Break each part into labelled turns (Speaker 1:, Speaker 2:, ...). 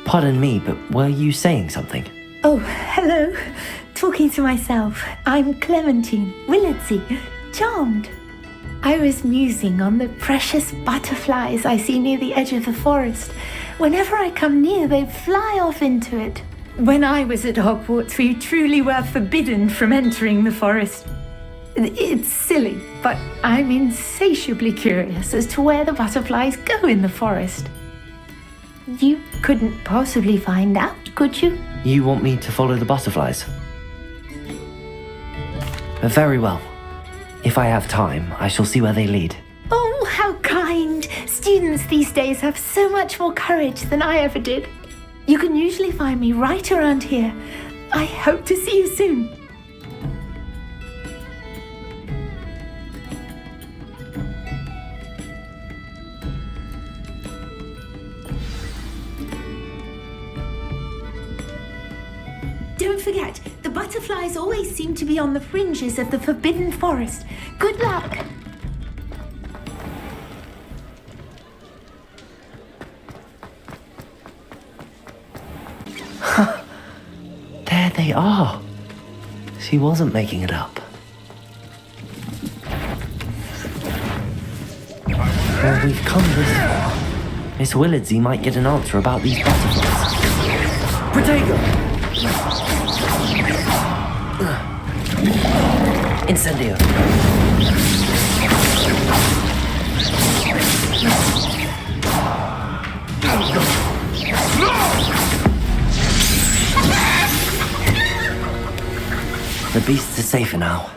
Speaker 1: Pardon me, but were you saying something?
Speaker 2: Oh, hello. Talking to myself. I'm Clementine Willardsey. Charmed. I was musing on the precious butterflies I see near the edge of the forest. Whenever I come near, they fly off into it. When I was at Hogwarts, we truly were forbidden from entering the forest. It's silly, but I'm insatiably curious as to where the butterflies go in the forest. You couldn't possibly find out, could you?
Speaker 1: You want me to follow the butterflies? Very well. If I have time, I shall see where they lead.
Speaker 2: Oh, how kind! Students these days have so much more courage than I ever did. You can usually find me right around here. I hope to see you soon. Don't forget, the butterflies always seem to be on the fringes of the Forbidden Forest. Good luck!
Speaker 1: There they are. She wasn't making it up. Well, we've come this far. Miss Willardsey might get an answer about these butterflies. Protego! Incendio. The beasts are safer now.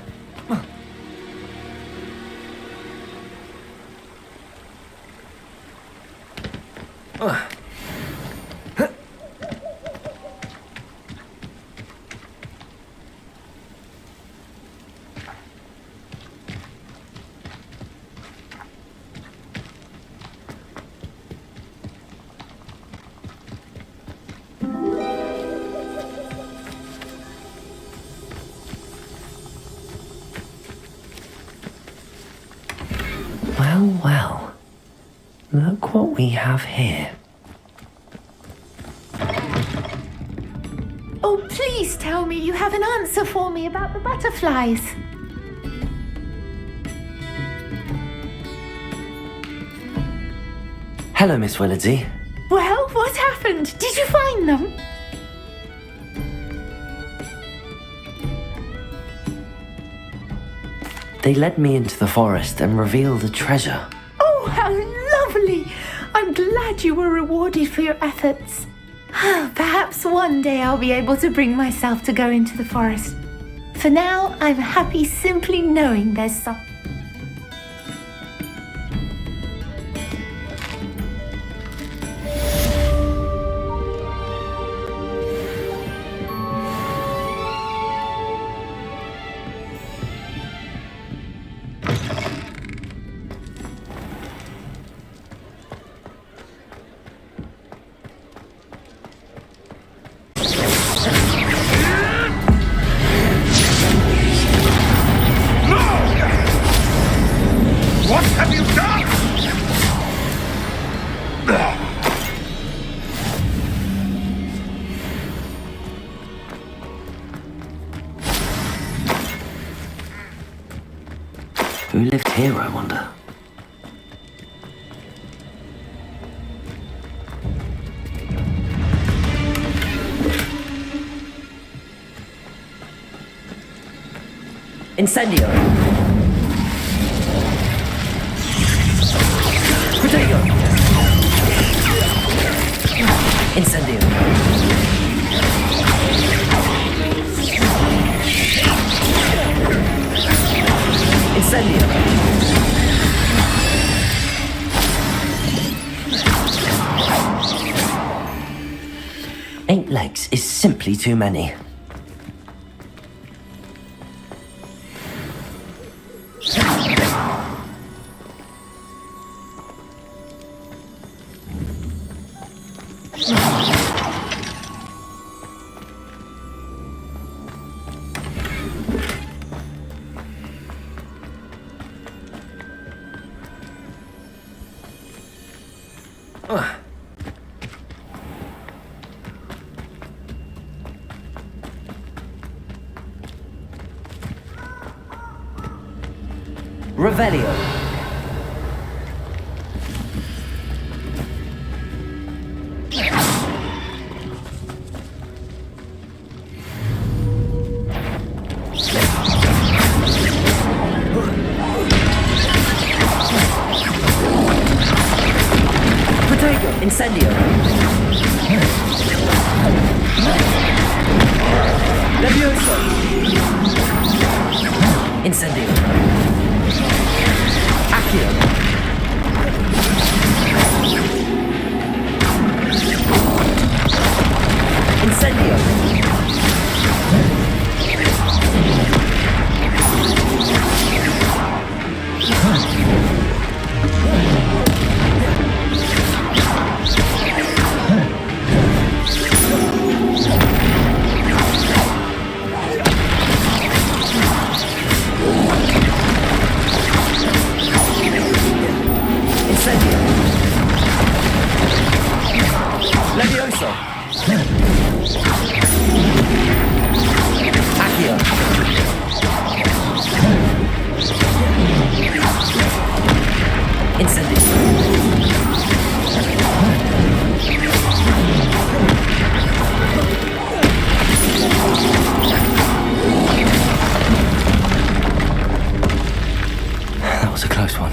Speaker 1: Well, look what we have here.
Speaker 2: Oh, please tell me you have an answer for me about the butterflies.
Speaker 1: Hello, Miss Willardsey.
Speaker 2: Well, what happened? Did you find them?
Speaker 1: They led me into the forest and revealed a treasure.
Speaker 2: Oh, how lovely! I'm glad you were rewarded for your efforts. Perhaps one day I'll be able to bring myself to go into the forest. For now, I'm happy simply knowing there's some.
Speaker 3: What have you done?
Speaker 1: Who lived here, I wonder? Incendio! Protego! Incendio! Incendio! Eight legs is simply too many. Revelio. Incendio. Levioso. Incendio. Accio. Incendio. Levioso. Accio. Incendio. That was a close one.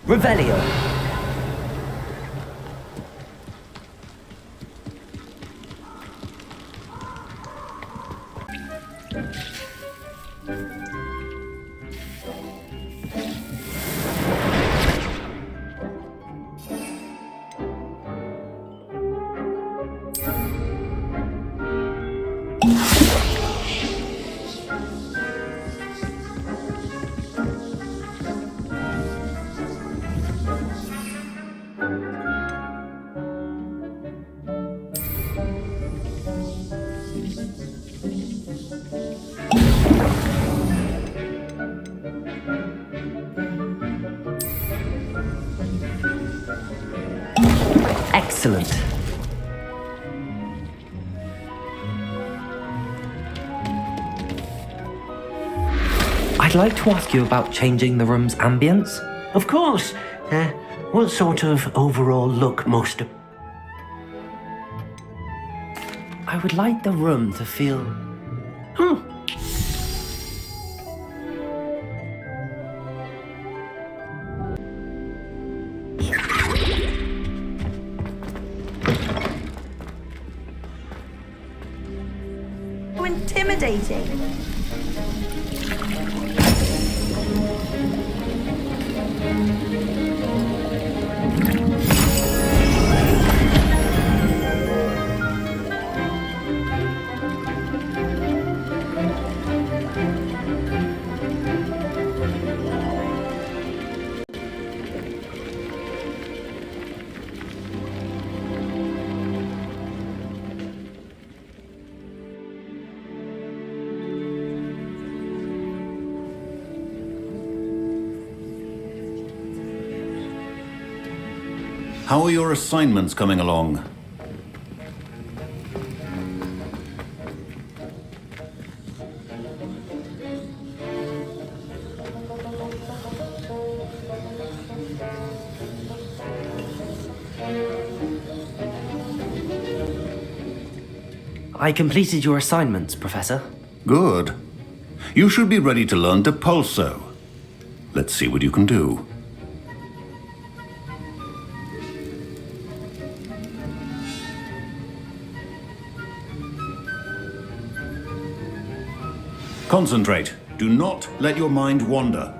Speaker 1: Revelio. Excellent. I'd like to ask you about changing the room's ambience.
Speaker 4: Of course. What sort of overall look most...
Speaker 1: I would like the room to feel...
Speaker 2: Intimidating.
Speaker 5: How are your assignments coming along?
Speaker 1: I completed your assignments, Professor.
Speaker 5: Good. You should be ready to learn Depulso. Let's see what you can do. Concentrate. Do not let your mind wander.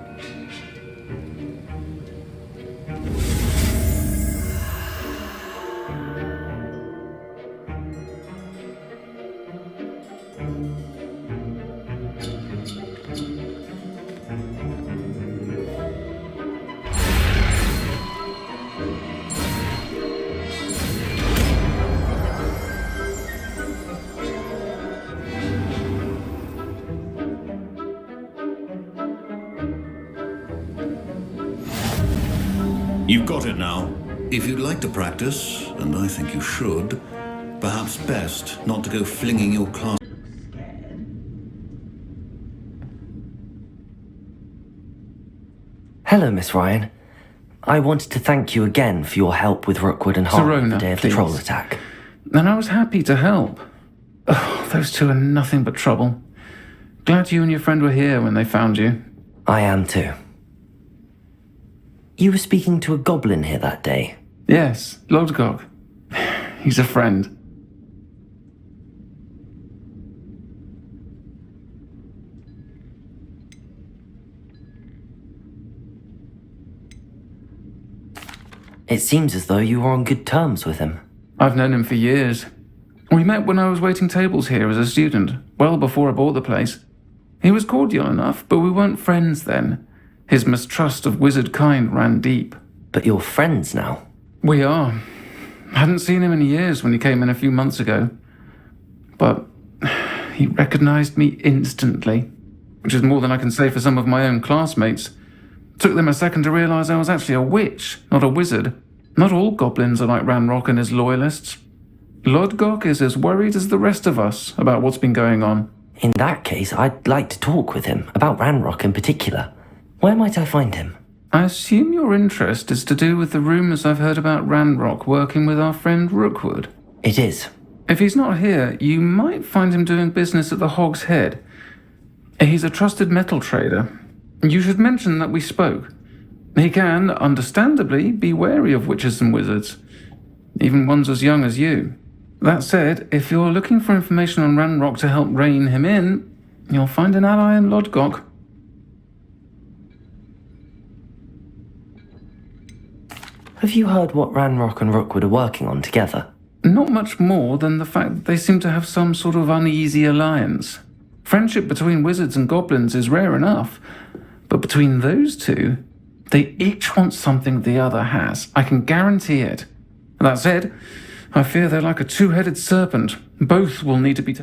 Speaker 5: You've got it now. If you'd like to practice, and I think you should, perhaps best not to go flinging your class.
Speaker 1: Hello, Miss Ryan. I wanted to thank you again for your help with Rookwood and Hart
Speaker 6: Sirona,
Speaker 1: the day of the
Speaker 6: please.
Speaker 1: troll attack.
Speaker 6: And I was happy to help. Oh, those two are nothing but trouble. Glad you and your friend were here when they found you.
Speaker 1: I am too. You were speaking to a goblin here that day.
Speaker 6: Yes, Lodgok. He's a friend.
Speaker 1: It seems as though you were on good terms with him.
Speaker 6: I've known him for years. We met when I was waiting tables here as a student, well before I bought the place. He was cordial enough, but we weren't friends then. His mistrust of wizard kind ran deep.
Speaker 1: But you're friends now.
Speaker 6: We are. Hadn't seen him in years when he came in a few months ago. But he recognized me instantly, which is more than I can say for some of my own classmates. Took them a second to realize I was actually a witch, not a wizard. Not all goblins are like Ranrock and his loyalists. Lodgok is as worried as the rest of us about what's been going on.
Speaker 1: In that case, I'd like to talk with him, about Ranrock in particular. Where might I find him?
Speaker 6: I assume your interest is to do with the rumors I've heard about Ranrock working with our friend Rookwood.
Speaker 1: It is.
Speaker 6: If he's not here, you might find him doing business at the Hog's Head. He's a trusted metal trader. You should mention that we spoke. He can, understandably, be wary of witches and wizards, even ones as young as you. That said, if you're looking for information on Ranrock to help rein him in, you'll find an ally in Lodgok.
Speaker 1: Have you heard what Ranrock and Rookwood are working on together?
Speaker 6: Not much more than the fact that they seem to have some sort of uneasy alliance. Friendship between wizards and goblins is rare enough, but between those two, they each want something the other has. I can guarantee it. That said, I fear they're like a two-headed serpent. Both will need to be...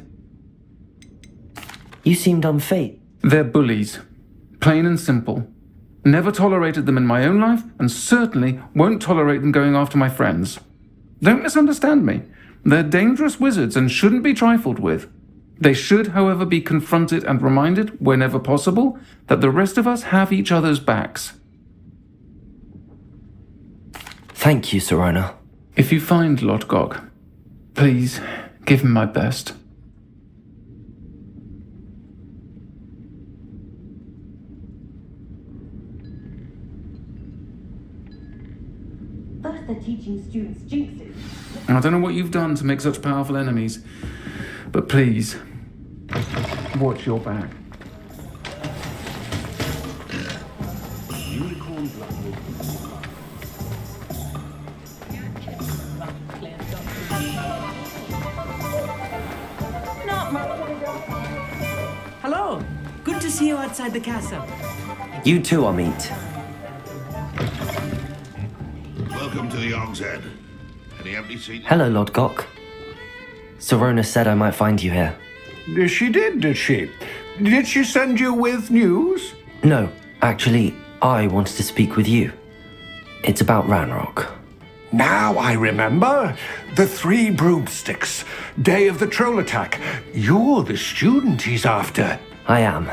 Speaker 1: You seemed unfazed.
Speaker 6: They're bullies. Plain and simple. Never tolerated them in my own life, and certainly won't tolerate them going after my friends. Don't misunderstand me. They're dangerous wizards and shouldn't be trifled with. They should, however, be confronted and reminded, whenever possible, that the rest of us have each other's backs.
Speaker 1: Thank you, Sirona.
Speaker 6: If you find Lodgok, please give him my best.
Speaker 7: First they're teaching students jinxes.
Speaker 6: I don't know what you've done to make such powerful enemies, but please, watch your back.
Speaker 8: Hello. Good to see you outside the castle.
Speaker 1: You too, Amit.
Speaker 3: Welcome to the Hog's Head. Any empty seats?
Speaker 1: Hello, Lodgok. Sirona said I might find you here.
Speaker 3: She did she? Did she send you with news?
Speaker 1: No, actually, I wanted to speak with you. It's about Ranrock.
Speaker 3: Now I remember. The 3 broomsticks. Day of the troll attack. You're the student he's after.
Speaker 1: I am,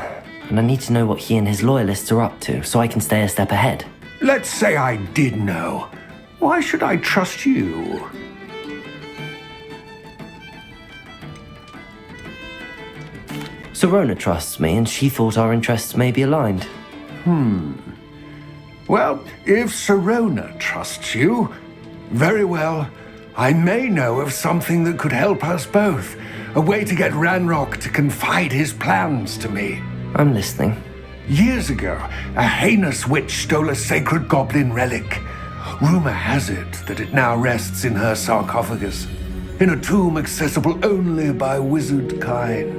Speaker 1: and I need to know what he and his loyalists are up to so I can stay a step ahead.
Speaker 3: Let's say I did know. Why should I trust you?
Speaker 1: Sirona trusts me, and she thought our interests may be aligned.
Speaker 3: Well, if Sirona trusts you, very well. I may know of something that could help us both. A way to get Ranrock to confide his plans to me.
Speaker 1: I'm listening.
Speaker 3: Years ago, a heinous witch stole a sacred goblin relic. Rumor has it that it now rests in her sarcophagus, in a tomb accessible only by wizard kind.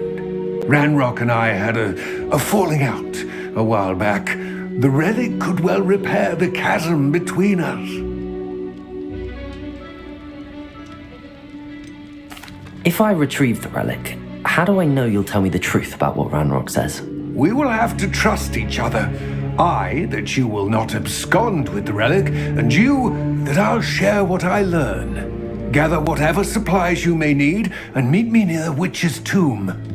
Speaker 3: Ranrock and I had a falling out a while back. The relic could well repair the chasm between us.
Speaker 1: If I retrieve the relic, how do I know you'll tell me the truth about what Ranrock says?
Speaker 3: We will have to trust each other. I, that you will not abscond with the relic, and you, that I'll share what I learn. Gather whatever supplies you may need, and meet me near the witch's tomb.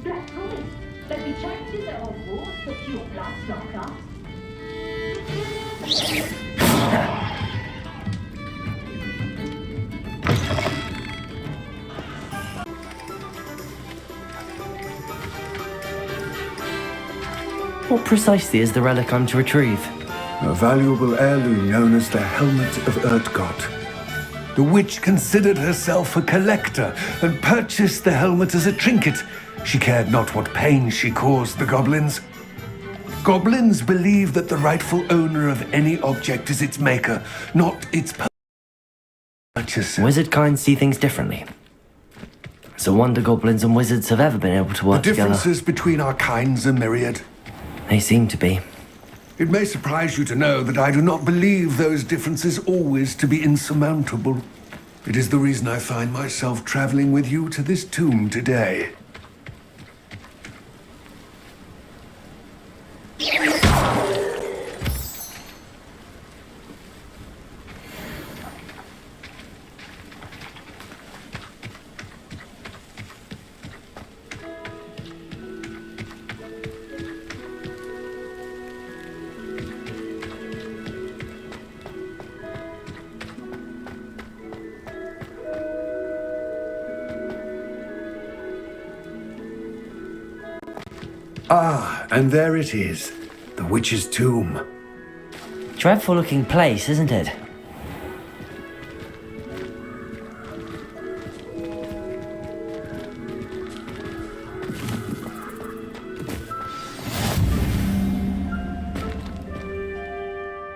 Speaker 7: Dcoy, let me check to the Hogwarts that you last locked up.
Speaker 1: What precisely is the relic I'm to retrieve?
Speaker 3: A valuable heirloom known as the Helmet of Urtkot. The witch considered herself a collector and purchased the helmet as a trinket. She cared not what pain she caused the goblins. Goblins believe that the rightful owner of any object is its maker, not its purchaser.
Speaker 1: Wizard kind see things differently. It's a wonder goblins and wizards have ever been able to work
Speaker 3: The
Speaker 1: together.
Speaker 3: differences between our kinds are myriad.
Speaker 1: They seem to be.
Speaker 3: It may surprise you to know that I do not believe those differences always to be insurmountable. It is the reason I find myself traveling with you to this tomb today. Ah, and there it is, the witch's tomb.
Speaker 1: Dreadful looking place, isn't it?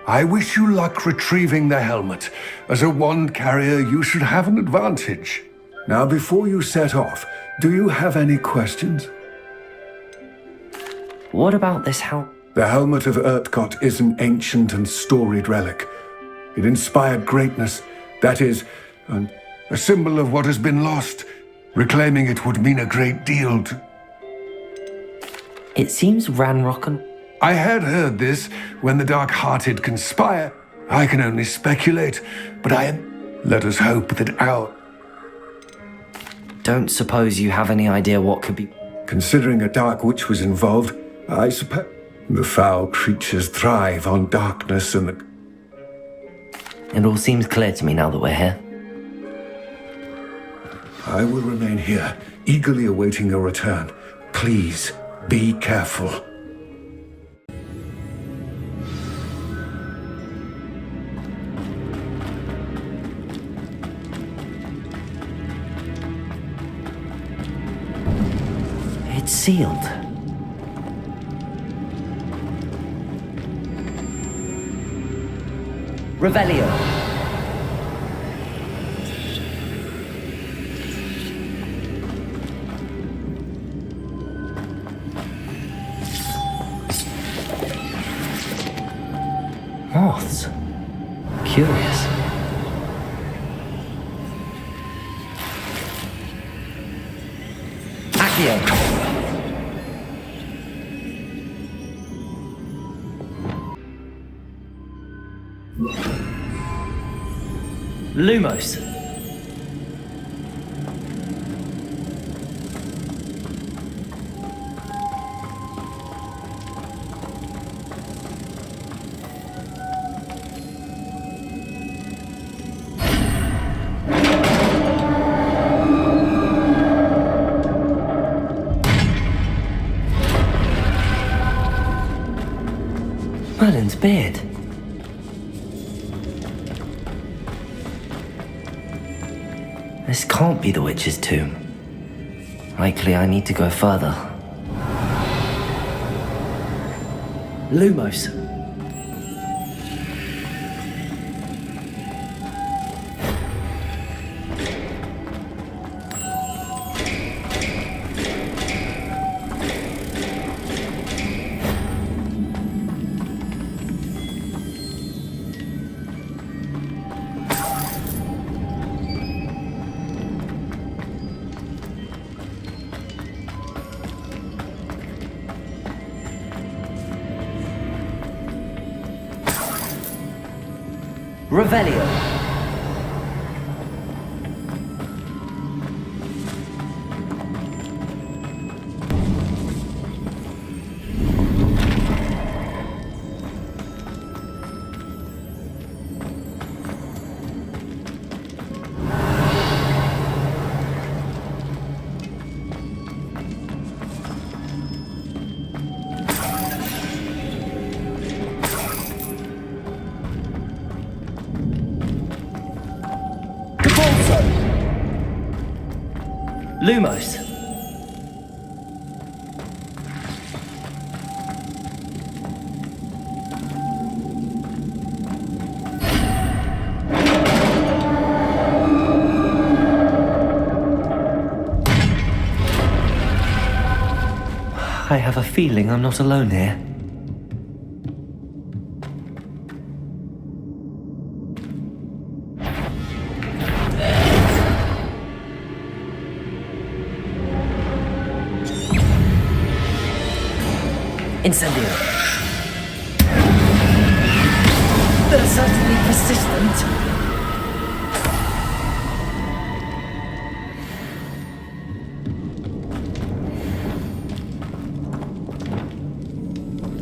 Speaker 3: I wish you luck retrieving the helmet. As a wand carrier, you should have an advantage. Now, before you set off, do you have any questions?
Speaker 1: What about this helmet?
Speaker 3: The Helmet of Urtkot is an ancient and storied relic. It inspired greatness. That is, a symbol of what has been lost. Reclaiming it would mean a great deal to...
Speaker 1: It seems Ranrock.
Speaker 3: I had heard this when the dark-hearted conspire. I can only speculate, but let us hope that our...
Speaker 1: Don't suppose you have any idea what could be...
Speaker 3: Considering a dark witch was involved, I suppose... The foul creatures thrive on darkness and the...
Speaker 1: It all seems clear to me now that we're here.
Speaker 3: I will remain here, eagerly awaiting your return. Please, be careful.
Speaker 1: It's sealed. Revelio. Moths. Curious. Accio. Lumos. Merlin's beard. This can't be the witch's tomb. Likely I need to go further. Lumos. Revelio. Lumos. I have a feeling I'm not alone here. Incendio. They're certainly persistent.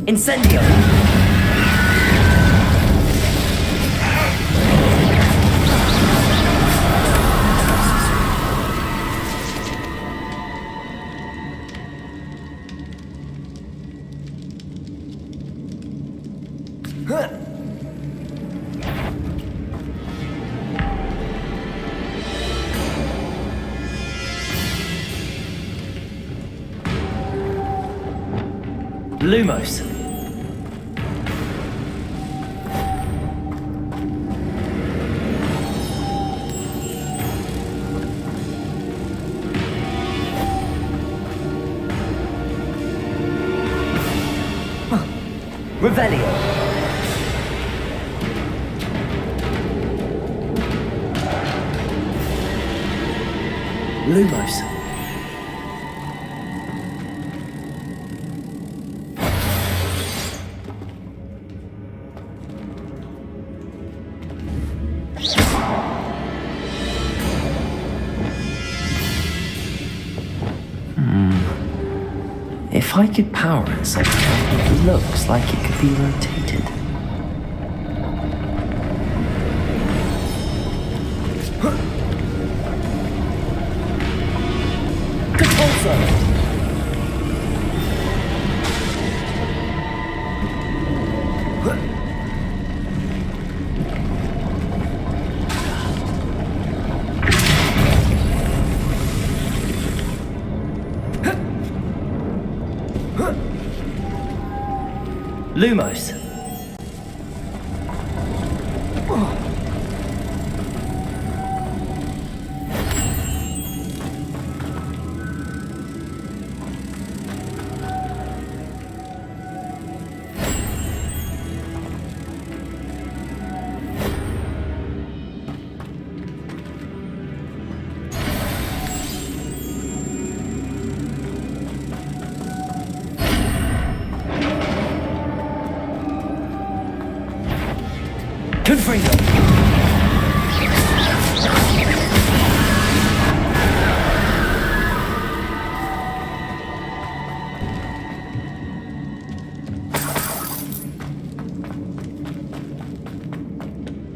Speaker 1: Incendio. Lumos. Revelio. Lumos. If I could power it somehow, it looks like it could be rotated. Lumos. Confringo.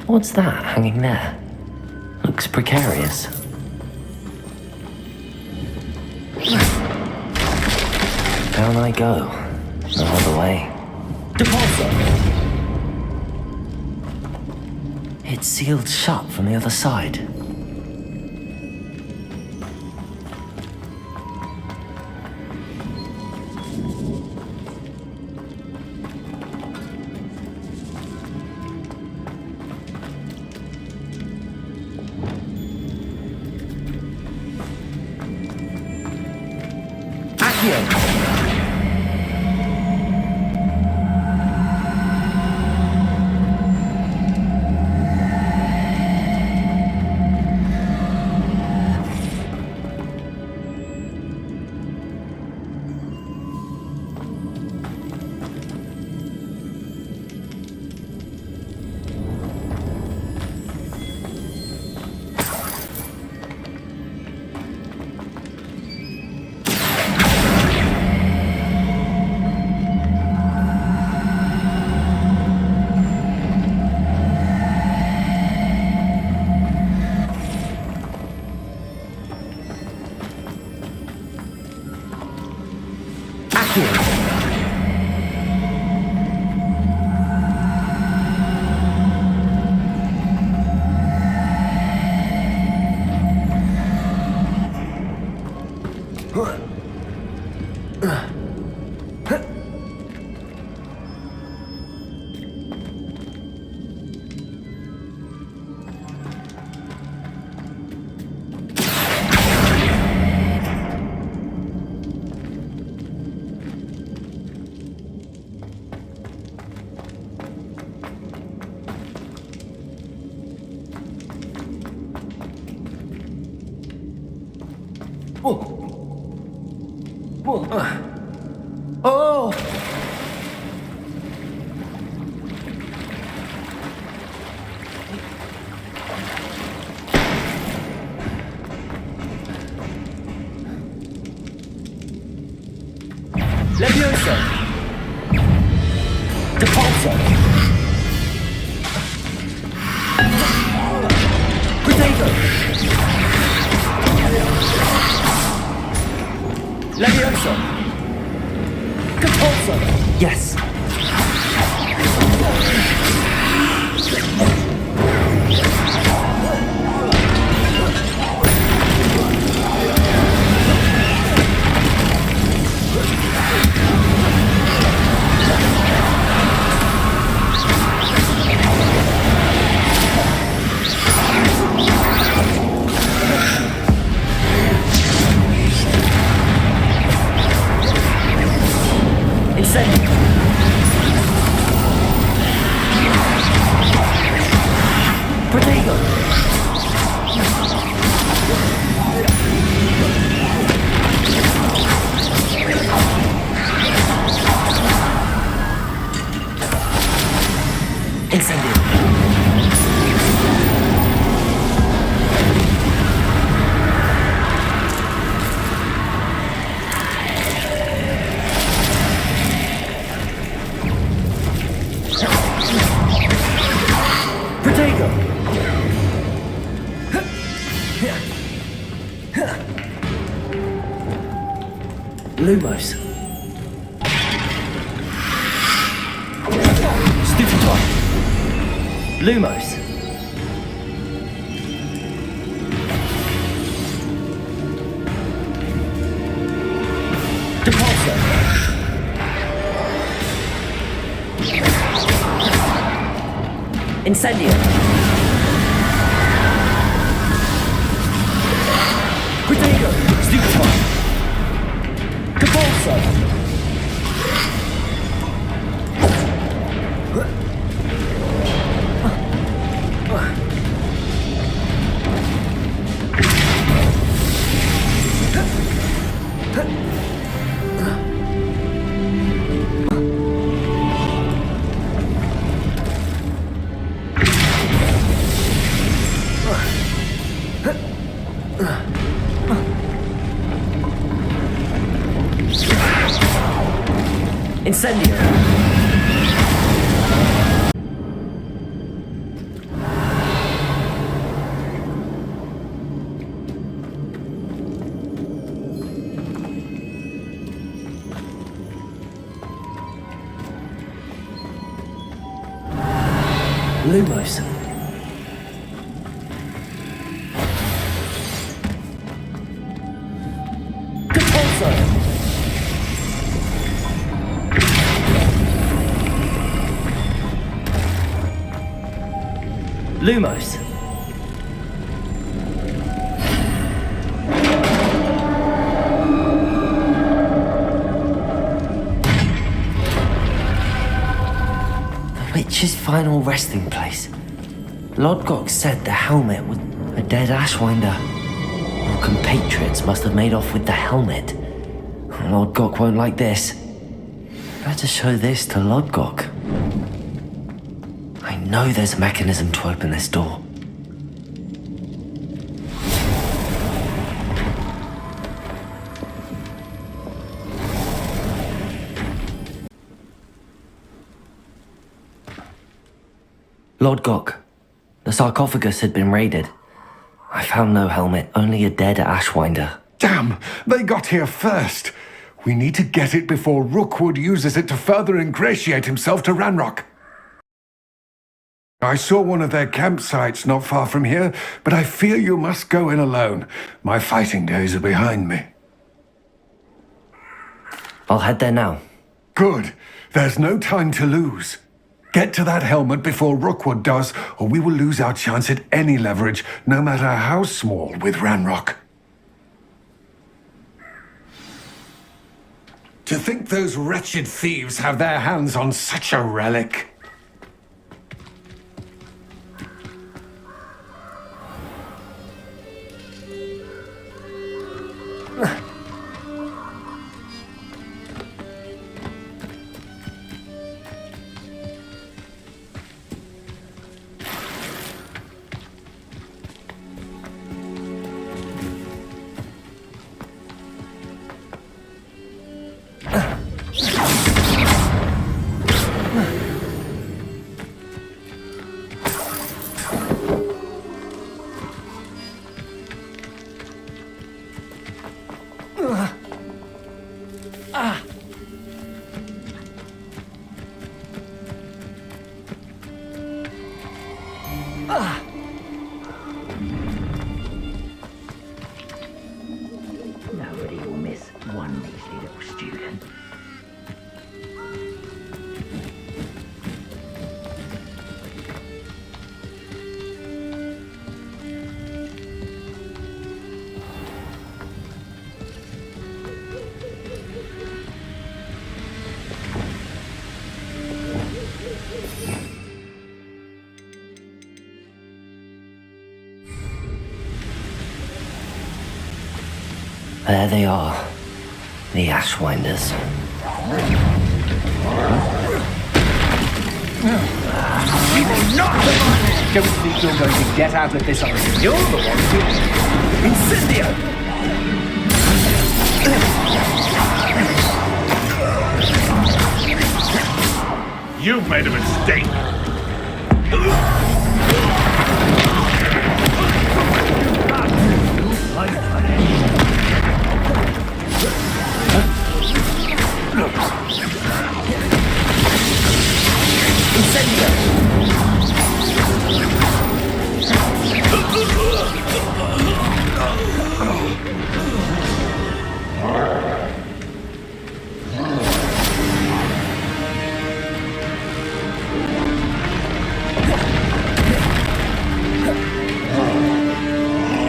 Speaker 1: What's that hanging there? Looks precarious. Down I go. No other way. Deposit! It's sealed shut from the other side. Accio! you. Oh! Levioso! Dcoysensai! Potato! Levioso! Dcoysensai! Yes! Lumos. Stupidon. Lumos. Dcoysensai. Incendio. Potato. Stupidon. Dcoysensai. Incendio. Lumos. Dcoysensai. Lumos. The witch's final resting place. Lodgok said the helmet was a dead Ashwinder. Our compatriots must have made off with the helmet. Lodgok won't like this. Better show this to Lodgok. I know there's a mechanism to open this door. Lodgok, the sarcophagus had been raided. I found no helmet, only a dead Ashwinder.
Speaker 3: Damn! They got here first! We need to get it before Rookwood uses it to further ingratiate himself to Ranrock. I saw one of their campsites not far from here, but I fear you must go in alone. My fighting days are behind me.
Speaker 1: I'll head there now.
Speaker 3: Good. There's no time to lose. Get to that helmet before Rookwood does, or we will lose our chance at any leverage, no matter how small, with Ranrock. To think those wretched thieves have their hands on such a relic.
Speaker 9: Nobody will miss one measly little student.
Speaker 1: There they are. The Ashwinders.
Speaker 10: Don't think you're going to get out of this on you're the one who... Incendio!
Speaker 3: You've made a mistake.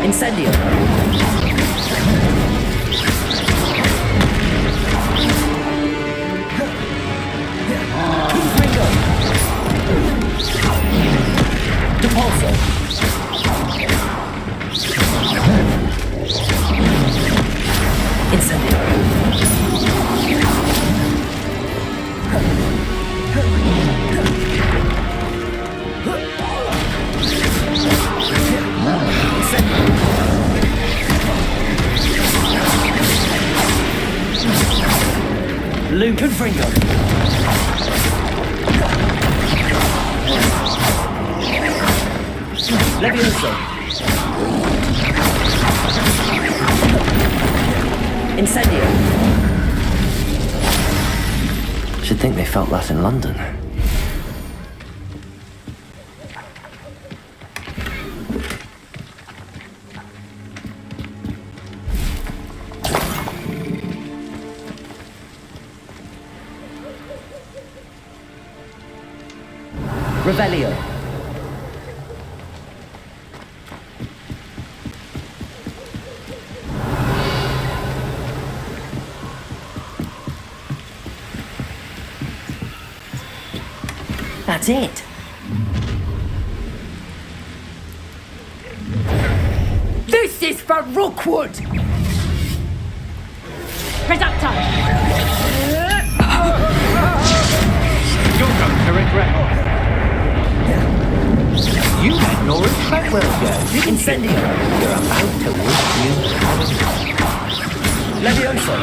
Speaker 1: Incendio. Depulso. Incendio. Luke and Fringo. Levioso. Incendio. Should think they felt that in London. Revelio. That's it.
Speaker 7: This is for Rookwood! Reducto!
Speaker 10: You're going to regret it. You met Nora Treadwell go, didn't
Speaker 1: Incendio.
Speaker 10: You're about to wish you hadn't.
Speaker 1: Levioso.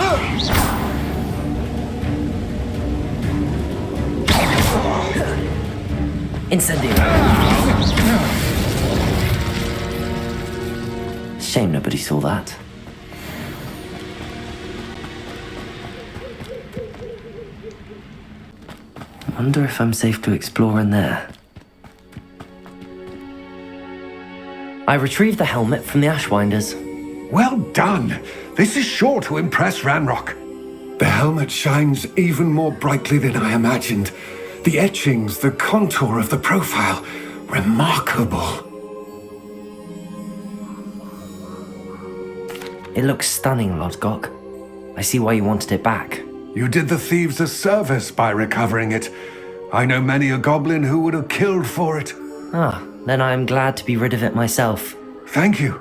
Speaker 1: Incendio. Shame nobody saw that. Wonder if I'm safe to explore in there. I retrieved the helmet from the Ashwinders.
Speaker 3: Well done! This is sure to impress Ranrock. The helmet shines even more brightly than I imagined. The etchings, the contour of the profile, remarkable.
Speaker 1: It looks stunning, Lodgok. I see why you wanted it back.
Speaker 3: You did the thieves a service by recovering it. I know many a goblin who would have killed for it.
Speaker 1: Ah, then I am glad to be rid of it myself.
Speaker 3: Thank you.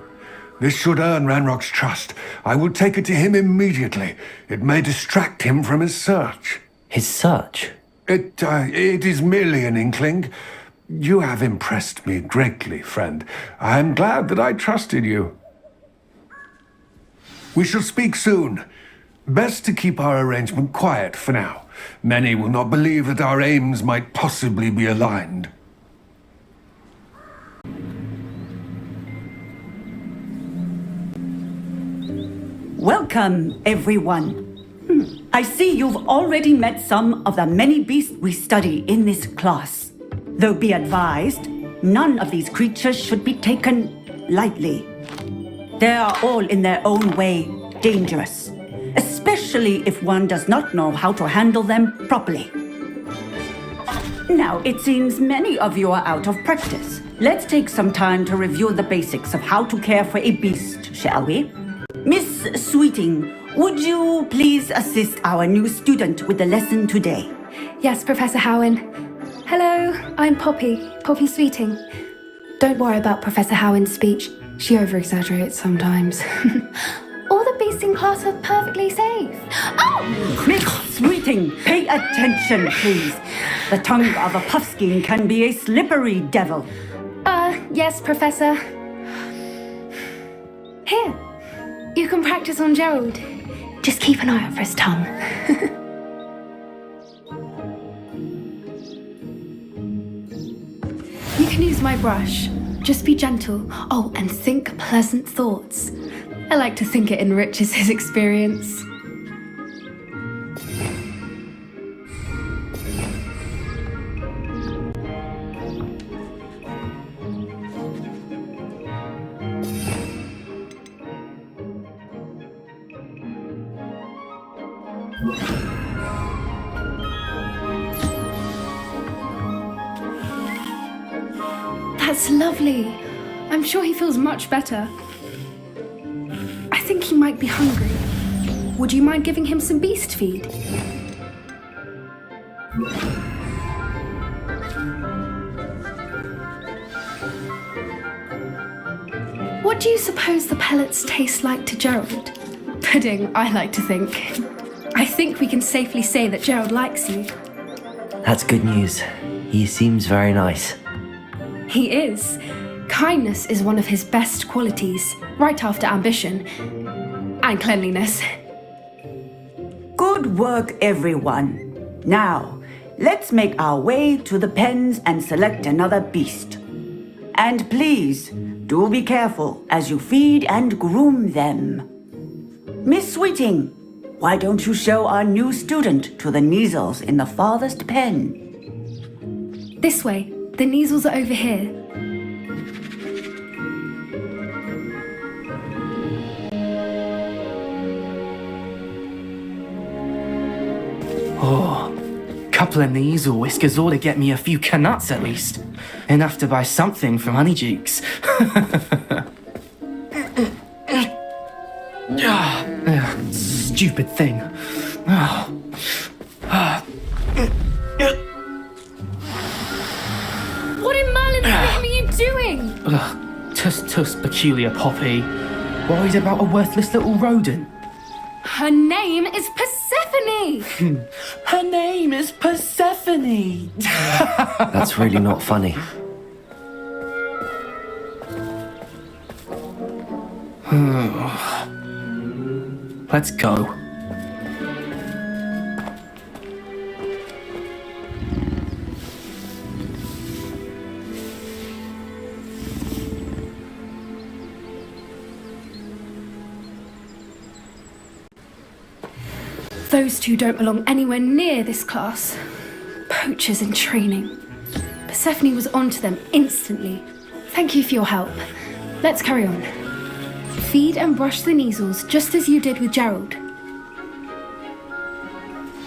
Speaker 3: This should earn Ranrock's trust. I will take it to him immediately. It may distract him from his search.
Speaker 1: His search?
Speaker 3: It is merely an inkling. You have impressed me greatly, friend. I am glad that I trusted you. We shall speak soon. Best to keep our arrangement quiet for now. Many will not believe that our aims might possibly be aligned.
Speaker 11: Welcome, everyone. I see you've already met some of the many beasts we study in this class. Though be advised, none of these creatures should be taken lightly. They are all in their own way dangerous, especially if one does not know how to handle them properly. Now, it seems many of you are out of practice. Let's take some time to review the basics of how to care for a beast, shall we? Miss Sweeting, would you please assist our new student with the lesson today?
Speaker 12: Yes, Professor Howen. Hello, I'm Poppy Sweeting. Don't worry about Professor Howen's speech. She over-exaggerates sometimes. All the beasts in class are perfectly safe.
Speaker 11: Oh! Miss Sweeting, pay attention, please. The tongue of a puffskein can be a slippery devil.
Speaker 12: Yes, Professor. Here, you can practice on Gerald. Just keep an eye out for his tongue. You can use my brush. Just be gentle. Oh, and think pleasant thoughts. I like to think it enriches his experience. That's lovely. I'm sure he feels much better. I think he might be hungry. Would you mind giving him some beast feed? What do you suppose the pellets taste like to Gerald? Pudding, I like to think. I think we can safely say that Gerald likes you.
Speaker 1: That's good news. He seems very nice.
Speaker 12: He is. Kindness is one of his best qualities, right after ambition and cleanliness.
Speaker 11: Good work, everyone. Now, let's make our way to the pens and select another beast. And please, do be careful as you feed and groom them. Miss Sweeting, why don't you show our new student to the Kneazles in the farthest pen?
Speaker 12: This way. The Kneazles are over here.
Speaker 13: Oh, couple of Kneazle whiskers ought to get me a few canuts at least. Enough to buy something from Honeydukes. Stupid thing.
Speaker 12: What in Merlin's name are you doing?
Speaker 13: Tuss, peculiar Poppy. Worried about a worthless little rodent.
Speaker 12: Her name is Persephone!
Speaker 13: Her name is Persephone!
Speaker 1: That's really not funny.
Speaker 13: Let's go.
Speaker 12: Those two don't belong anywhere near this class. poachers in training. Persephone was onto them instantly. Thank you for your help. Let's carry on. Feed and brush the Neasels just as you did with Gerald.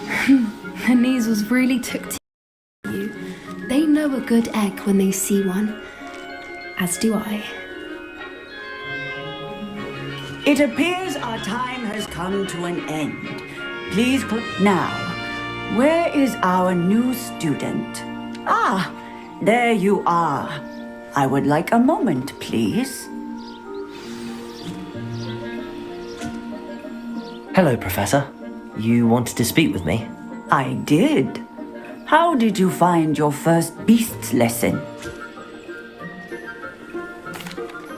Speaker 12: The Neasels really took to you. They know a good egg when they see one. As do I.
Speaker 11: It appears our time has come to an end. Please now, where is our new student? Ah, there you are. I would like a moment, please.
Speaker 1: Hello, Professor. You wanted to speak with me?
Speaker 11: I did. How did you find your first beasts lesson?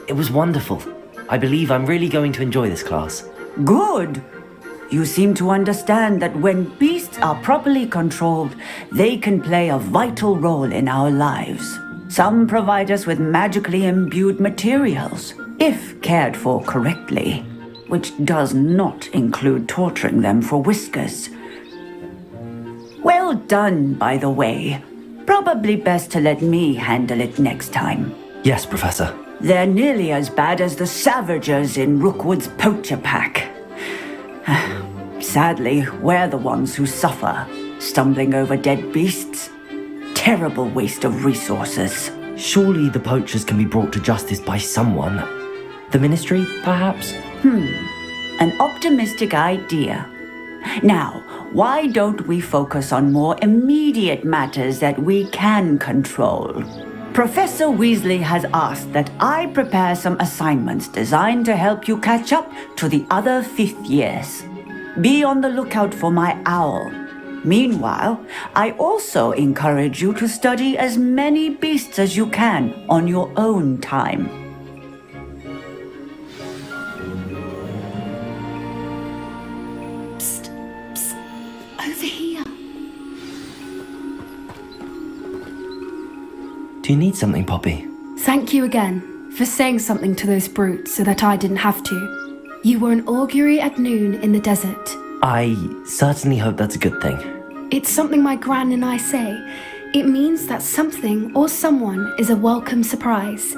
Speaker 1: It was wonderful. I believe I'm really going to enjoy this class.
Speaker 11: Good. You seem to understand that when beasts are properly controlled, they can play a vital role in our lives. Some provide us with magically imbued materials, if cared for correctly, which does not include torturing them for whiskers. Well done, by the way. Probably best to let me handle it next time.
Speaker 1: Yes, Professor.
Speaker 11: They're nearly as bad as the Savagers in Rookwood's poacher pack. Sadly, we're the ones who suffer, stumbling over dead beasts. Terrible waste of resources.
Speaker 1: Surely the poachers can be brought to justice by someone. The Ministry, perhaps?
Speaker 11: An optimistic idea. Now, why don't we focus on more immediate matters that we can control? Professor Weasley has asked that I prepare some assignments designed to help you catch up to the other 5th years. Be on the lookout for my owl. Meanwhile, I also encourage you to study as many beasts as you can on your own time.
Speaker 12: Psst, psst, over here.
Speaker 1: Do you need something, Poppy?
Speaker 12: Thank you again for saying something to those brutes so that I didn't have to. You were an augury at noon in the desert.
Speaker 1: I certainly hope that's a good thing.
Speaker 12: It's something my gran and I say. It means that something or someone is a welcome surprise.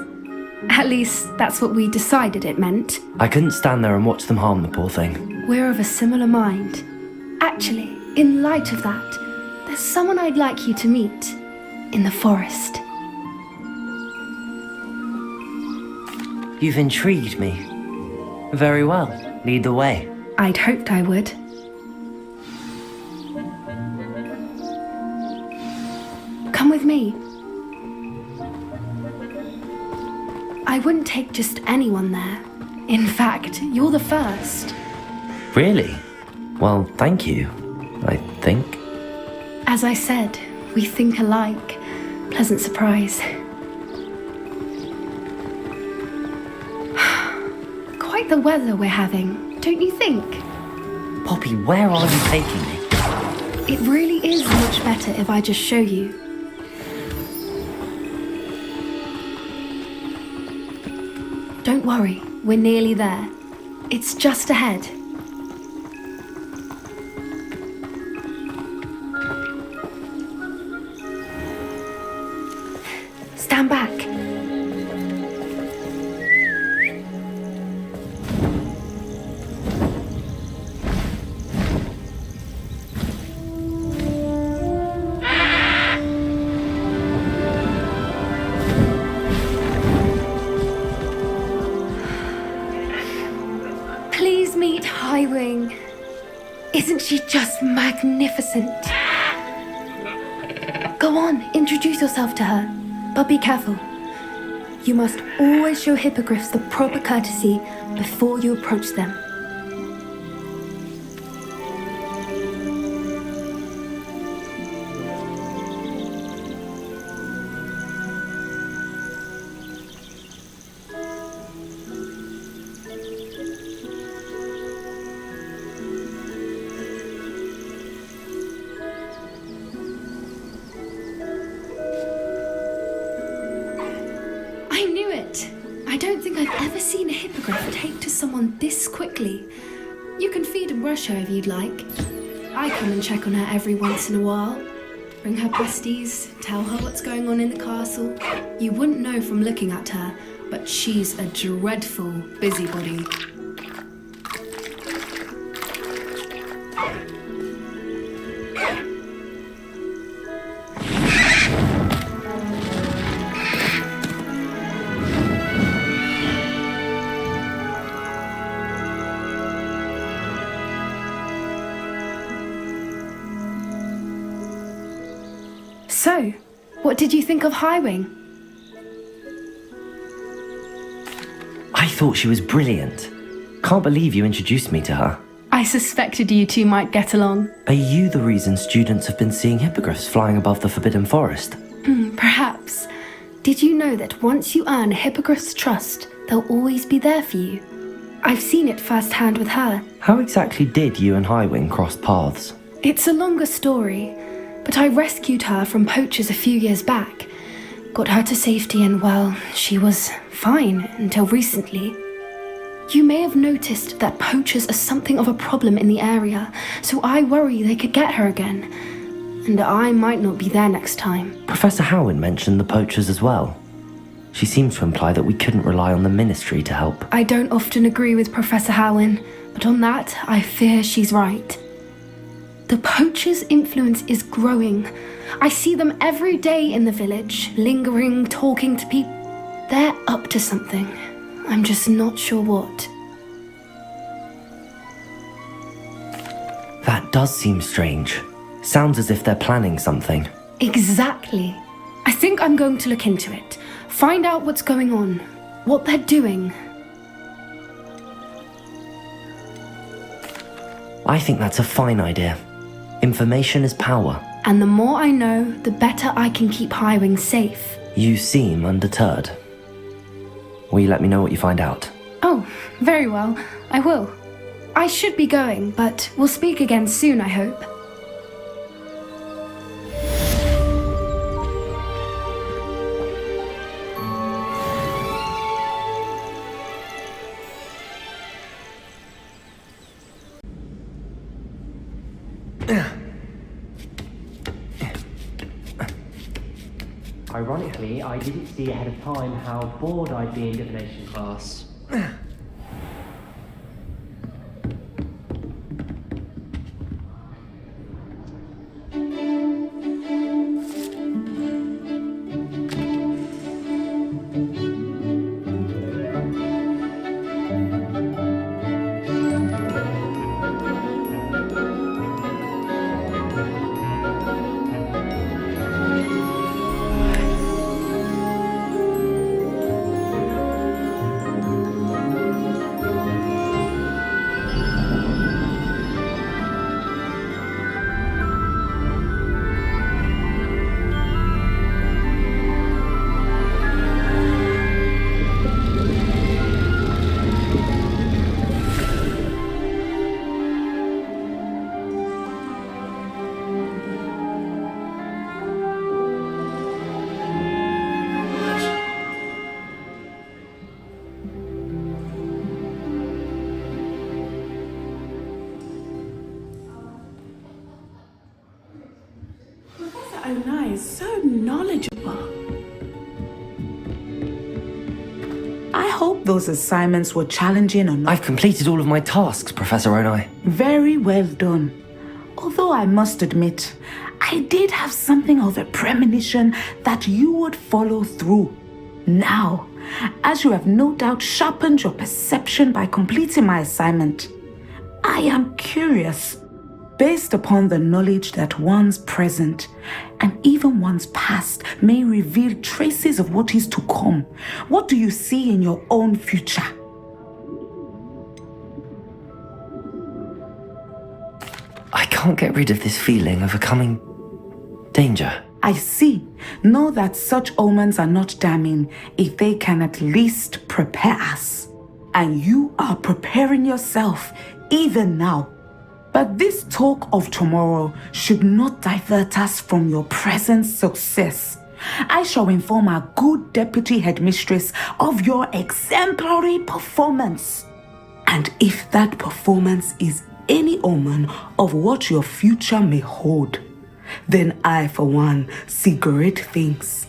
Speaker 12: At least, that's what we decided it meant.
Speaker 1: I couldn't stand there and watch them harm the poor thing.
Speaker 12: We're of a similar mind. Actually, in light of that, there's someone I'd like you to meet in the forest.
Speaker 1: You've intrigued me. Very well. Lead the way.
Speaker 12: I'd hoped I would. Come with me. I wouldn't take just anyone there. In fact, you're the first.
Speaker 1: Really? Well, thank you, I think.
Speaker 12: As I said, we think alike. Pleasant surprise. Quite the weather we're having, don't you think?
Speaker 1: Poppy, where are you taking me?
Speaker 12: It really is much better if I just show you. Don't worry, we're nearly there. It's just ahead. Stand back. Please meet Highwing. Isn't she just magnificent? Go on, introduce yourself to her. But be careful. You must always show hippogriffs the proper courtesy before you approach them. I knew it! I don't think I've ever seen a hippogriff take to someone this quickly. You can feed and brush her if you'd like. I come and check on her every once in a while. Bring her pasties, tell her what's going on in the castle. You wouldn't know from looking at her, but she's a dreadful busybody. So, what did you think of Highwing?
Speaker 1: I thought she was brilliant. Can't believe you introduced me to her.
Speaker 12: I suspected you two might get along.
Speaker 1: Are you the reason students have been seeing hippogriffs flying above the Forbidden Forest?
Speaker 12: Perhaps. Did you know that once you earn a hippogriff's trust, they'll always be there for you? I've seen it firsthand with her.
Speaker 1: How exactly did you and Highwing cross paths?
Speaker 12: It's a longer story, but I rescued her from poachers a few years back. Got her to safety and, well, she was fine until recently. You may have noticed that poachers are something of a problem in the area, so I worry they could get her again. And I might not be there next time.
Speaker 1: Professor Howin mentioned the poachers as well. She seems to imply that we couldn't rely on the ministry to help.
Speaker 12: I don't often agree with Professor Howin, but on that, I fear she's right. The poachers' influence is growing. I see them every day in the village, lingering, talking to people. They're up to something. I'm just not sure what.
Speaker 1: That does seem strange. Sounds as if they're planning something.
Speaker 12: Exactly. I think I'm going to look into it. Find out what's going on. What they're doing.
Speaker 1: I think that's a fine idea. Information is power.
Speaker 12: And the more I know, the better I can keep Highwing safe.
Speaker 1: You seem undeterred. Will you let me know what you find out?
Speaker 12: Oh, very well. I will. I should be going, but we'll speak again soon, I hope.
Speaker 14: Ironically, I didn't see ahead of time how bored I'd be in divination class.
Speaker 15: Onai is so knowledgeable. I hope those assignments were challenging or not.
Speaker 1: I've completed all of my tasks, Professor Onai.
Speaker 15: Very well done. Although I must admit, I did have something of a premonition that you would follow through. Now, as you have no doubt sharpened your perception by completing my assignment, I am curious. Based upon the knowledge that one's present and even one's past may reveal traces of what is to come, what do you see in your own future?
Speaker 1: I can't get rid of this feeling of a coming danger.
Speaker 15: I see. Know that such omens are not damning if they can at least prepare us. And you are preparing yourself even now. But this talk of tomorrow should not divert us from your present success. I shall inform our good deputy headmistress of your exemplary performance. And if that performance is any omen of what your future may hold, then I, for one, see great things.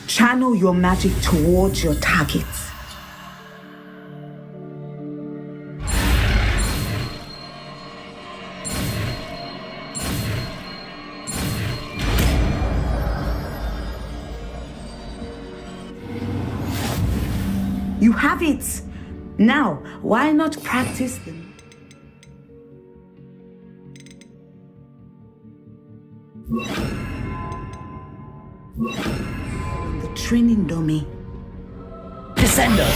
Speaker 15: Channel your magic towards your targets. You have it! Now, why not practice them? The training dummy.
Speaker 9: Descendo!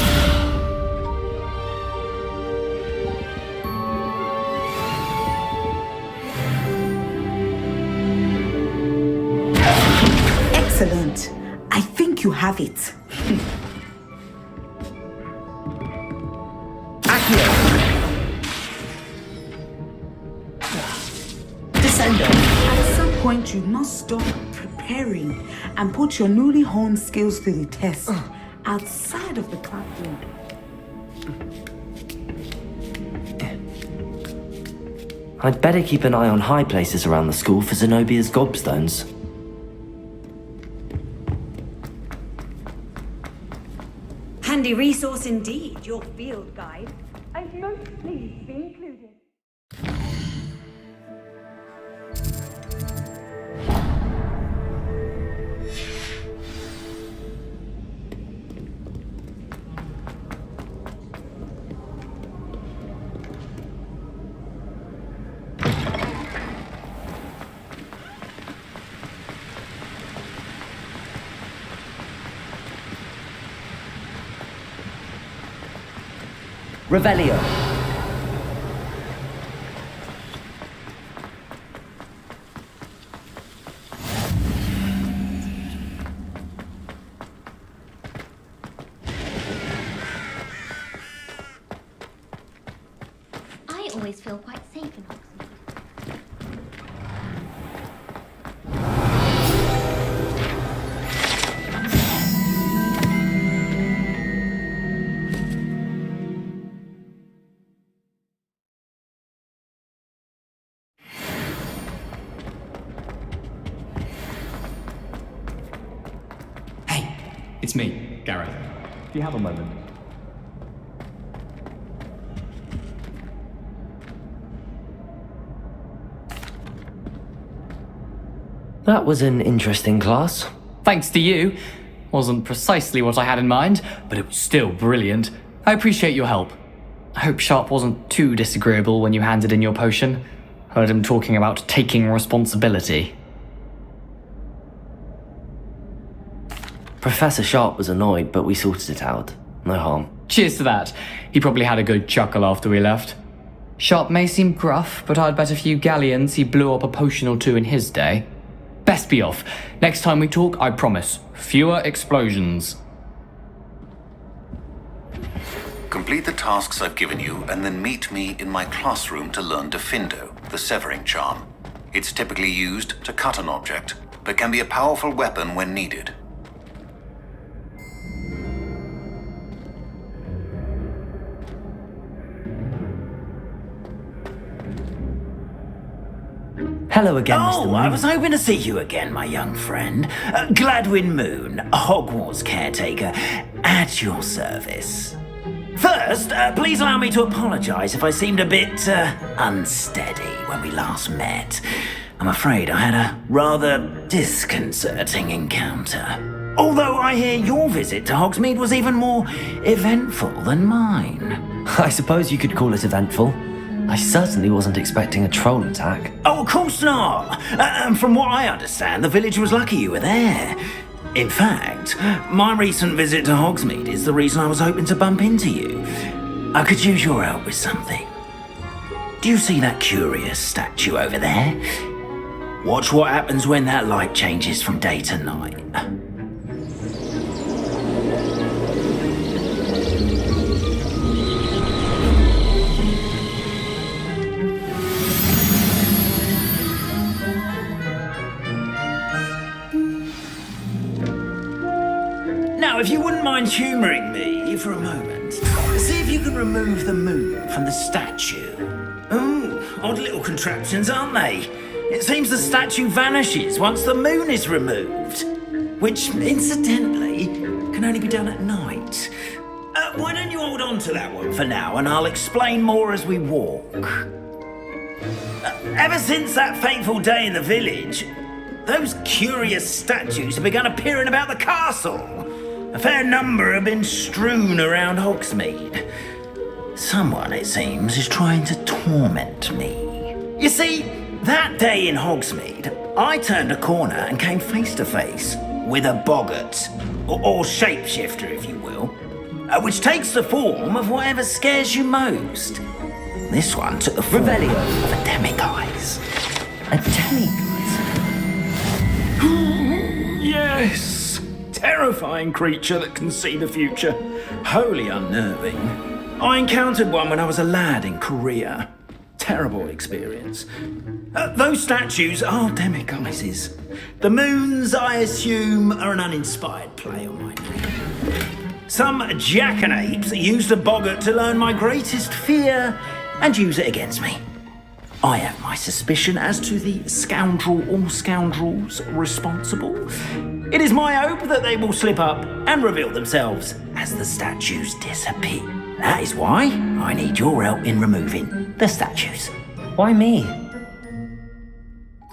Speaker 15: Excellent! I think you have it. At some point, you must stop preparing and put your newly honed skills to the test outside of the classroom.
Speaker 1: I'd better keep an eye on high places around the school for Zenobia's gobstones.
Speaker 11: Handy resource indeed, your field guide. I'm most pleased to be included.
Speaker 1: Revelio.
Speaker 16: I always feel quite safe in Hogsmeade.
Speaker 17: It's me, Gareth. Do you have a moment?
Speaker 1: That was an interesting class.
Speaker 17: Thanks to you. Wasn't precisely what I had in mind, but it was still brilliant. I appreciate your help. I hope Sharp wasn't too disagreeable when you handed in your potion. Heard him talking about taking responsibility.
Speaker 1: Professor Sharp was annoyed, but we sorted it out. No harm.
Speaker 17: Cheers to that. He probably had a good chuckle after we left. Sharp may seem gruff, but I'd bet a few galleons he blew up a potion or two in his day. Best be off. Next time we talk, I promise, fewer explosions.
Speaker 5: Complete the tasks I've given you, and then meet me in my classroom to learn Defindo, the severing charm. It's typically used to cut an object, but can be a powerful weapon when needed.
Speaker 1: Hello again, Mr. Moon.
Speaker 9: I was hoping to see you again, my young friend. Gladwin Moon, Hogwarts caretaker, at your service. First, please allow me to apologize if I seemed a bit unsteady when we last met. I'm afraid I had a rather disconcerting encounter. Although I hear your visit to Hogsmeade was even more eventful than mine.
Speaker 1: I suppose you could call it eventful. I certainly wasn't expecting a troll attack.
Speaker 9: Oh, of course not. And from what I understand, the village was lucky you were there. In fact, my recent visit to Hogsmeade is the reason I was hoping to bump into you. I could use your help with something. Do you see that curious statue over there? Watch what happens when that light changes from day to night. Now, if you wouldn't mind humouring me for a moment, see if you can remove the moon from the statue. Ooh, Odd little contraptions, aren't they? It seems the statue vanishes once the moon is removed. Which, incidentally, can only be done at night. Why don't you hold on to that one for now, and I'll explain more as we walk. Ever since that fateful day in the village, those curious statues have begun appearing about the castle. A fair number have been strewn around Hogsmeade. Someone, it seems, is trying to torment me. You see, that day in Hogsmeade, I turned a corner and came face to face with a boggart, or shapeshifter, if you will, which takes the form of whatever scares you most. This one took the form of a demiguise.
Speaker 1: A demiguise?
Speaker 9: Yes! Terrifying creature that can see the future. Wholly unnerving. I encountered one when I was a lad in Korea. Terrible experience. Those statues are demiguises. The moons, I assume, are an uninspired play on my name. Some jackanapes used a boggart to learn my greatest fear and use it against me. I have my suspicion as to the scoundrel or scoundrels responsible. It is my hope that they will slip up and reveal themselves as the statues disappear. That is why I need your help in removing the statues.
Speaker 1: Why me?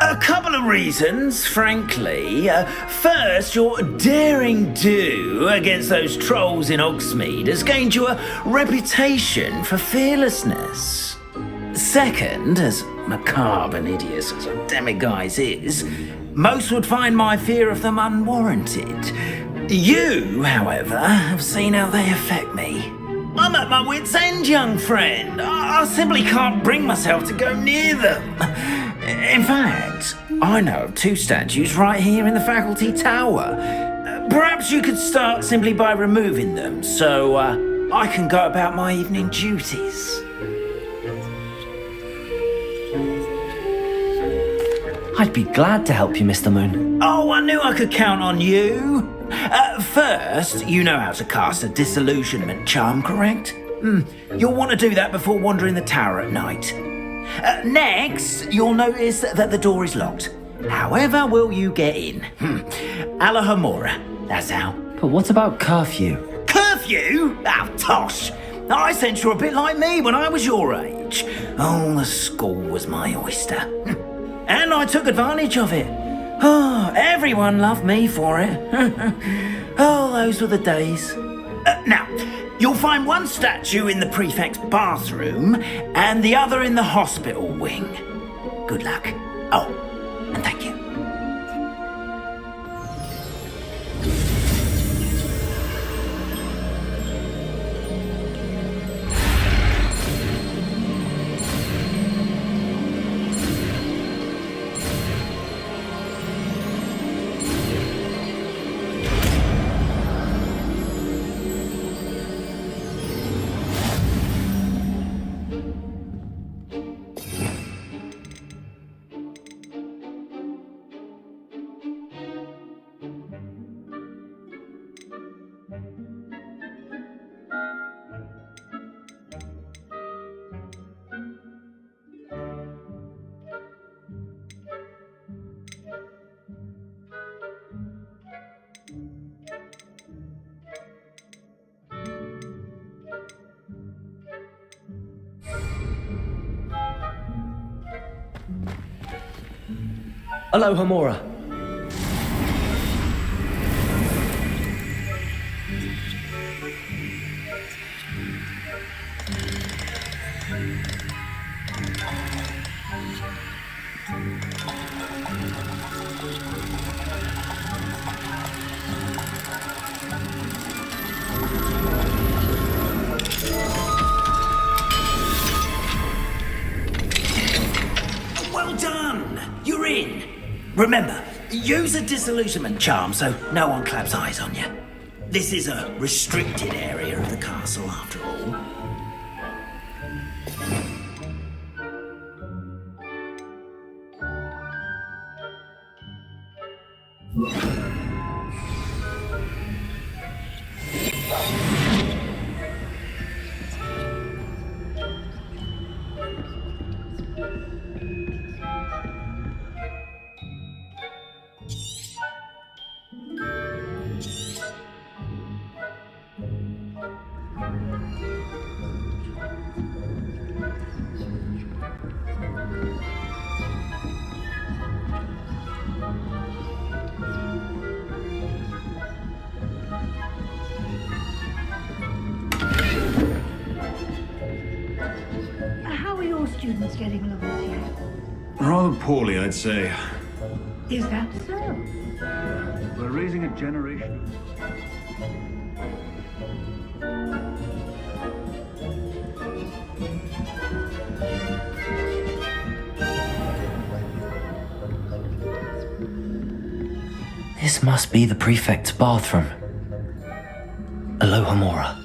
Speaker 9: A couple of reasons, frankly. First, your daring do against those trolls in Hogsmeade has gained you a reputation for fearlessness. Second, as macabre and hideous as a demiguise is, most would find my fear of them unwarranted. You, however, have seen how they affect me. I'm at my wit's end, young friend. I simply can't bring myself to go near them. In fact, I know of two statues right here in the faculty tower. Perhaps you could start simply by removing them, so I can go about my evening duties.
Speaker 1: I'd be glad to help you, Mr. Moon.
Speaker 9: Oh, I knew I could count on you. First, you know how to cast a disillusionment charm, correct? You'll want to do that before wandering the tower at night. Next, you'll notice that the door is locked. However will you get in? Alahomora, that's how.
Speaker 1: But what about curfew?
Speaker 9: Curfew? Ah, tosh. I sense you're a bit like me when I was your age. Oh, the school was my oyster. And I took advantage of it. Oh, everyone loved me for it. Oh, those were the days. Now, you'll find one statue in the prefect's bathroom and the other in the hospital wing. Good luck. Oh, and thank you.
Speaker 1: Alohomora.
Speaker 9: Well done! You're in! Remember, use a disillusionment charm so no one claps eyes on you. This is a restricted area of the castle, after all.
Speaker 7: How are your students getting along this year?
Speaker 18: Rather poorly, I'd say.
Speaker 7: Is that so?
Speaker 3: We're raising a generation.
Speaker 1: This must be the prefect's bathroom. Aloha Mora.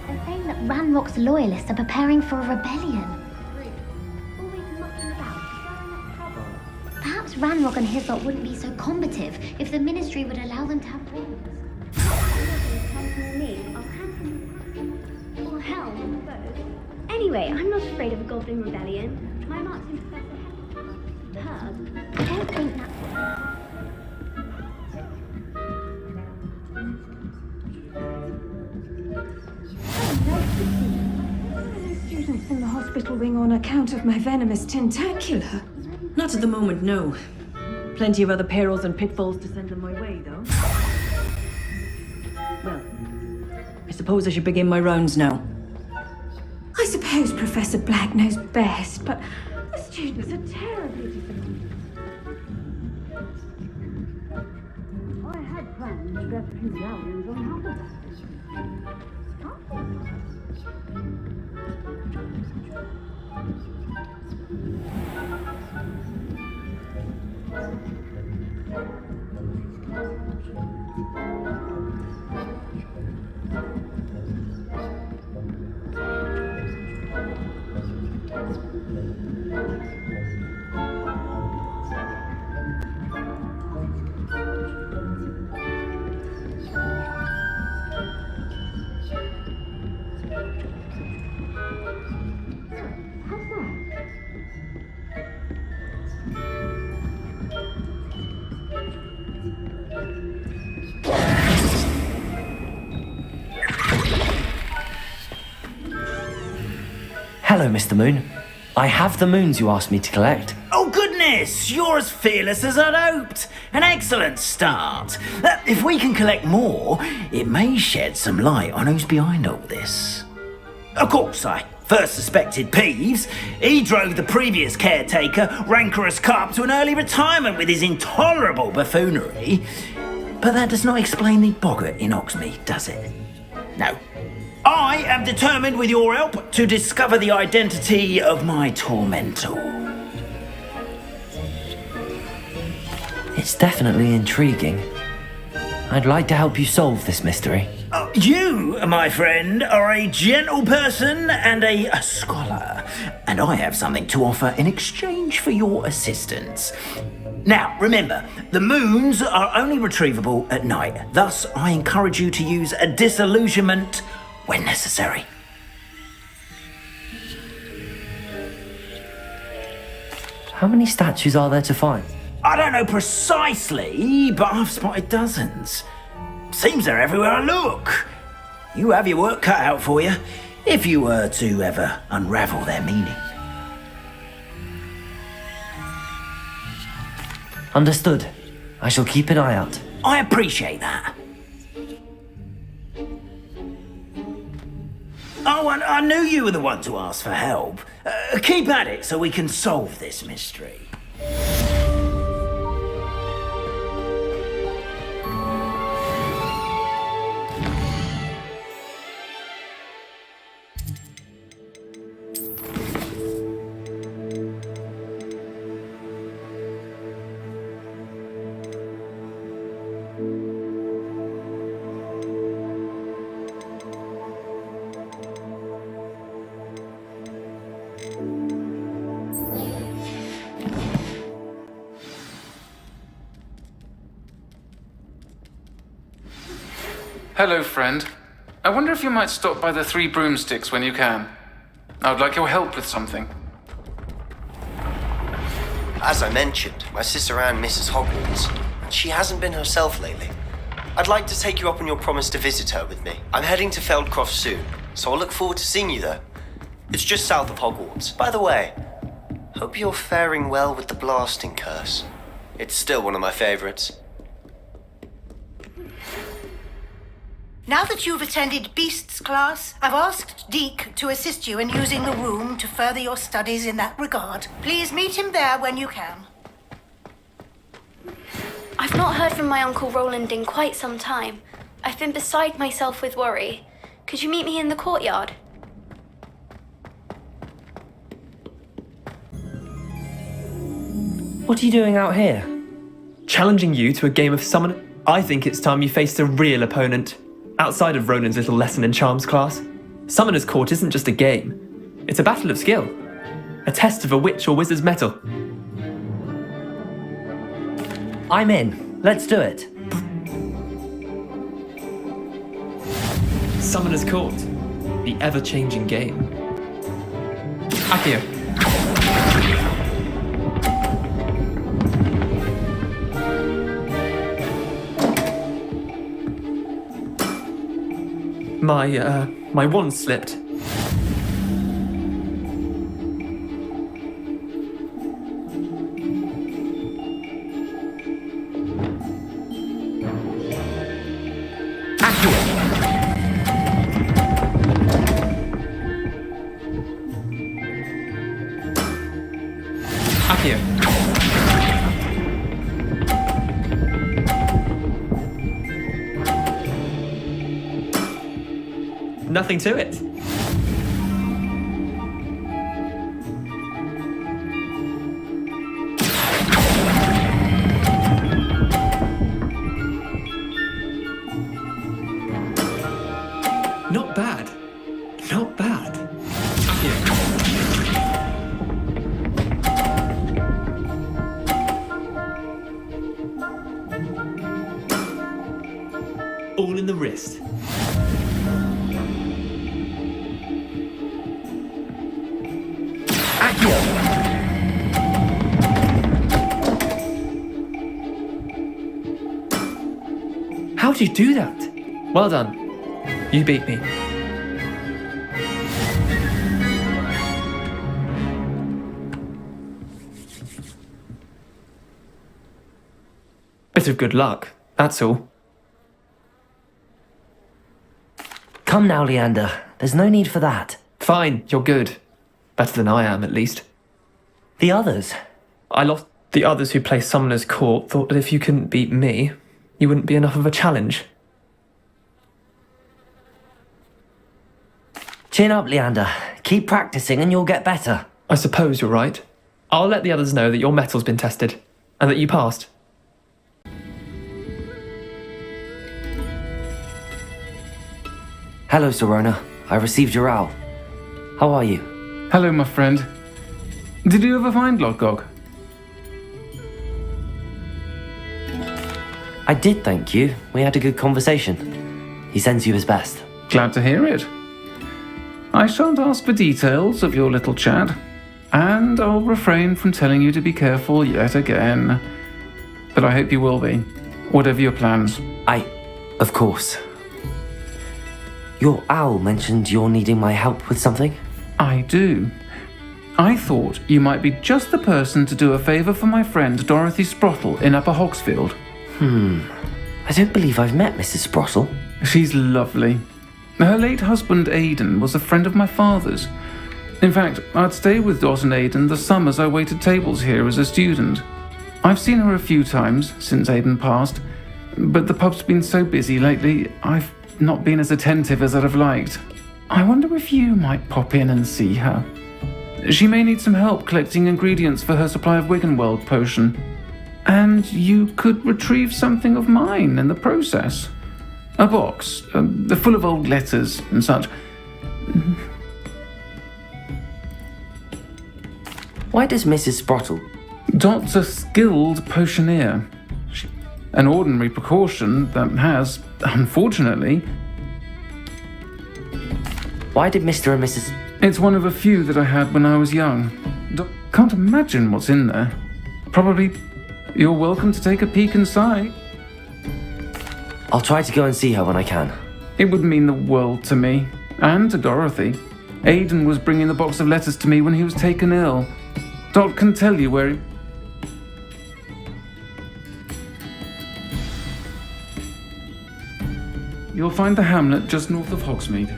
Speaker 16: They're saying that Ranrock's loyalists are preparing for a rebellion. Perhaps Ranrock and his lot wouldn't be so combative if the Ministry would allow them to have wings.
Speaker 19: Or hell, both. Anyway, I'm not afraid of a goblin rebellion. My marksman professor has superb.
Speaker 16: I don't think that's
Speaker 2: Students in the hospital wing on account of my venomous tentacular.
Speaker 8: Not at the moment, no. Plenty of other perils and pitfalls to send them my way, though. Well, I suppose I should begin my rounds now.
Speaker 2: I suppose Professor Black knows best, but the students are terribly disappointed.
Speaker 7: I had planned to grab a few galleons on Hogwarts.
Speaker 1: Hello, Mr. Moon. I have the moons you asked me to collect.
Speaker 9: Oh goodness, you're as fearless as I'd hoped. An excellent start. If we can collect more, it may shed some light on who's behind all this. Of course, I first suspected Peeves. He drove the previous caretaker, Rancorous Carp, to an early retirement with his intolerable buffoonery. But that does not explain the boggart in Oxmead, does it? No. I am determined, with your help, to discover the identity of my tormentor.
Speaker 1: It's definitely intriguing. I'd like to help you solve this mystery.
Speaker 9: You, my friend, are a gentle person and a scholar, and I have something to offer in exchange for your assistance. Now, remember, the moons are only retrievable at night. Thus, I encourage you to use a disillusionment when necessary.
Speaker 1: How many statues are there to find?
Speaker 9: I don't know precisely, but I've spotted dozens. Seems they're everywhere I look. You have your work cut out for you, if you were to ever unravel their meaning.
Speaker 1: Understood. I shall keep an eye out.
Speaker 9: I appreciate that. Oh, and I knew you were the one to ask for help. Keep at it so we can solve this mystery.
Speaker 6: Hello, friend. I wonder if you might stop by the Three Broomsticks when you can. I would like your help with something.
Speaker 20: As I mentioned, my sister Anne misses Hogwarts, and she hasn't been herself lately. I'd like to take you up on your promise to visit her with me. I'm heading to Feldcroft soon, so I'll look forward to seeing you there. It's just south of Hogwarts. By the way, hope you're faring well with the blasting curse. It's still one of my favorites.
Speaker 21: Now that you've attended Beasts class, I've asked Deke to assist you in using the room to further your studies in that regard. Please meet him there when you can.
Speaker 19: I've not heard from my Uncle Roland in quite some time. I've been beside myself with worry. Could you meet me in the courtyard?
Speaker 1: What are you doing out here?
Speaker 22: Challenging you to a game of summon. I think it's time you faced a real opponent. Outside of Ronan's little lesson in charms class, Summoner's Court isn't just a game. It's a battle of skill. A test of a witch or wizard's mettle.
Speaker 1: I'm in. Let's do it.
Speaker 22: Summoner's Court. The ever-changing game. Accio. My wand slipped. Accio. Nothing to it. Not bad. Not bad. All in the wrist. How'd you do that? Well done. You beat me. Bit of good luck, that's all.
Speaker 1: Come now, Leander. There's no need for that.
Speaker 22: Fine, you're good. Better than I am, at least.
Speaker 1: The others?
Speaker 22: I lost. The others who play Summoner's Court thought that if you couldn't beat me, you wouldn't be enough of a challenge.
Speaker 1: Chin up, Leander. Keep practicing and you'll get better.
Speaker 22: I suppose you're right. I'll let the others know that your metal's been tested, and that you passed.
Speaker 1: Hello, Sorona. I received your owl. How are you?
Speaker 6: Hello, my friend. Did you ever find Lodgok?
Speaker 1: I did, thank you. We had a good conversation. He sends you his best.
Speaker 6: Glad to hear it. I shan't ask for details of your little chat, and I'll refrain from telling you to be careful yet again. But I hope you will be, whatever your plans.
Speaker 1: Of course. Your owl mentioned you're needing my help with something?
Speaker 6: I do. I thought you might be just the person to do a favour for my friend Dorothy Sprottle in Upper Hogsfield.
Speaker 1: I don't believe I've met Mrs. Sprottle.
Speaker 6: She's lovely. Her late husband Aidan was a friend of my father's. In fact, I'd stay with Dot and Aidan the summers I waited tables here as a student. I've seen her a few times since Aidan passed, but the pub's been so busy lately, I've not been as attentive as I'd have liked. I wonder if you might pop in and see her. She may need some help collecting ingredients for her supply of Wiggenweld potion. And you could retrieve something of mine in the process. A box, full of old letters and such.
Speaker 1: Why does Mrs. Sprottle?
Speaker 6: Dot's a skilled potioneer. An ordinary precaution that has, unfortunately...
Speaker 1: Why did Mr. and Mrs...
Speaker 6: It's one of a few that I had when I was young. Can't imagine what's in there. Probably you're welcome to take a peek inside.
Speaker 1: I'll try to go and see her when I can.
Speaker 6: It would mean the world to me, and to Dorothy. Aidan was bringing the box of letters to me when he was taken ill. Dot can tell you where he... You'll find the hamlet just north of Hogsmeade.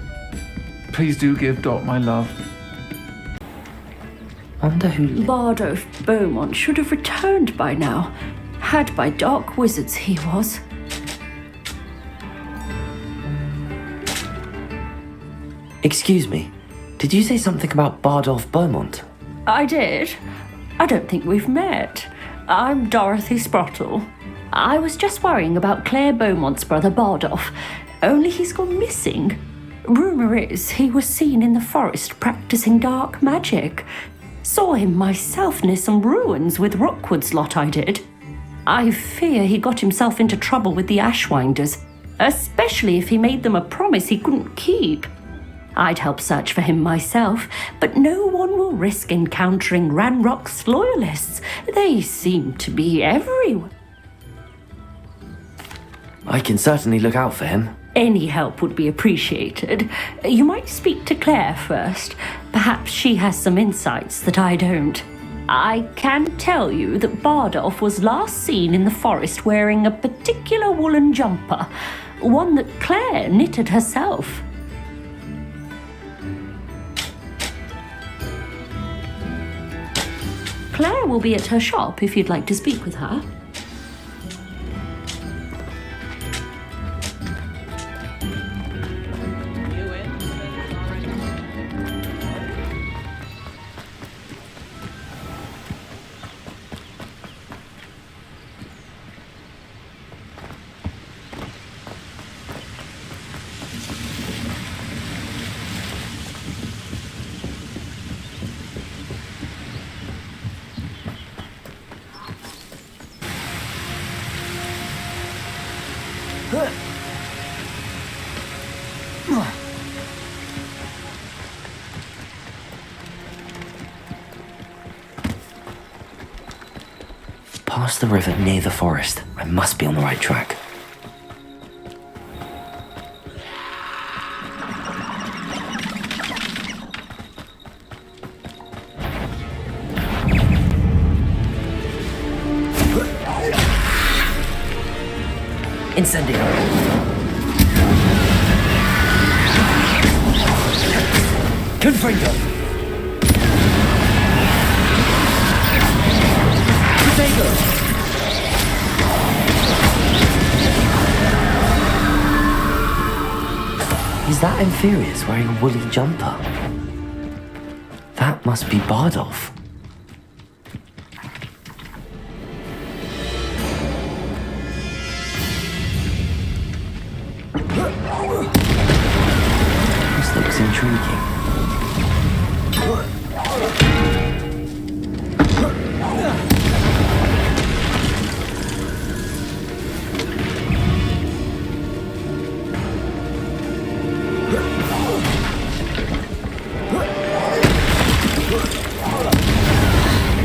Speaker 6: Please do give Dot my love.
Speaker 1: Wonder who...
Speaker 4: Bardolph Beaumont should have returned by now. Had by dark wizards he was.
Speaker 1: Excuse me, did you say something about Bardolph Beaumont?
Speaker 4: I did. I don't think we've met. I'm Dorothy Sprottle. I was just worrying about Claire Beaumont's brother Bardolph, only he's gone missing. Rumour is he was seen in the forest practicing dark magic. Saw him myself near some ruins with Rookwood's lot, I did. I fear he got himself into trouble with the Ashwinders, especially if he made them a promise he couldn't keep. I'd help search for him myself, but no one will risk encountering Ranrock's loyalists. They seem to be everywhere.
Speaker 1: I can certainly look out for him.
Speaker 4: Any help would be appreciated. You might speak to Claire first. Perhaps she has some insights that I don't. I can tell you that Bardolph was last seen in the forest wearing a particular woolen jumper, one that Claire knitted herself. Claire will be at her shop if you'd like to speak with her.
Speaker 1: Past the river near the forest. I must be on the right track. Incendio. Confringo. Potato. Is that Inferius wearing a woolly jumper? That must be Bardolph. This looks intriguing.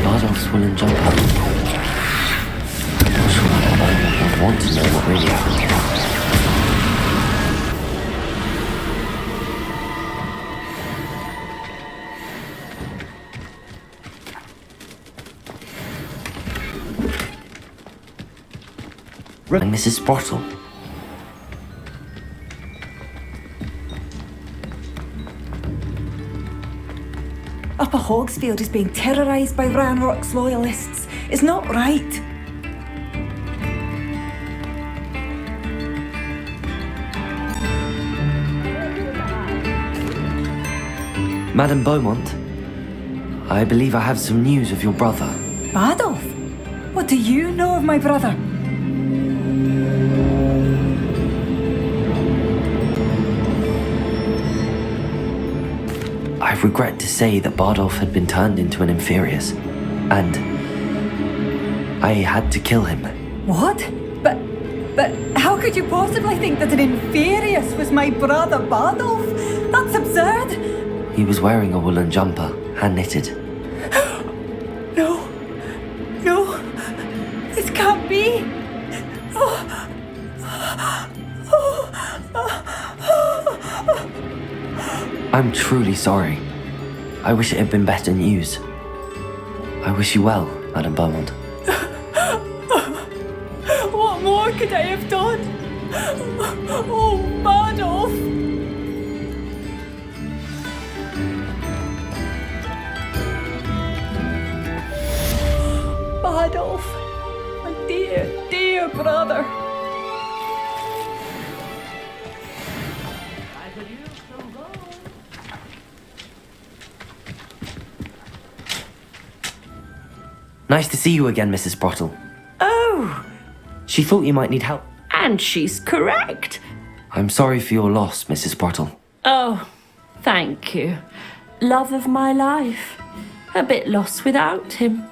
Speaker 1: Bardolph's woolen jumper. I'm not sure I would want to know what really happened. And Mrs. Sprottle.
Speaker 10: Upper Hogsfield is being terrorised by Ranrock's loyalists. It's not right.
Speaker 1: Madame Beaumont, I believe I have some news of your brother.
Speaker 10: Bardolph? What do you know of my brother?
Speaker 1: I regret to say that Bardolph had been turned into an Inferius, and I had to kill him.
Speaker 10: What? But
Speaker 11: But how could you possibly think that an Inferius was my brother Bardolph? That's absurd.
Speaker 1: He was wearing a woolen jumper, hand-knitted.
Speaker 11: No. No. This can't be.
Speaker 1: I'm truly sorry. I wish it had been better news. I wish you well, Madame Beaumont.
Speaker 11: What more could I have done? Oh, Bardolph! Bardolph, my dear, dear brother.
Speaker 1: Nice to see you again, Mrs. Sprottle.
Speaker 4: Oh,
Speaker 1: She thought you might need help.
Speaker 4: and she's correct.
Speaker 1: I'm sorry for your loss, Mrs. Sprottle.
Speaker 4: Oh, thank you. Love of my life. A bit lost without him.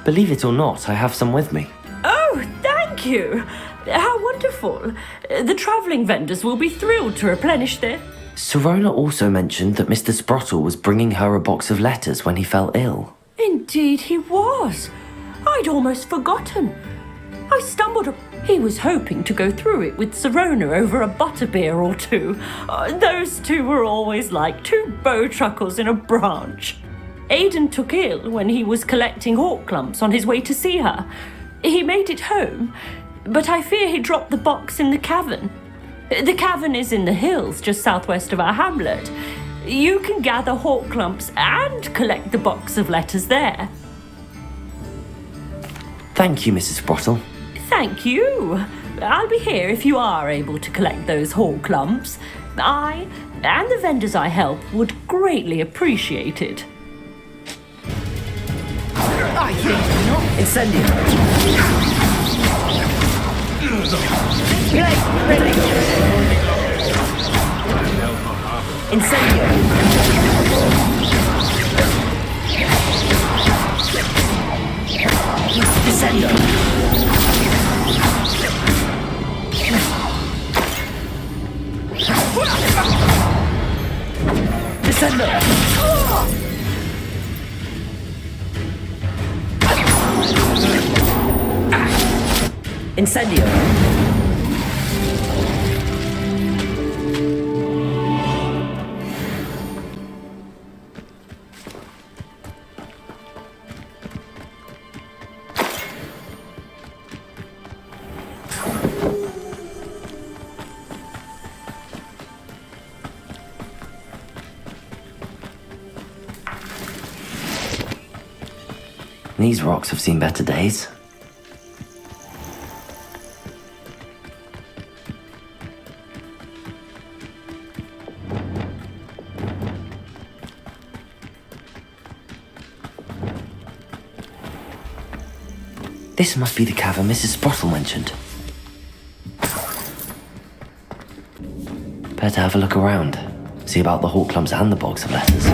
Speaker 1: Believe it or not, I have some with me.
Speaker 4: Oh, thank you. How wonderful. The travelling vendors will be thrilled to replenish their...
Speaker 1: Sirona also mentioned that Mr. Sprottle was bringing her a box of letters when he fell ill.
Speaker 4: Indeed he was. I'd almost forgotten. I stumbled up... He was hoping to go through it with Sirona over a butterbeer or two. Those two were always like two bowtruckles in a branch. Aidan took ill when he was collecting hawk clumps on his way to see her. He made it home, but I fear he dropped the box in the cavern. The cavern is in the hills just southwest of our hamlet. You can gather hawk clumps and collect the box of letters there.
Speaker 1: Thank you, Mrs. Sprottle.
Speaker 4: Thank you. I'll be here if you are able to collect those hawk clumps. I and the vendors I help would greatly appreciate it.
Speaker 1: I think not. Incendio. Incendio. Incendio. Descendo. Incendio. These rocks have seen better days. This must be the cavern Mrs. Sprottle mentioned. Better have a look around. See about the hawk clumps and the box of letters.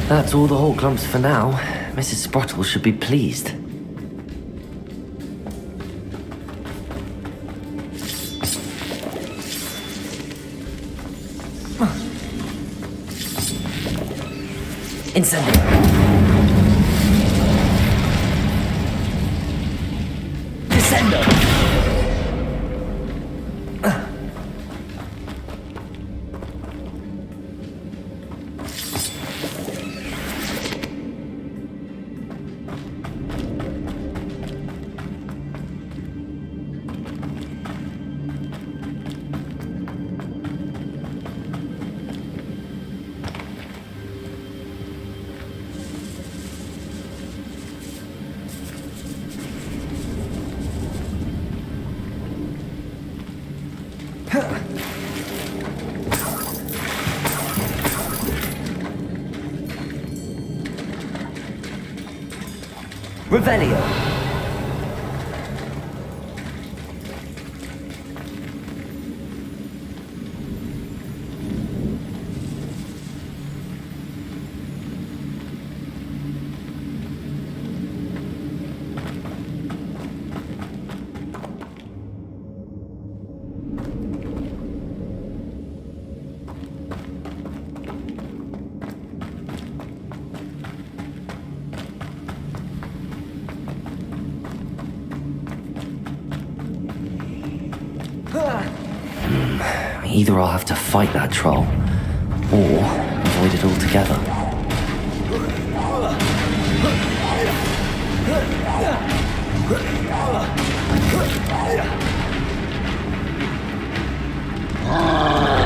Speaker 1: That's all the hawk clumps for now. Mrs. Sprottle should be pleased. Incendio. Descendo. Revelio. Either I'll have to fight that troll, or avoid it altogether.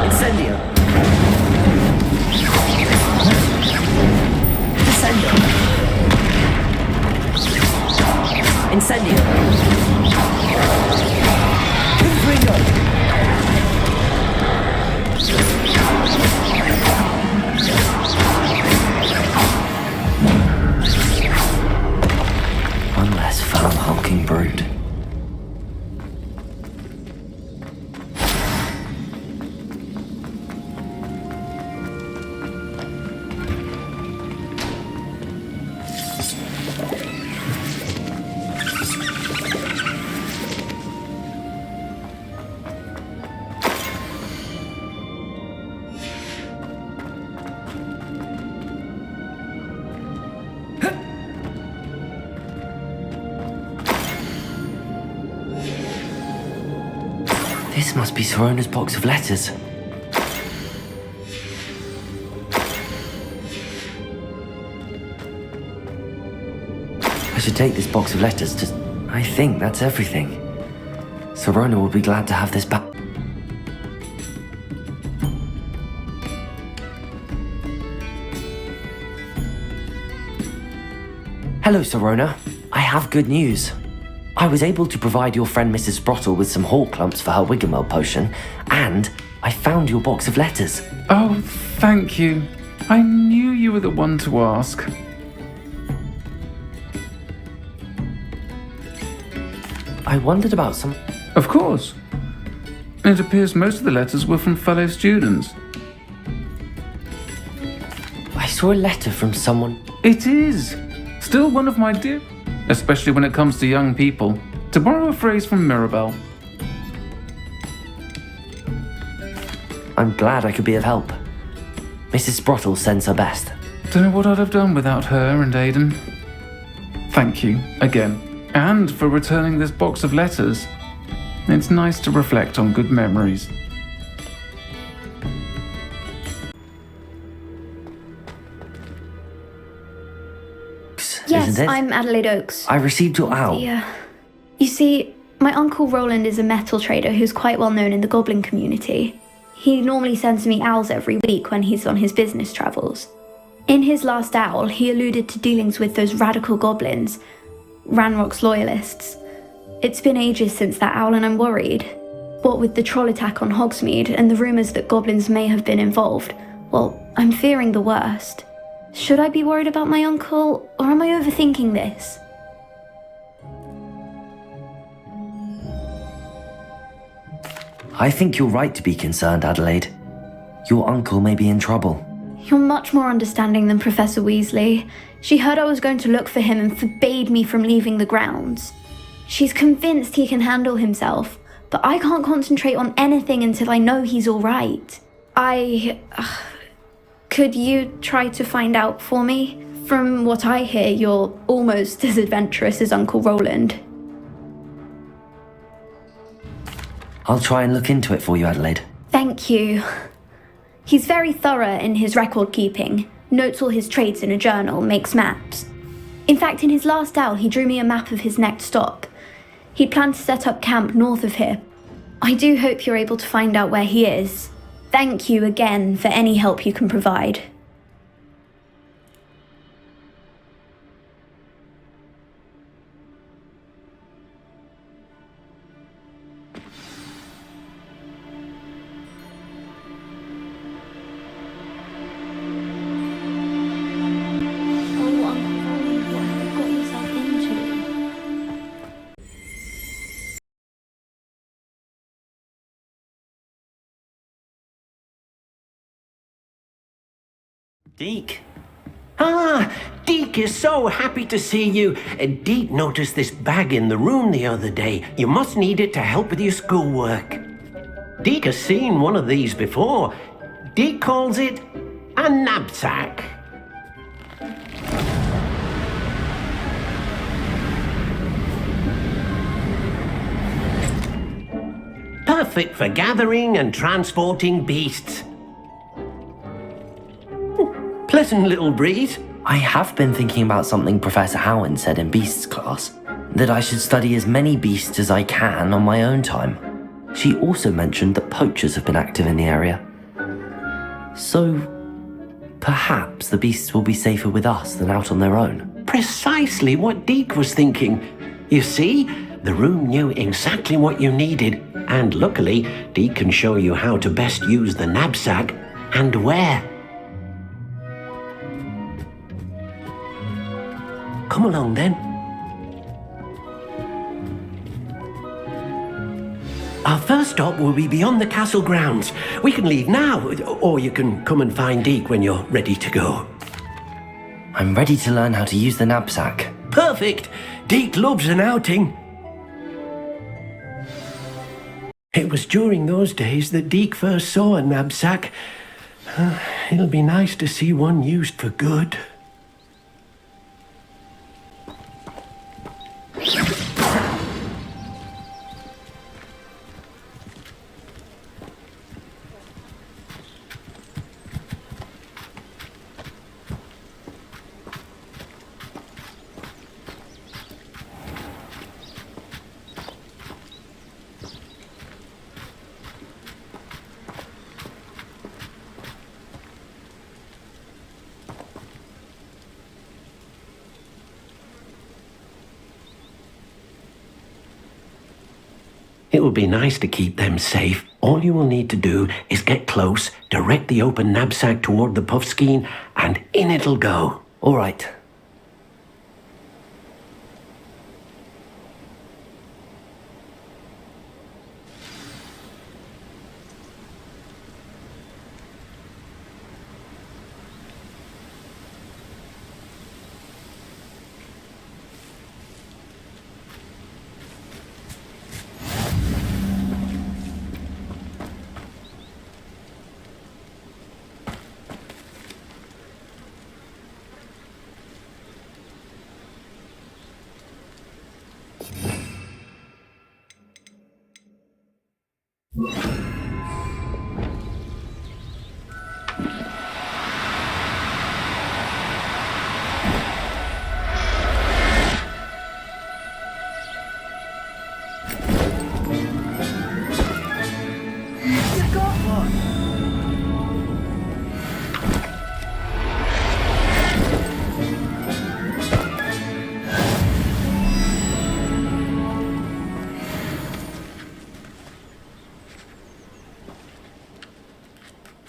Speaker 9: Incendio! Descendo! Incendio! Confringo!
Speaker 1: One less foul hulking brood. This must be Sorona's box of letters. I should take this box of letters to... I think that's everything. Sirona will be glad to have this back. Hello, Sirona. I have good news. I was able to provide your friend Mrs. Sprottle with some hall clumps for her Wiggamel potion, and I found your box of letters.
Speaker 6: Oh, thank you. I knew you were the one to ask.
Speaker 1: I wondered about some...
Speaker 6: Of course. It appears most of the letters were from fellow students.
Speaker 1: I saw a letter from someone...
Speaker 6: It is! Still one of my dear... Especially when it comes to young people. To borrow a phrase from Mirabelle.
Speaker 1: I'm glad I could be of help. Mrs. Sprottle sends her best.
Speaker 6: Don't know what I'd have done without her and Aidan. Thank you, again. And for returning this box of letters. It's nice to reflect on good memories.
Speaker 19: Yes,
Speaker 1: Isn't it?
Speaker 19: I'm Adelaide Oakes.
Speaker 1: I received your owl.
Speaker 19: Yeah. You see, my uncle Roland is a metal trader who's quite well known in the goblin community. He normally sends me owls every week when he's on his business travels. In his last owl, he alluded to dealings with those radical goblins, Ranrock's loyalists. It's been ages since that owl and I'm worried. What with the troll attack on Hogsmeade and the rumours that goblins may have been involved, well, I'm fearing the worst. Should I be worried about my uncle, or am I overthinking this?
Speaker 1: I think you're right to be concerned, Adelaide. Your uncle may be in trouble.
Speaker 19: You're much more understanding than Professor Weasley. She heard I was going to look for him and forbade me from leaving the grounds. She's convinced he can handle himself, but I can't concentrate on anything until I know he's all right. Could you try to find out for me? From what I hear, you're almost as adventurous as Uncle Roland.
Speaker 1: I'll try and look into it for you, Adelaide.
Speaker 19: Thank you. He's very thorough in his record keeping, notes all his trades in a journal, makes maps. In fact, in his last owl, he drew me a map of his next stop. He'd planned to set up camp north of here. I do hope you're able to find out where he is. Thank you again for any help you can provide.
Speaker 12: Deke. Ah, Deke is so happy to see you. Deke noticed this bag in the room the other day. You must need it to help with your schoolwork. Deke has seen one of these before. Deke calls it a knapsack. perfect for gathering and transporting beasts. Pleasant little breeze.
Speaker 1: I have been thinking about something Professor Howin said in Beasts class, that I should study as many beasts as I can on my own time. She also mentioned that poachers have been active in the area. So, perhaps the beasts will be safer with us than out on their own.
Speaker 12: Precisely what Deke was thinking. You see, the room knew exactly what you needed, and luckily, Deke can show you how to best use the knapsack and where. Come along then. Our first stop will be beyond the castle grounds. We can leave now, or you can come and find Deke when you're ready to go.
Speaker 1: I'm ready to learn how to use the knapsack.
Speaker 12: Perfect! Deke loves an outing. It was during those days that Deke first saw a knapsack. It'll be nice to see one used for good. It will be nice to keep them safe. All you will need to do is get close, direct the open knapsack toward the puffskein, and in it'll go.
Speaker 1: All right.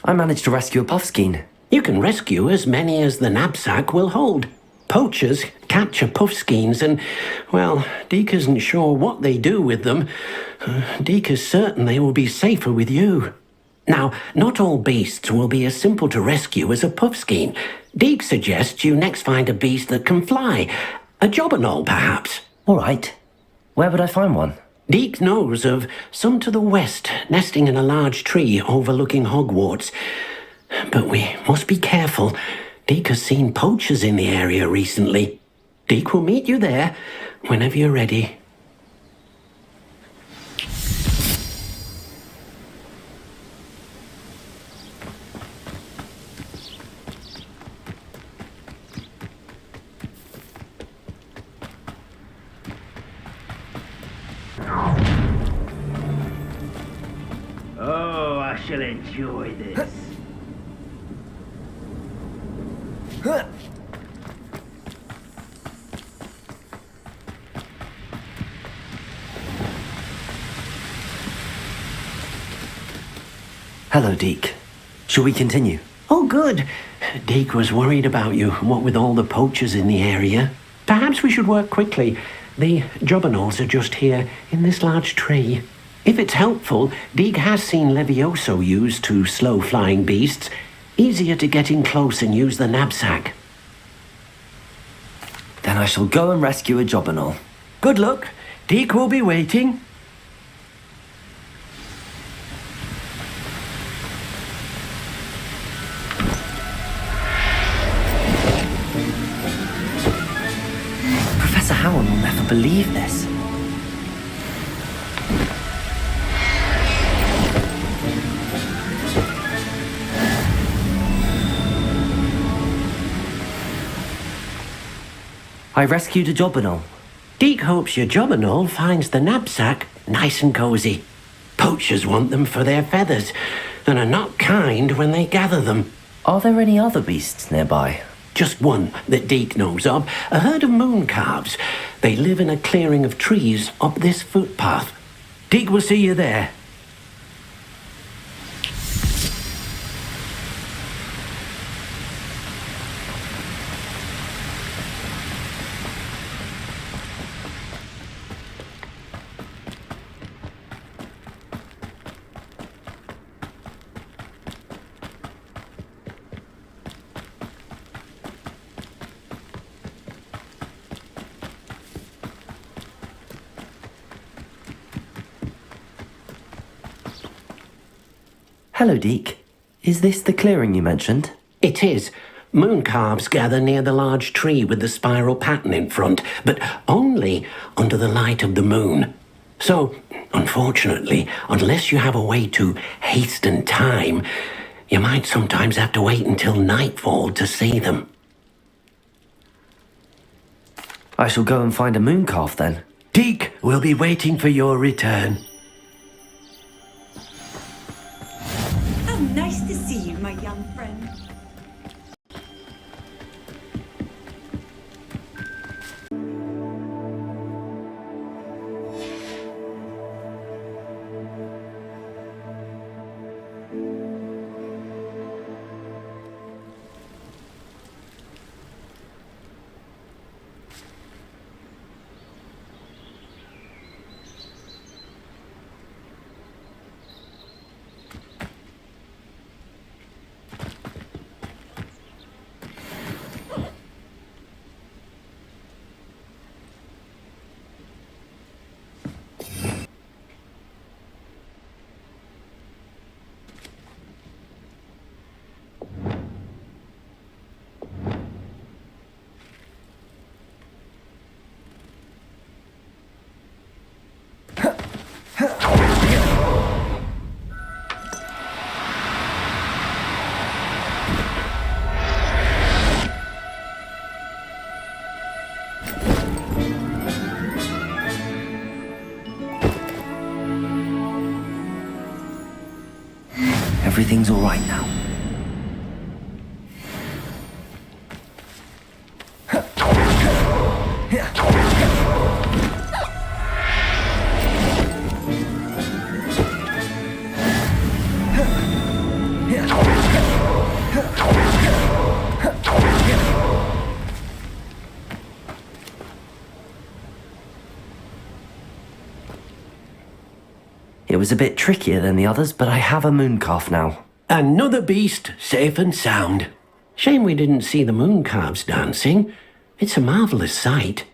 Speaker 1: I managed to rescue a puffskein.
Speaker 12: You can rescue as many as the knapsack will hold. Poachers capture puffskeins and, well, Deke isn't sure what they do with them. Deke is certain they will be safer with you. Now, not all beasts will be as simple to rescue as a puffskein. Deke suggests you next find a beast that can fly. A jobberknoll, perhaps.
Speaker 1: All right. Where would I find one?
Speaker 12: Deke knows of some to the west, nesting in a large tree overlooking Hogwarts. But we must be careful. Deke has seen poachers in the area recently. Deke will meet you there whenever you're ready.
Speaker 9: Oh, I shall enjoy this.
Speaker 1: Hello, Deke. Shall we continue?
Speaker 12: Oh, good. Deke was worried about you, what with all the poachers in the area. Perhaps we should work quickly. The jobberknolls are just here, in this large tree. If it's helpful, Deke has seen Levioso used to slow flying beasts. Easier to get in close and use the knapsack.
Speaker 1: Then I shall go and rescue a jobberknoll.
Speaker 12: Good luck. Deke will be waiting.
Speaker 1: Professor Howin will never believe this. I rescued a job and all.
Speaker 12: Deke hopes your job and all finds the knapsack nice and cosy. Poachers want them for their feathers, and are not kind when they gather them.
Speaker 1: Are there any other beasts nearby?
Speaker 12: Just one that Deke knows of, a herd of moon calves. They live in a clearing of trees up this footpath. Deke will see you there.
Speaker 1: Hello, Deke. Is this the clearing you mentioned?
Speaker 12: It is. Moon calves gather near the large tree with the spiral pattern in front, but only under the light of the moon. So, unfortunately, unless you have a way to hasten time, you might sometimes have to wait until nightfall to see them.
Speaker 1: I shall go and find a moon calf then.
Speaker 12: Deke will be waiting for your return.
Speaker 10: How nice to see you, my young friend.
Speaker 1: Everything's all right now. It was a bit trickier than the others, but I have a moon calf now.
Speaker 12: Another beast, safe and sound. Shame we didn't see the moon calves dancing. It's a marvellous sight.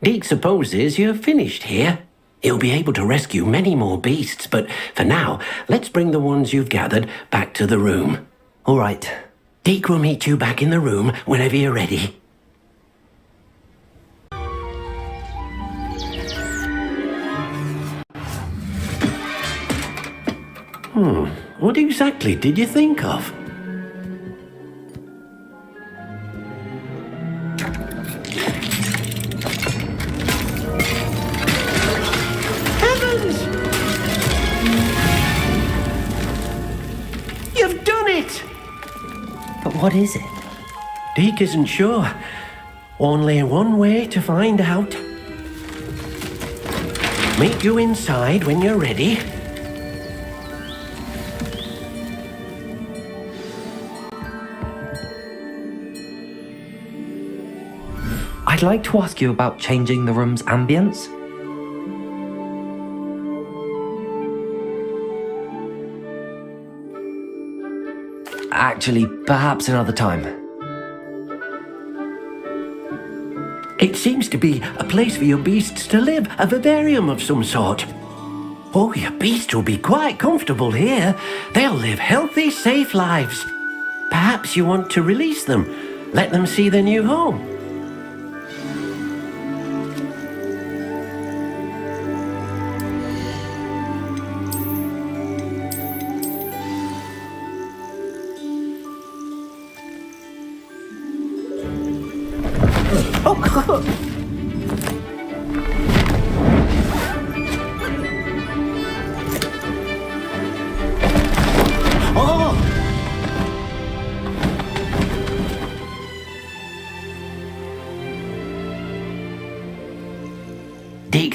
Speaker 12: Deke supposes you're finished here. He'll be able to rescue many more beasts, but for now, let's bring the ones you've gathered back to the room.
Speaker 1: All right.
Speaker 12: Deke will meet you back in the room whenever you're ready. What exactly did you think of? Heavens! You've done it!
Speaker 1: But what is it?
Speaker 12: Deke isn't sure. Only one way to find out. Meet you inside when you're ready.
Speaker 1: I'd like to ask you about changing the room's ambience. Actually, perhaps another time.
Speaker 12: It seems to be a place for your beasts to live, a vivarium of some sort. Oh, your beasts will be quite comfortable here. They'll live healthy, safe lives. Perhaps you want to release them, let them see their new home.
Speaker 1: Oh,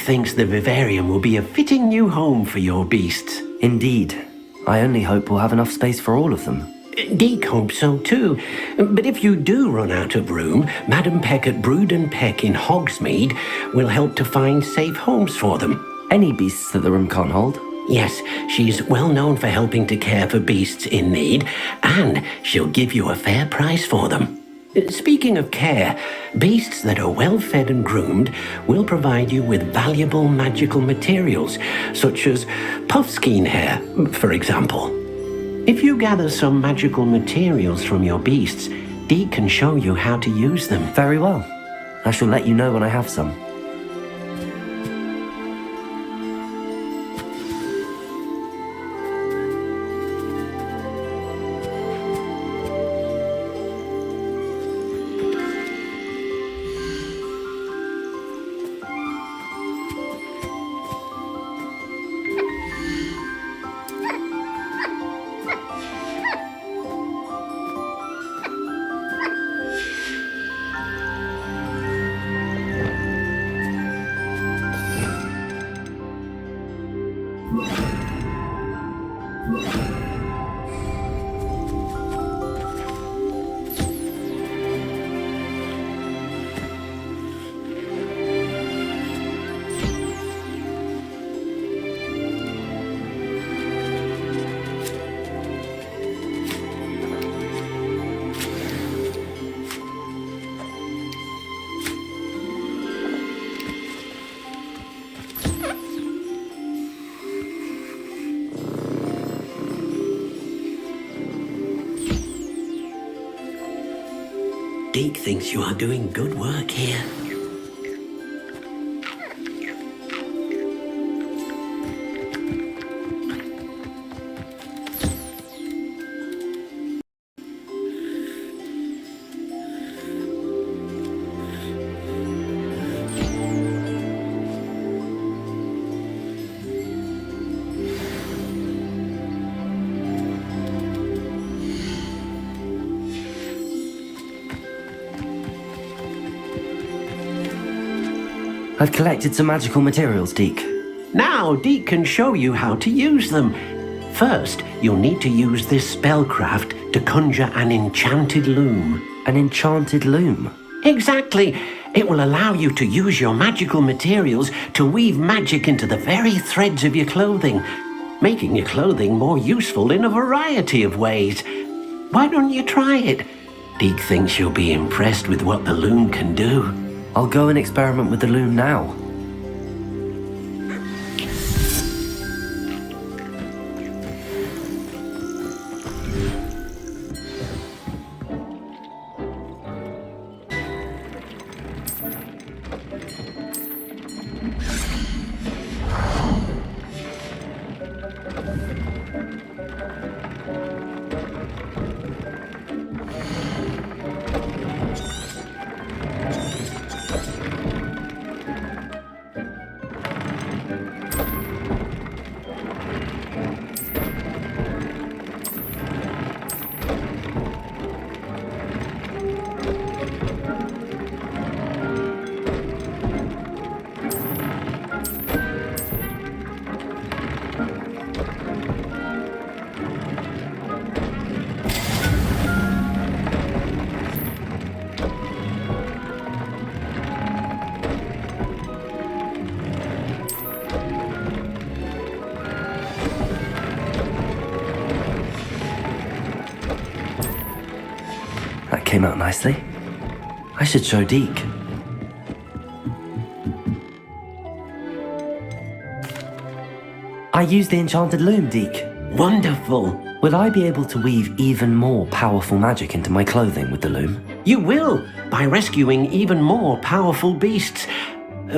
Speaker 12: thinks the vivarium will be a fitting new home for your beasts.
Speaker 1: Indeed. I only hope we'll have enough space for all of them.
Speaker 12: Deke hopes so too. But if you do run out of room, Madam Peck at Brood and Peck in Hogsmeade will help to find safe homes for them.
Speaker 1: Any beasts that the room can't hold?
Speaker 12: Yes, she's well known for helping to care for beasts in need, and she'll give you a fair price for them. Speaking of care, beasts that are well fed and groomed will provide you with valuable magical materials, such as puffskein hair, for example. If you gather some magical materials from your beasts, Deke can show you how to use them.
Speaker 1: Very well. I shall let you know when I have some.
Speaker 12: Deke thinks you are doing good work here.
Speaker 1: I've collected some magical materials, Deke.
Speaker 12: Now Deke can show you how to use them. First, you'll need to use this spellcraft to conjure an enchanted loom.
Speaker 1: An enchanted loom?
Speaker 12: Exactly. It will allow you to use your magical materials to weave magic into the very threads of your clothing, making your clothing more useful in a variety of ways. Why don't you try it? Deke thinks you'll be impressed with what the loom can do.
Speaker 1: I'll go and experiment with the loom now. Came out nicely. I should show Deke. I used the enchanted loom, Deke.
Speaker 12: Wonderful.
Speaker 1: Will I be able to weave even more powerful magic into my clothing with the loom?
Speaker 12: You will, by rescuing even more powerful beasts.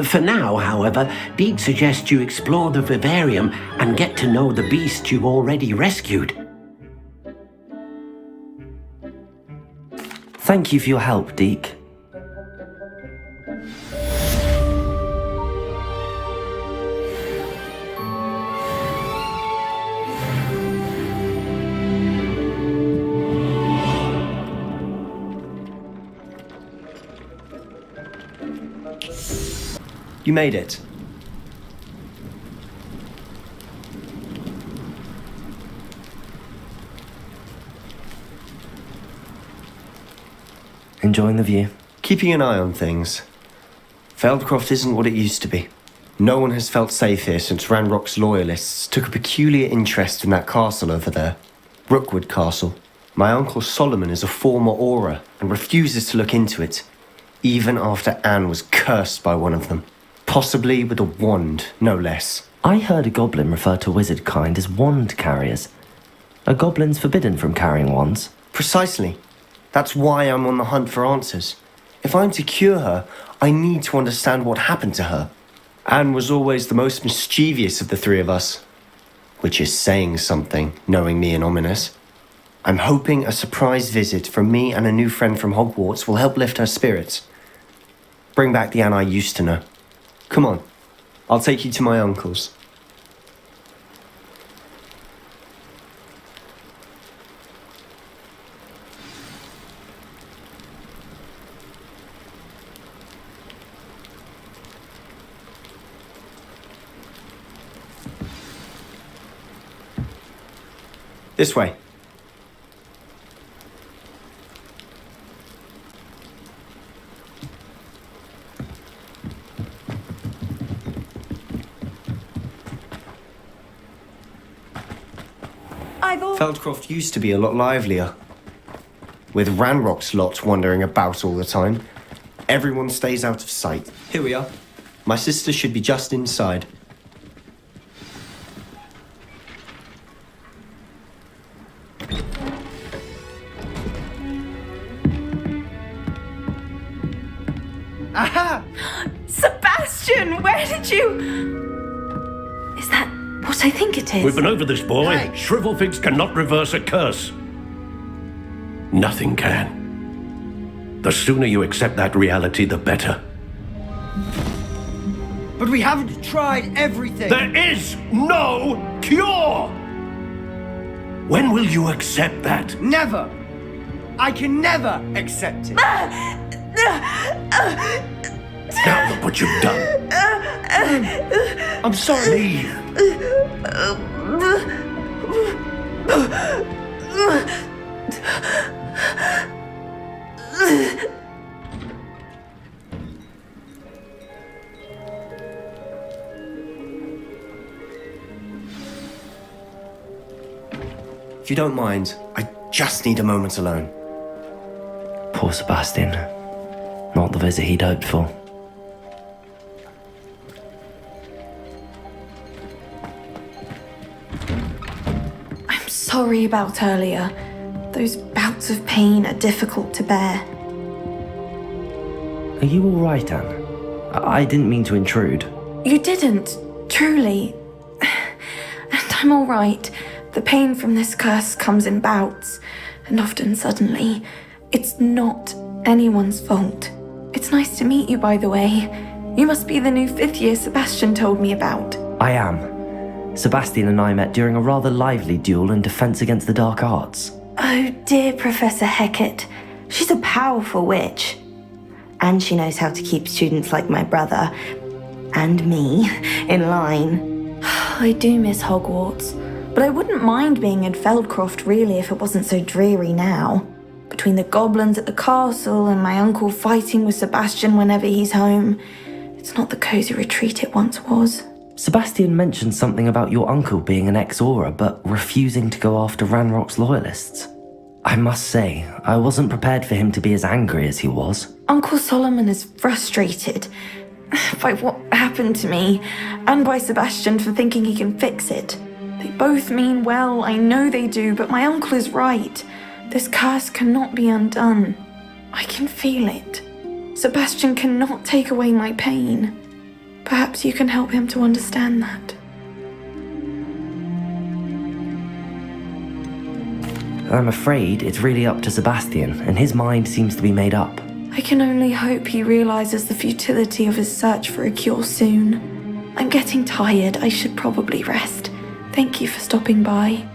Speaker 12: For now, however, Deke suggests you explore the vivarium and get to know the beasts you've already rescued.
Speaker 1: Thank you for your help, Deke.
Speaker 22: You made it.
Speaker 1: Enjoying the view?
Speaker 20: Keeping an eye on things. Feldcroft isn't what it used to be. No one has felt safe here since Ranrock's loyalists took a peculiar interest in that castle over there. Rookwood Castle. My uncle Solomon is a former Auror and refuses to look into it, even after Anne was cursed by one of them. Possibly with a wand, no less.
Speaker 1: I heard a goblin refer to wizard kind as wand carriers. Are goblins forbidden from carrying wands?
Speaker 20: Precisely. That's why I'm on the hunt for answers. If I'm to cure her, I need to understand what happened to her. Anne was always the most mischievous of the three of us. Which is saying something, knowing me and Ominous. I'm hoping a surprise visit from me and a new friend from Hogwarts will help lift her spirits. Bring back the Anne I used to know. Come on, I'll take you to my uncle's. This way. Feldcroft used to be a lot livelier. With Ranrock's lot wandering about all the time, everyone stays out of sight. Here we are. My sister should be just inside.
Speaker 10: Aha! Sebastian, where did you... Is that what I think it is?
Speaker 12: We've been over this, boy. Hey. Shrivelfigs cannot reverse a curse. Nothing can. The sooner you accept that reality, the better.
Speaker 13: But we haven't tried everything.
Speaker 12: There is no cure! When will you accept that?
Speaker 13: Never! I can never accept it.
Speaker 12: Now look what you've done.
Speaker 13: I'm sorry.
Speaker 20: If you don't mind, I just need a moment alone.
Speaker 1: Poor Sebastian. Not the visit he'd hoped for.
Speaker 2: I'm sorry about earlier. Those bouts of pain are difficult to bear.
Speaker 1: Are you all right, Anne? I didn't mean to intrude.
Speaker 2: You didn't, truly. And I'm all right. The pain from this curse comes in bouts, and often suddenly. It's not anyone's fault. It's nice to meet you, by the way. You must be the new 5th year Sebastian told me about.
Speaker 1: I am. Sebastian and I met during a rather lively duel in defense against the dark arts.
Speaker 2: Oh dear, Professor Hecat. She's a powerful witch. And she knows how to keep students like my brother, and me, in line. I do miss Hogwarts, but I wouldn't mind being in Feldcroft really if it wasn't so dreary now. Between the goblins at the castle and my uncle fighting with Sebastian whenever he's home, it's not the cosy retreat it once was.
Speaker 1: Sebastian mentioned something about your uncle being an ex-Auror, but refusing to go after Ranrock's loyalists. I must say, I wasn't prepared for him to be as angry as he was.
Speaker 2: Uncle Solomon is frustrated by what happened to me, and by Sebastian for thinking he can fix it. They both mean well, I know they do, but my uncle is right. This curse cannot be undone. I can feel it. Sebastian cannot take away my pain. Perhaps you can help him to understand that.
Speaker 1: I'm afraid it's really up to Sebastian, and his mind seems to be made up.
Speaker 2: I can only hope he realizes the futility of his search for a cure soon. I'm getting tired. I should probably rest. Thank you for stopping by.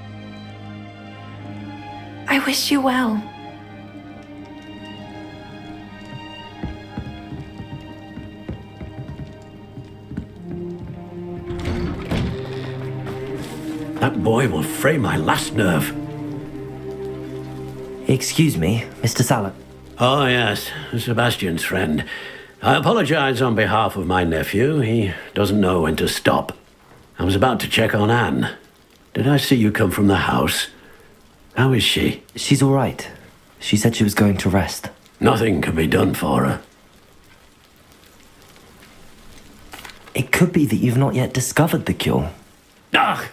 Speaker 2: I wish you well.
Speaker 12: That boy will fray my last nerve.
Speaker 1: Excuse me, Mr. Salah.
Speaker 12: Oh, yes, Sebastian's friend. I apologize on behalf of my nephew. He doesn't know when to stop. I was about to check on Anne. Did I see you come from the house? How is she?
Speaker 1: She's all right. She said she was going to rest.
Speaker 12: Nothing can be done for her.
Speaker 1: It could be that you've not yet discovered the cure.
Speaker 12: Ah,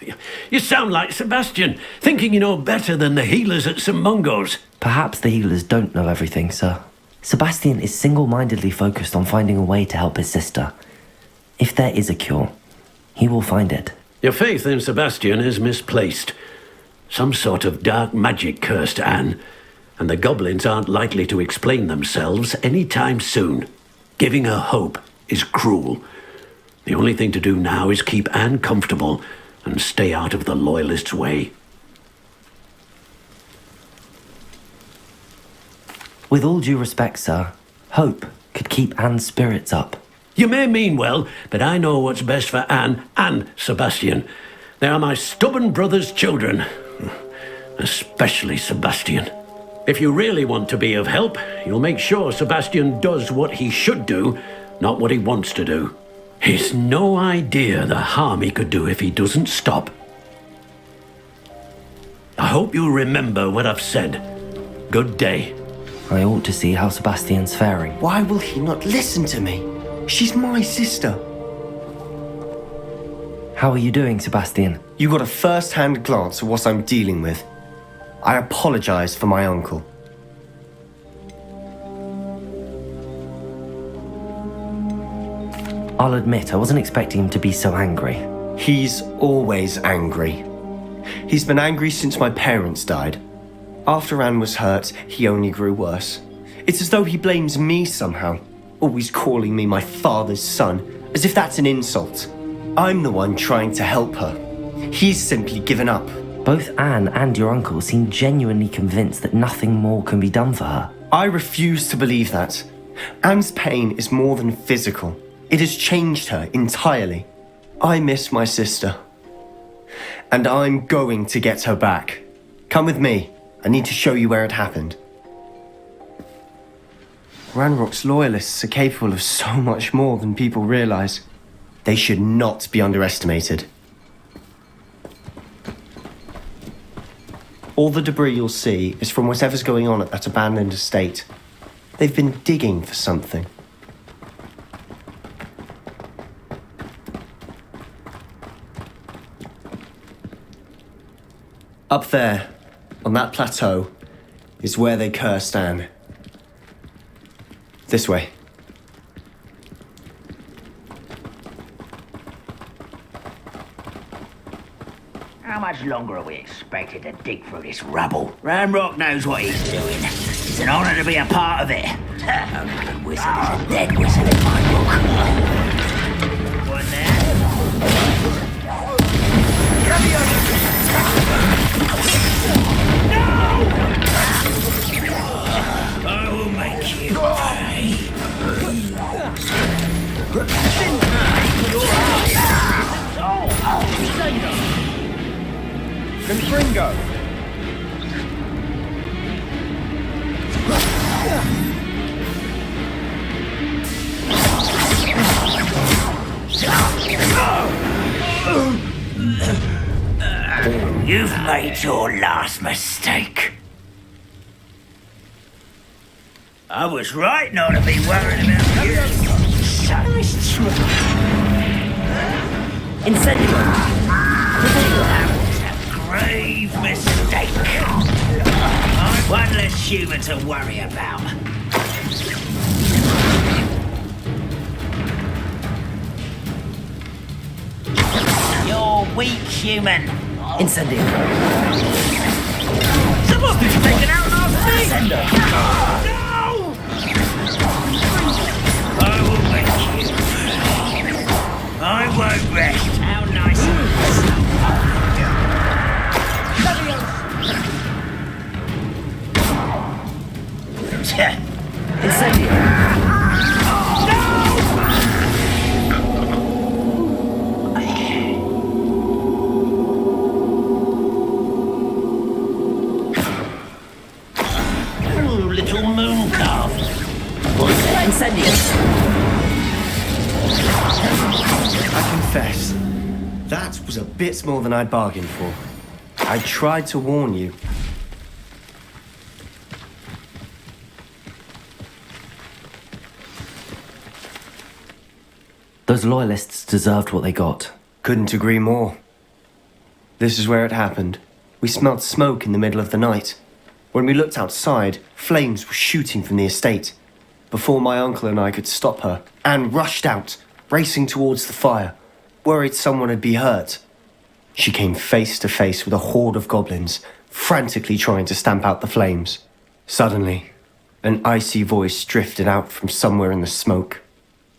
Speaker 12: you sound like Sebastian, thinking you know better than the healers at St. Mungo's.
Speaker 1: Perhaps the healers don't know everything, sir. Sebastian is single-mindedly focused on finding a way to help his sister. If there is a cure, he will find it.
Speaker 12: Your faith in Sebastian is misplaced. Some sort of dark magic cursed Anne, and the goblins aren't likely to explain themselves anytime soon. Giving her hope is cruel. The only thing to do now is keep Anne comfortable and stay out of the Loyalists' way.
Speaker 1: With all due respect, sir, hope could keep Anne's spirits up.
Speaker 12: You may mean well, but I know what's best for Anne and Sebastian. They are my stubborn brother's children. Especially Sebastian. If you really want to be of help, you'll make sure Sebastian does what he should do, not what he wants to do. He's no idea the harm he could do if he doesn't stop. I hope you'll remember what I've said. Good day.
Speaker 1: I ought to see how Sebastian's faring.
Speaker 13: Why will he not listen to me? She's my sister.
Speaker 1: How are you doing, Sebastian?
Speaker 13: You got a first-hand glance at what I'm dealing with. I apologize for my uncle.
Speaker 1: I'll admit, I wasn't expecting him to be so angry.
Speaker 13: He's always angry. He's been angry since my parents died. After Anne was hurt, he only grew worse. It's as though he blames me somehow, always calling me my father's son, as if that's an insult. I'm the one trying to help her. He's simply given up.
Speaker 1: Both Anne and your uncle seem genuinely convinced that nothing more can be done for her.
Speaker 13: I refuse to believe that. Anne's pain is more than physical. It has changed her entirely. I miss my sister. And I'm going to get her back. Come with me. I need to show you where it happened. Ranrock's loyalists are capable of so much more than people realize. They should not be underestimated. All the debris you'll see is from whatever's going on at that abandoned estate. They've been digging for something. Up there, on that plateau, is where they cursed Anne. This way.
Speaker 9: How much longer are we expected to dig through this rubble? Ranrock knows what he's doing. It's an honor to be a part of it. Only a good whistle is a dead whistle in my book. One there. I will make you pay.
Speaker 13: Confringo!
Speaker 9: You've made your last mistake. I was right not to be worried about you. Incendio. That was a grave mistake. One less human to worry about. You're weak, human.
Speaker 1: Incendio.
Speaker 9: Someone's been taken out last week!
Speaker 1: Incendio.
Speaker 9: No! I will make you. I won't rest. How nice of you.
Speaker 1: Incendio.
Speaker 12: Little moon cow.
Speaker 13: Jeez. That was a bit more than I'd bargained for. I tried to warn you.
Speaker 1: Those loyalists deserved what they got.
Speaker 13: Couldn't agree more. This is where it happened. We smelled smoke in the middle of the night. When we looked outside, flames were shooting from the estate. Before my uncle and I could stop her, Anne rushed out, racing towards the fire, worried someone had been hurt. She came face to face with a horde of goblins, frantically trying to stamp out the flames. Suddenly, an icy voice drifted out from somewhere in the smoke.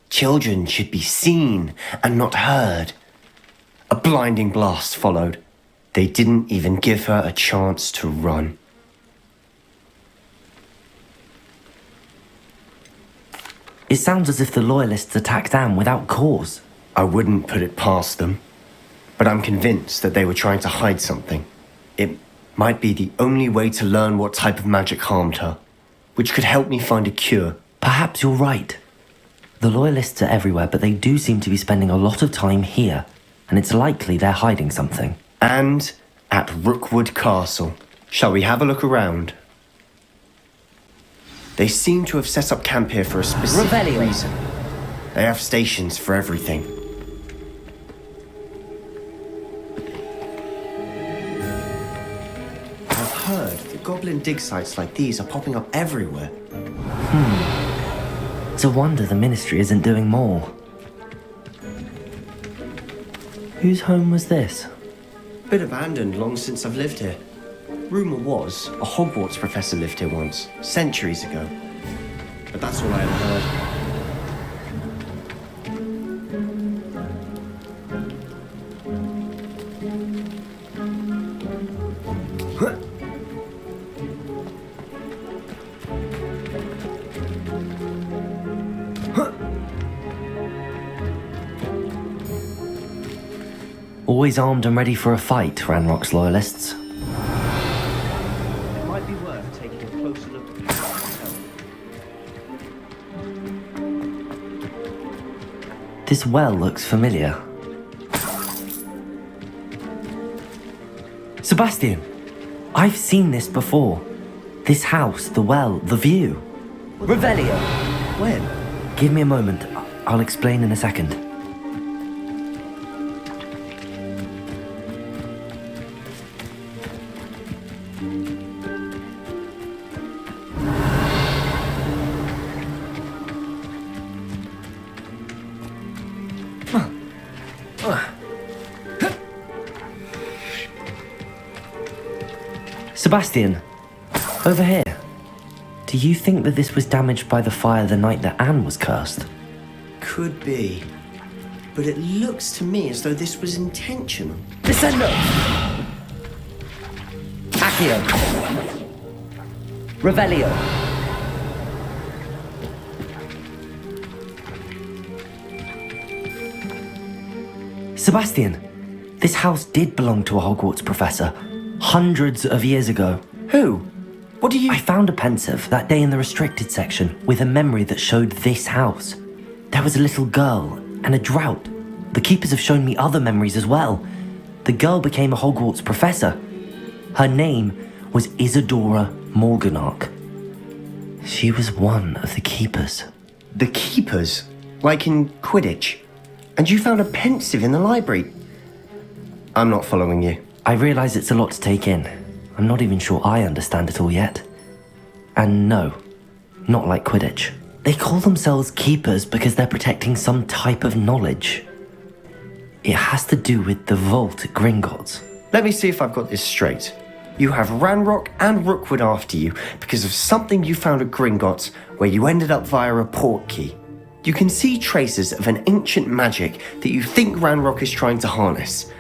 Speaker 13: Children should be seen and not heard. A blinding blast followed. They didn't even give her a chance to run.
Speaker 1: It sounds as if the loyalists attacked Anne without cause.
Speaker 13: I wouldn't put it past them, but I'm convinced that they were trying to hide something. It might be the only way to learn what type of magic harmed her, which could help me find a cure.
Speaker 1: Perhaps you're right. The loyalists are everywhere, but they do seem to be spending a lot of time here, and it's likely they're hiding something.
Speaker 13: And at Rookwood Castle. Shall we have a look around? They seem to have set up camp here for a specific reason. They have stations for everything. I've heard that goblin dig sites like these are popping up everywhere.
Speaker 1: It's a wonder the Ministry isn't doing more. Whose home was this?
Speaker 13: Bit abandoned long since I've lived here. Rumour was a Hogwarts professor lived here once, centuries ago. But that's all I had heard.
Speaker 1: Always armed and ready for a fight, Ranrock's loyalists.
Speaker 13: It might be worth taking a closer look at the
Speaker 1: This well looks familiar. Sebastian! I've seen this before. This house, the well, the view. Revelio!
Speaker 13: When?
Speaker 1: Give me a moment. I'll explain in a second. Sebastian, over here. Do you think that this was damaged by the fire the night that Anne was cursed?
Speaker 13: Could be. But it looks to me as though this was intentional.
Speaker 1: Descendo! Accio! Revelio! Sebastian, this house did belong to a Hogwarts professor. Hundreds of years ago.
Speaker 13: Who? What do you...
Speaker 1: I found a pensive that day in the restricted section with a memory that showed this house. There was a little girl and a drought. The keepers have shown me other memories as well. The girl became a Hogwarts professor. Her name was Isadora Morganach. She was one of the keepers.
Speaker 13: The keepers? Like in Quidditch? And you found a pensive in the library? I'm not following you.
Speaker 1: I realise it's a lot to take in. I'm not even sure I understand it all yet. And no, not like Quidditch. They call themselves keepers because they're protecting some type of knowledge. It has to do with the vault at Gringotts.
Speaker 13: Let me see if I've got this straight. You have Ranrock and Rookwood after you because of something you found at Gringotts where you ended up via a portkey. You can see traces of an ancient magic that you think Ranrock is trying to harness.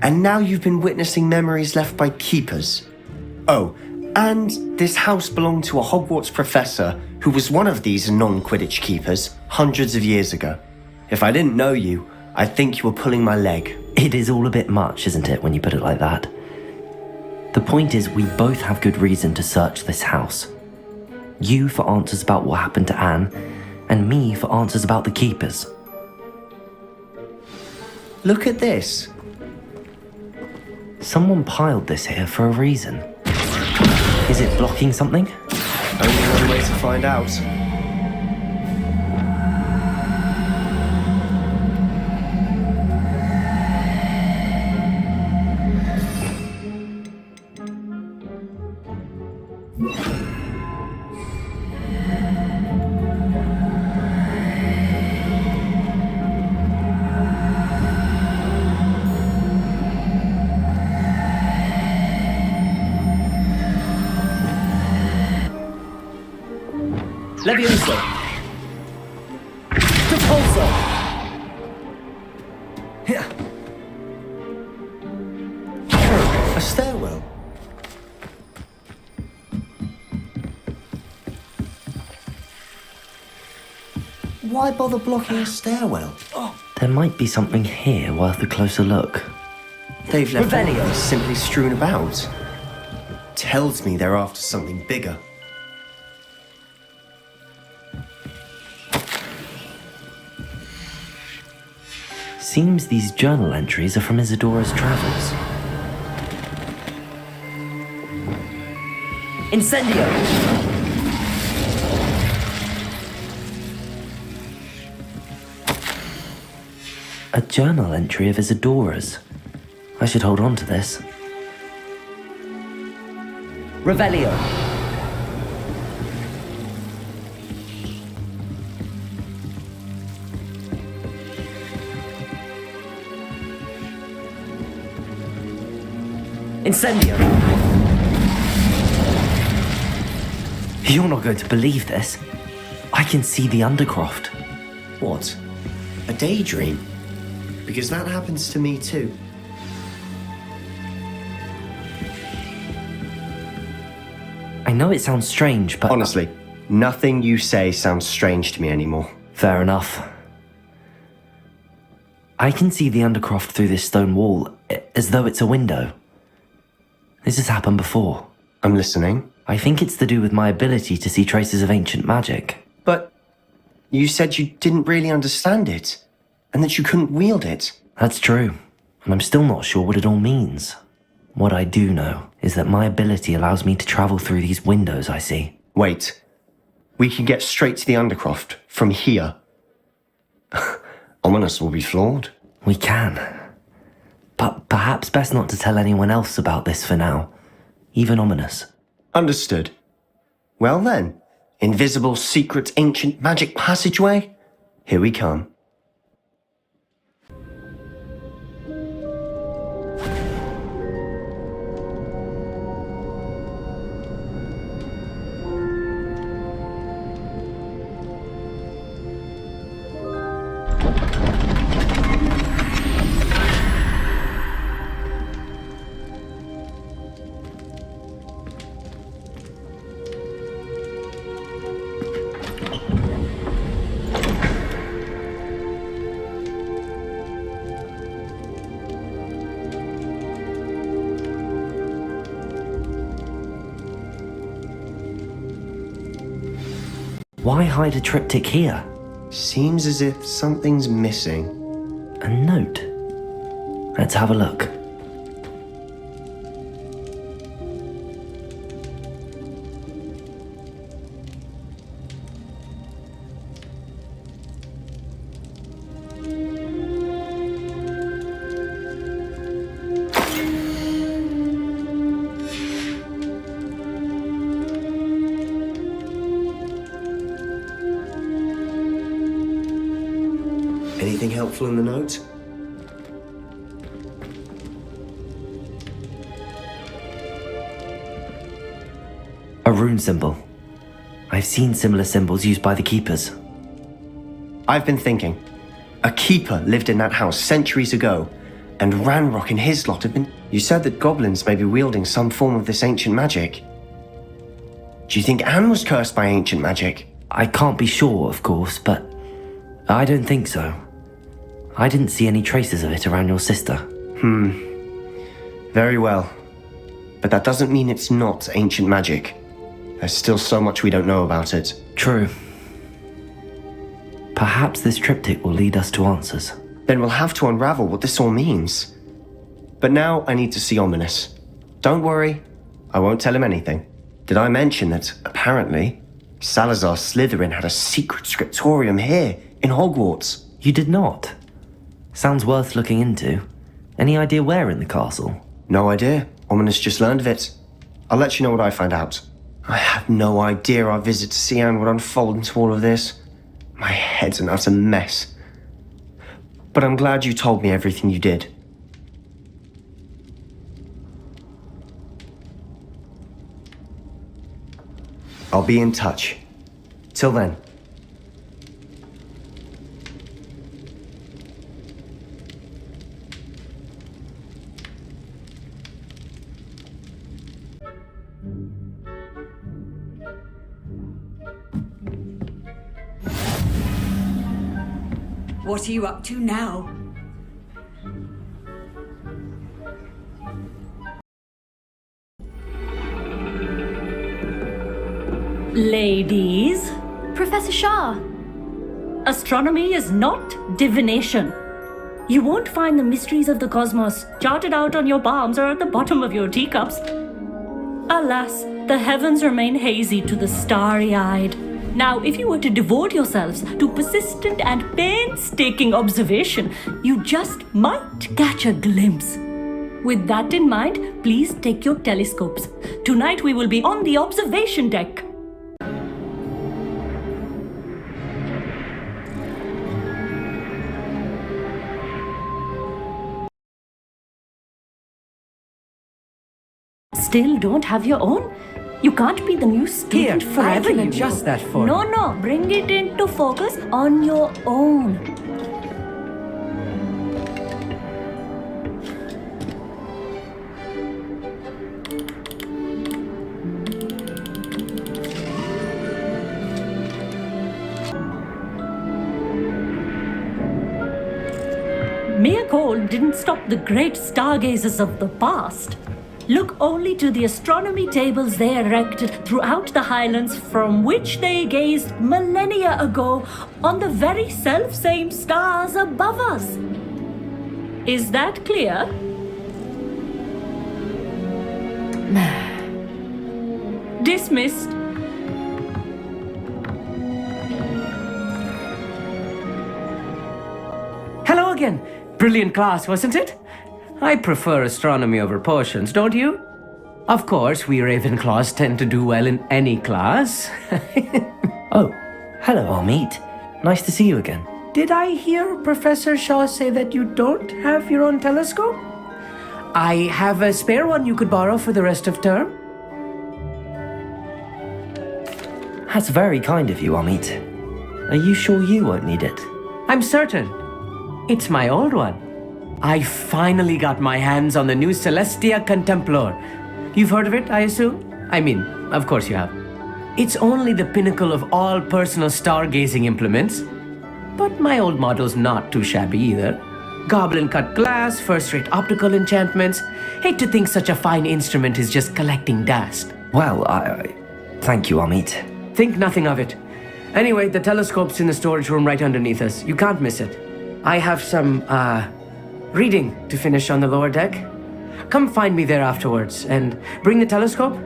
Speaker 13: And now you've been witnessing memories left by keepers. Oh, and this house belonged to a Hogwarts professor who was one of these non-Quidditch keepers hundreds of years ago. If I didn't know you, I'd think you were pulling my leg.
Speaker 1: It is all a bit much, isn't it, when you put it like that? The point is, we both have good reason to search this house. You for answers about what happened to Anne, and me for answers about the keepers.
Speaker 13: Look at this.
Speaker 1: Someone piled this here for a reason. Is it blocking something?
Speaker 13: Only one way to find out.
Speaker 12: Levioso! Repulso! A stairwell. Why bother blocking a stairwell?
Speaker 1: There might be something here worth a closer look.
Speaker 13: They've left
Speaker 12: Revelio.
Speaker 13: all these simply strewn about. Tells me they're after something bigger.
Speaker 1: Seems these journal entries are from Isadora's travels.
Speaker 12: Incendio!
Speaker 1: A journal entry of Isadora's. I should hold on to this.
Speaker 12: Revelio. Incendio.
Speaker 1: You're not going to believe this. I can see the Undercroft.
Speaker 13: What? A daydream? Because that happens to me too.
Speaker 1: I know it sounds strange, but...
Speaker 13: Honestly, nothing you say sounds strange to me anymore.
Speaker 1: Fair enough. I can see the Undercroft through this stone wall, as though it's a window. This has happened before.
Speaker 13: I'm listening.
Speaker 1: I think it's to do with my ability to see traces of ancient magic.
Speaker 13: But you said you didn't really understand it, and that you couldn't wield it.
Speaker 1: That's true, and I'm still not sure what it all means. What I do know is that my ability allows me to travel through these windows I see.
Speaker 13: Wait. We can get straight to the Undercroft from here. Ominous will be flawed.
Speaker 1: We can. But perhaps best not to tell anyone else about this for now. Even Ominous.
Speaker 13: Understood. Well then, invisible, secret, ancient magic passageway? Here we come.
Speaker 1: Why hide a triptych here?
Speaker 13: Seems as if something's missing.
Speaker 1: A note? Let's have a look.
Speaker 13: Anything helpful in the note?
Speaker 1: A rune symbol. I've seen similar symbols used by the keepers.
Speaker 13: I've been thinking. A keeper lived in that house centuries ago, and Ranrock and his lot have been... You said that goblins may be wielding some form of this ancient magic. Do you think Anne was cursed by ancient magic?
Speaker 1: I can't be sure, of course, but I don't think so. I didn't see any traces of it around your sister.
Speaker 13: Very well. But that doesn't mean it's not ancient magic. There's still so much we don't know about it.
Speaker 1: True. Perhaps this triptych will lead us to answers.
Speaker 13: Then we'll have to unravel what this all means. But now I need to see Ominous. Don't worry, I won't tell him anything. Did I mention that, apparently, Salazar Slytherin had a secret scriptorium here in Hogwarts?
Speaker 1: You did not? Sounds worth looking into. Any idea where in the castle?
Speaker 13: No idea. Ominous just learned of it. I'll let you know what I find out. I had no idea our visit to Cian would unfold into all of this. My head's an utter mess. But I'm glad you told me everything you did. I'll be in touch. Till then.
Speaker 11: What are you up to now?
Speaker 4: Ladies,
Speaker 19: Professor Shah.
Speaker 4: astronomy is not divination. You won't find the mysteries of the cosmos charted out on your palms or at the bottom of your teacups. Alas, the heavens remain hazy to the starry-eyed. Now, if you were to devote yourselves to persistent and painstaking observation, you just might catch a glimpse. With that in mind, please take your telescopes. Tonight we will be on the observation deck. Still don't have your own? You can't be the new student forever.
Speaker 12: I can adjust that for
Speaker 4: No,
Speaker 12: you.
Speaker 4: no, bring it into focus on your own. Mere cold didn't stop the great stargazers of the past. Look only to the astronomy tables they erected throughout the Highlands from which they gazed millennia ago on the very self-same stars above us. Is that clear? Dismissed.
Speaker 12: Hello again. Brilliant class, wasn't it? I prefer astronomy over potions, don't you? Of course, we Ravenclaws tend to do well in any class.
Speaker 1: Oh, hello, Amit. Nice to see you again.
Speaker 12: Did I hear Professor Shaw say that you don't have your own telescope? I have a spare one you could borrow for the rest of term.
Speaker 1: That's very kind of you, Amit. Are you sure you won't need it?
Speaker 12: I'm certain. It's my old one. I finally got my hands on the new Celestia Contemplor. You've heard of it, I assume? I mean, of course you have. It's only the pinnacle of all personal stargazing implements. But my old model's not too shabby either. Goblin-cut glass, first-rate optical enchantments. Hate to think such a fine instrument is just collecting dust.
Speaker 1: Well, thank you, Amit.
Speaker 12: Think nothing of it. Anyway, the telescope's in the storage room right underneath us. You can't miss it. I have some, reading to finish on the lower deck. Come find me there afterwards, and bring the telescope.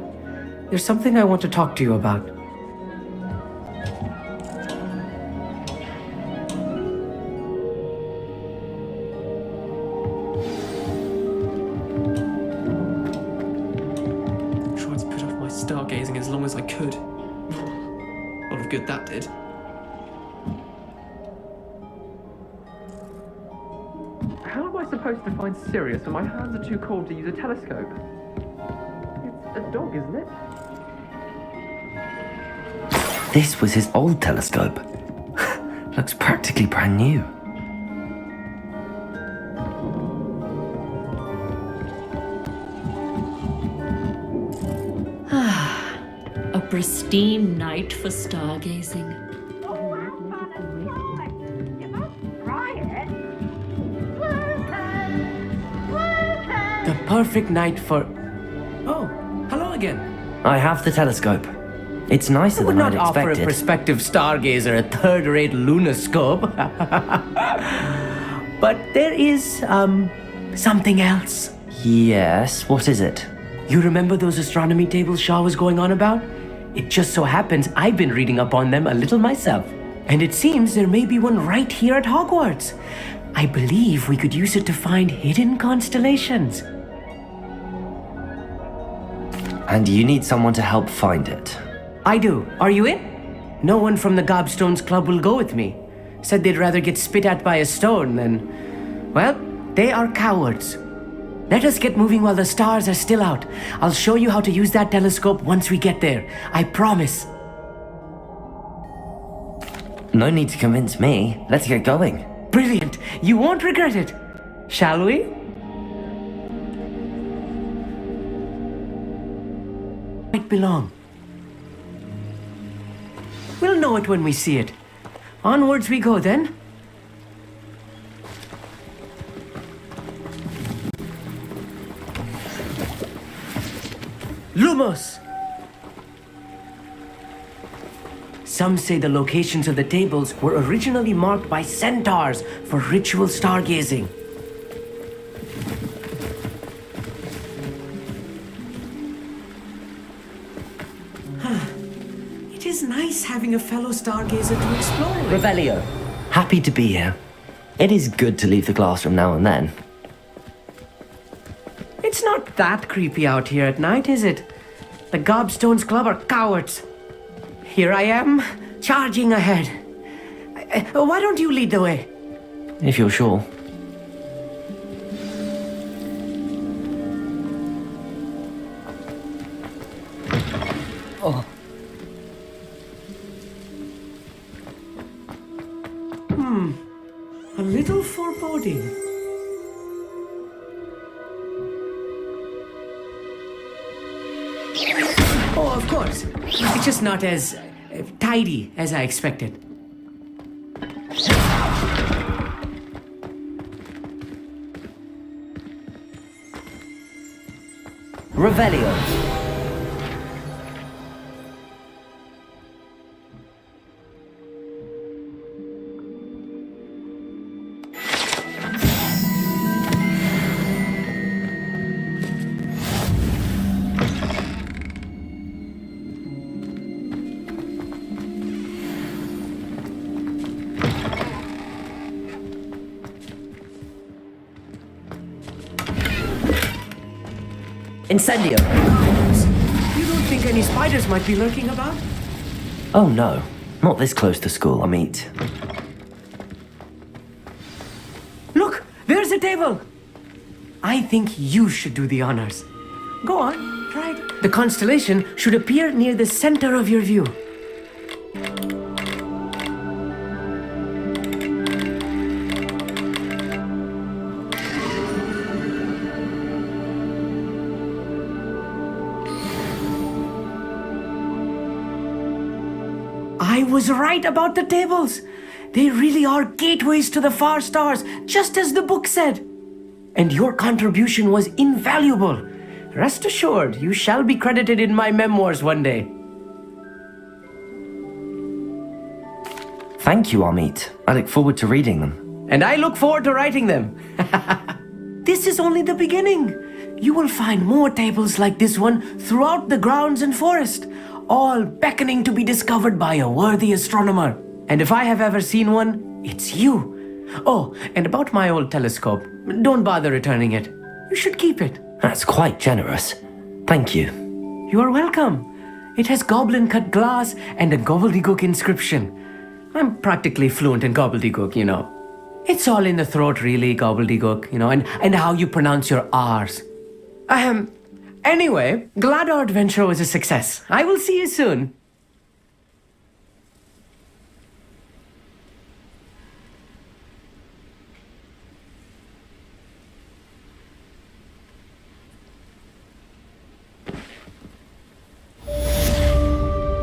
Speaker 12: There's something I want to talk to you about.
Speaker 22: Tried to put off my stargazing as long as I could. A lot of good that did. How am I supposed to find Sirius when my hands are too cold to use a telescope? It's a dog, isn't it?
Speaker 1: This was his old telescope. Looks practically brand new.
Speaker 4: A pristine night for stargazing.
Speaker 12: The perfect night for... Oh, hello again.
Speaker 1: I have the telescope. It's nicer
Speaker 12: I would
Speaker 1: than I'd
Speaker 12: not offer a
Speaker 1: expected.
Speaker 12: prospective stargazer a third-rate lunoscope. But there is, something else.
Speaker 1: Yes, what is it?
Speaker 12: You remember those astronomy tables Shaw was going on about? It just so happens I've been reading up on them a little myself. And it seems there may be one right here at Hogwarts. I believe we could use it to find hidden constellations.
Speaker 1: And you need someone to help find it.
Speaker 12: I do. Are you in? No one from the Gobstones Club will go with me. Said they'd rather get spit at by a stone than... Well, they are cowards. Let us get moving while the stars are still out. I'll show you how to use that telescope once we get there. I promise.
Speaker 1: No need to convince me. Let's get going.
Speaker 12: Brilliant. You won't regret it. Shall we? Might belong. We'll know it when we see it. Onwards we go then. Lumos! Some say the locations of the tables were originally marked by centaurs for ritual stargazing. It is nice having a fellow stargazer to explore with.
Speaker 1: Revelio, happy to be here. It is good to leave the classroom now and then.
Speaker 12: It's not that creepy out here at night, is it? The Gobstones Club are cowards. Here I am, charging ahead. Why don't you lead the way?
Speaker 1: If you're sure. Oh.
Speaker 12: A little foreboding. Oh, of course. It's just not as tidy as I expected.
Speaker 1: Revelio. Incendio!
Speaker 12: You don't think any spiders might be lurking about?
Speaker 1: Oh no, not this close to school, Amit.
Speaker 12: Look, there's a table! I think you should do the honors. Go on, try it. The constellation should appear near the center of your view. I was right about the tables. They really are gateways to the far stars, just as the book said. And your contribution was invaluable. Rest assured, you shall be credited in my memoirs one day.
Speaker 1: Thank you, Amit. I look forward to reading them.
Speaker 12: And I look forward to writing them. This is only the beginning. You will find more tables like this one throughout the grounds and forest, all beckoning to be discovered by a worthy astronomer. And if I have ever seen one, it's you. Oh, and about my old telescope, don't bother returning it. You should keep it.
Speaker 1: That's quite generous. Thank you.
Speaker 12: You are welcome. It has goblin-cut glass and a gobbledygook inscription. I'm practically fluent in gobbledygook, you know. It's all in the throat, really, gobbledygook, you know, and how you pronounce your R's. Anyway, glad our adventure was a success. I will see you soon.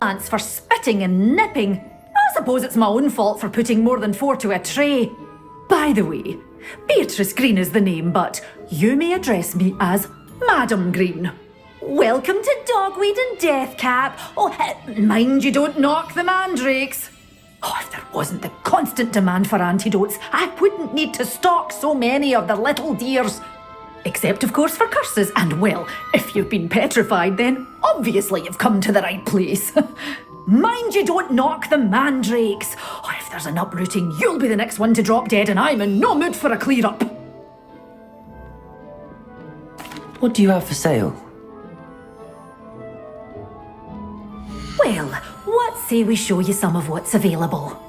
Speaker 10: Thanks for spitting and nipping. I suppose it's my own fault for putting more than 4 to a tray. By the way, Beatrice Green is the name, but you may address me as Madam Green. Welcome to Dogweed and Deathcap. Oh, mind you don't knock the mandrakes. Oh, if there wasn't the constant demand for antidotes, I wouldn't need to stock so many of the little dears. Except, of course, for curses. And, well, if you've been petrified, then obviously you've come to the right place. Mind you don't knock the mandrakes. Oh, if there's an uprooting, you'll be the next one to drop dead, and I'm in no mood for a clear-up.
Speaker 1: What do you have for sale?
Speaker 10: Well, what say we show you some of what's available?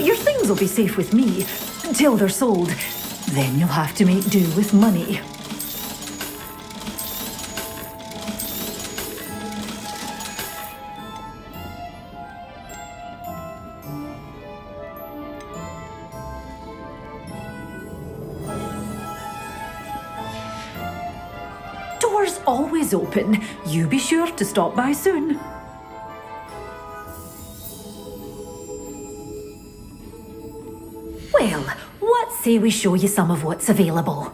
Speaker 10: Your things will be safe with me until they're sold. Then you'll have to make do with money. Doors always open. You be sure to stop by soon. Well, what say we show you some of what's available?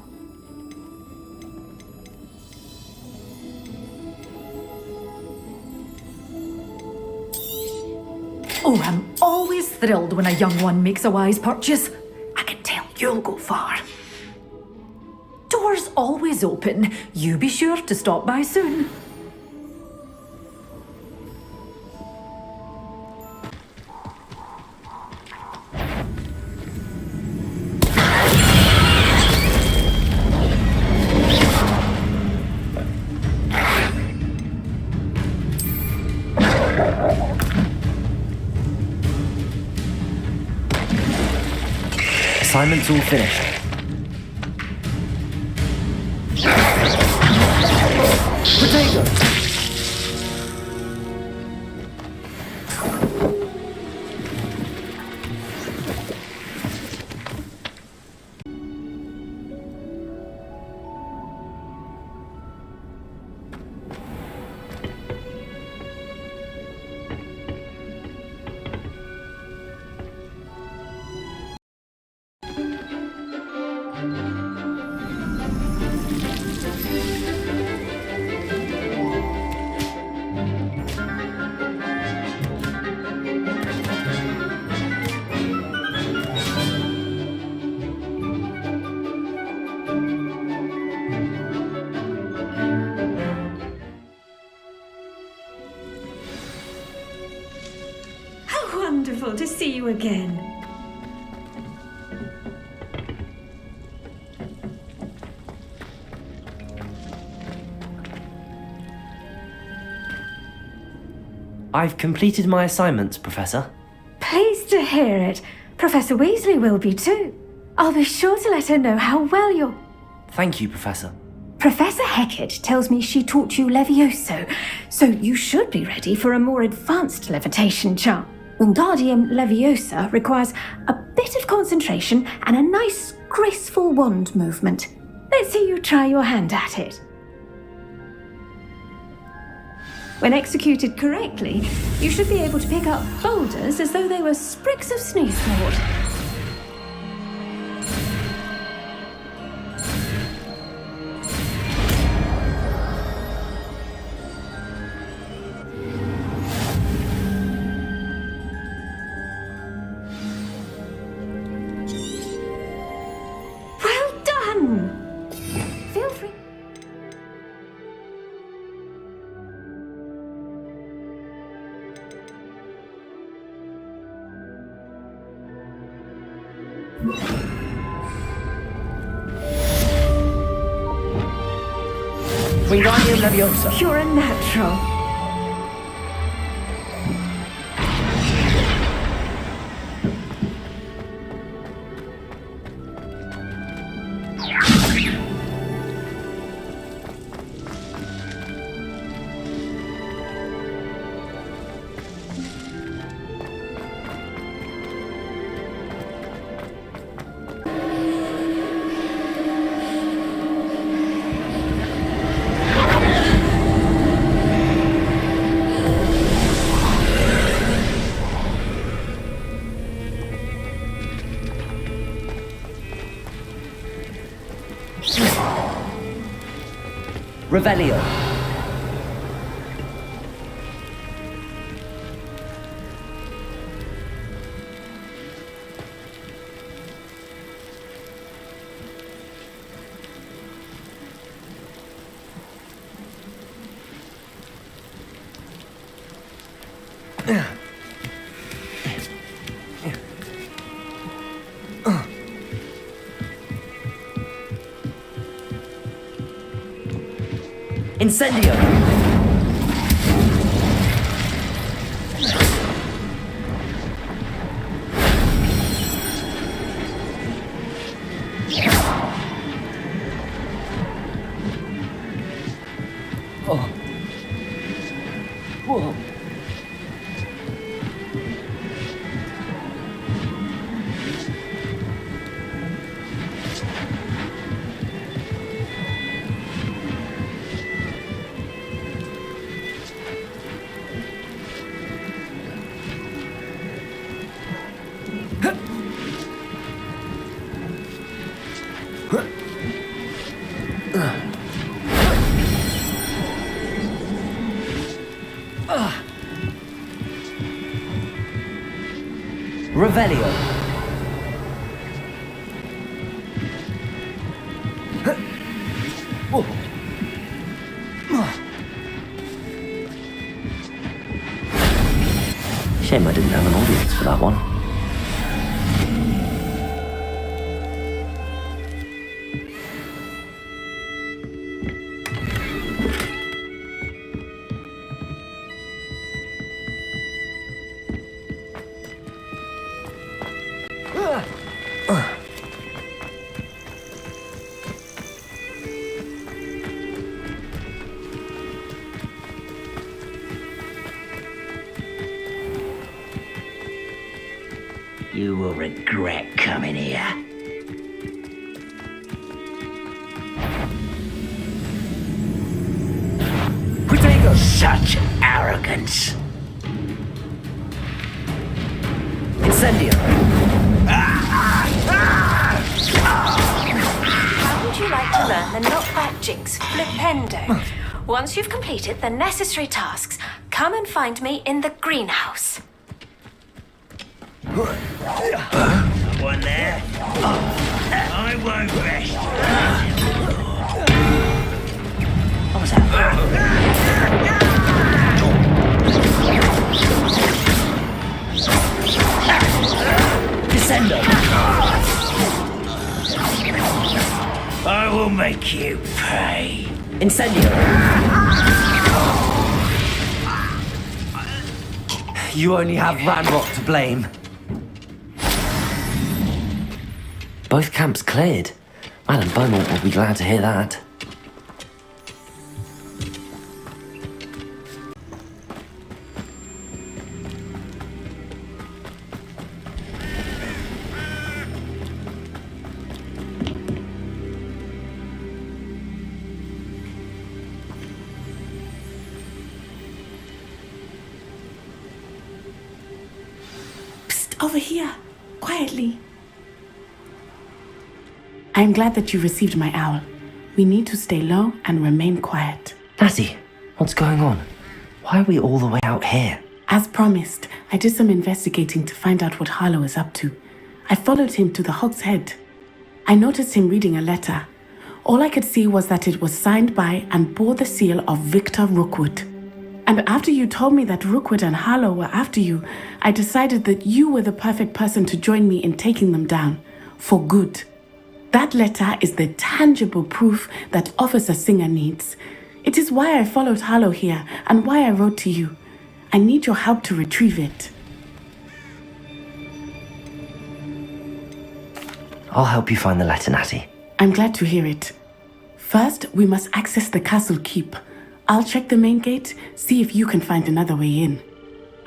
Speaker 10: Oh, I'm always thrilled when a young one makes a wise purchase. I can tell you'll go far. Doors always open. You be sure to stop by soon.
Speaker 1: Assignment's all finished. Potato!
Speaker 2: Wonderful to see you again.
Speaker 1: I've completed my assignments, Professor.
Speaker 2: Pleased to hear it. Professor Weasley will be too. I'll be sure to let her know how well you're...
Speaker 1: Thank you, Professor.
Speaker 2: Professor Hecat tells me she taught you Levioso, so you should be ready for a more advanced levitation charm. Wingardium Leviosa requires a bit of concentration and a nice, graceful wand movement. Let's see you try your hand at it. When executed correctly, you should be able to pick up boulders as though they were sprigs of sneezewort. Feel free.
Speaker 12: Wingardium Leviosa.
Speaker 2: You're a natural.
Speaker 1: Revelio. Incendio! Oh. Whoa. Revelio. Shame I didn't have an audience for that one.
Speaker 9: You will regret coming here. Protego! Such arrogance.
Speaker 1: Incendio!
Speaker 14: How would you like to learn the knockback jinx flipendo? Once you've completed the necessary tasks, come and find me in the greenhouse.
Speaker 9: One there. I won't rest.
Speaker 14: What was that?
Speaker 9: Descendo. I will make you pay.
Speaker 1: Incendio! You only have Ranrock to blame. Both camps cleared. Madam Beaumont will be glad to hear that.
Speaker 15: Psst, over here. Quietly. I am glad that you received my owl. We need to stay low and remain quiet.
Speaker 1: Natty, what's going on? Why are we all the way out here?
Speaker 15: As promised, I did some investigating to find out what Harlow is up to. I followed him to the Hog's Head. I noticed him reading a letter. All I could see was that it was signed by and bore the seal of Victor Rookwood. And after you told me that Rookwood and Harlow were after you, I decided that you were the perfect person to join me in taking them down. For good. That letter is the tangible proof that Officer Singer needs. It is why I followed Harlow here and why I wrote to you. I need your help to retrieve it.
Speaker 1: I'll help you find the letter, Natty.
Speaker 15: I'm glad to hear it. First, we must access the castle keep. I'll check the main gate, see if you can find another way in.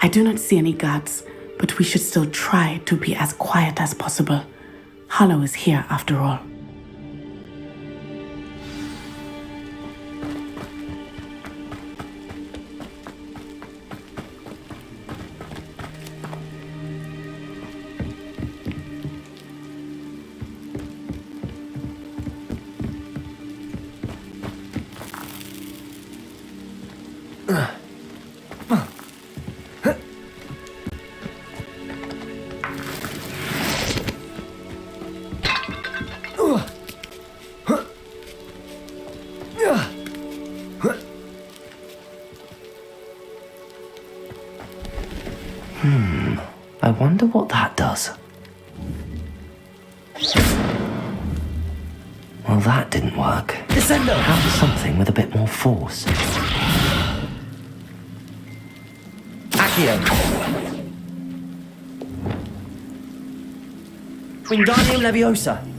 Speaker 15: I do not see any guards, but we should still try to be as quiet as possible. Harlow is here after all.
Speaker 1: I wonder what that does. Well, that didn't work.
Speaker 9: Descendo!
Speaker 1: Have something with a bit more force.
Speaker 9: Accio! Wingardium Leviosa!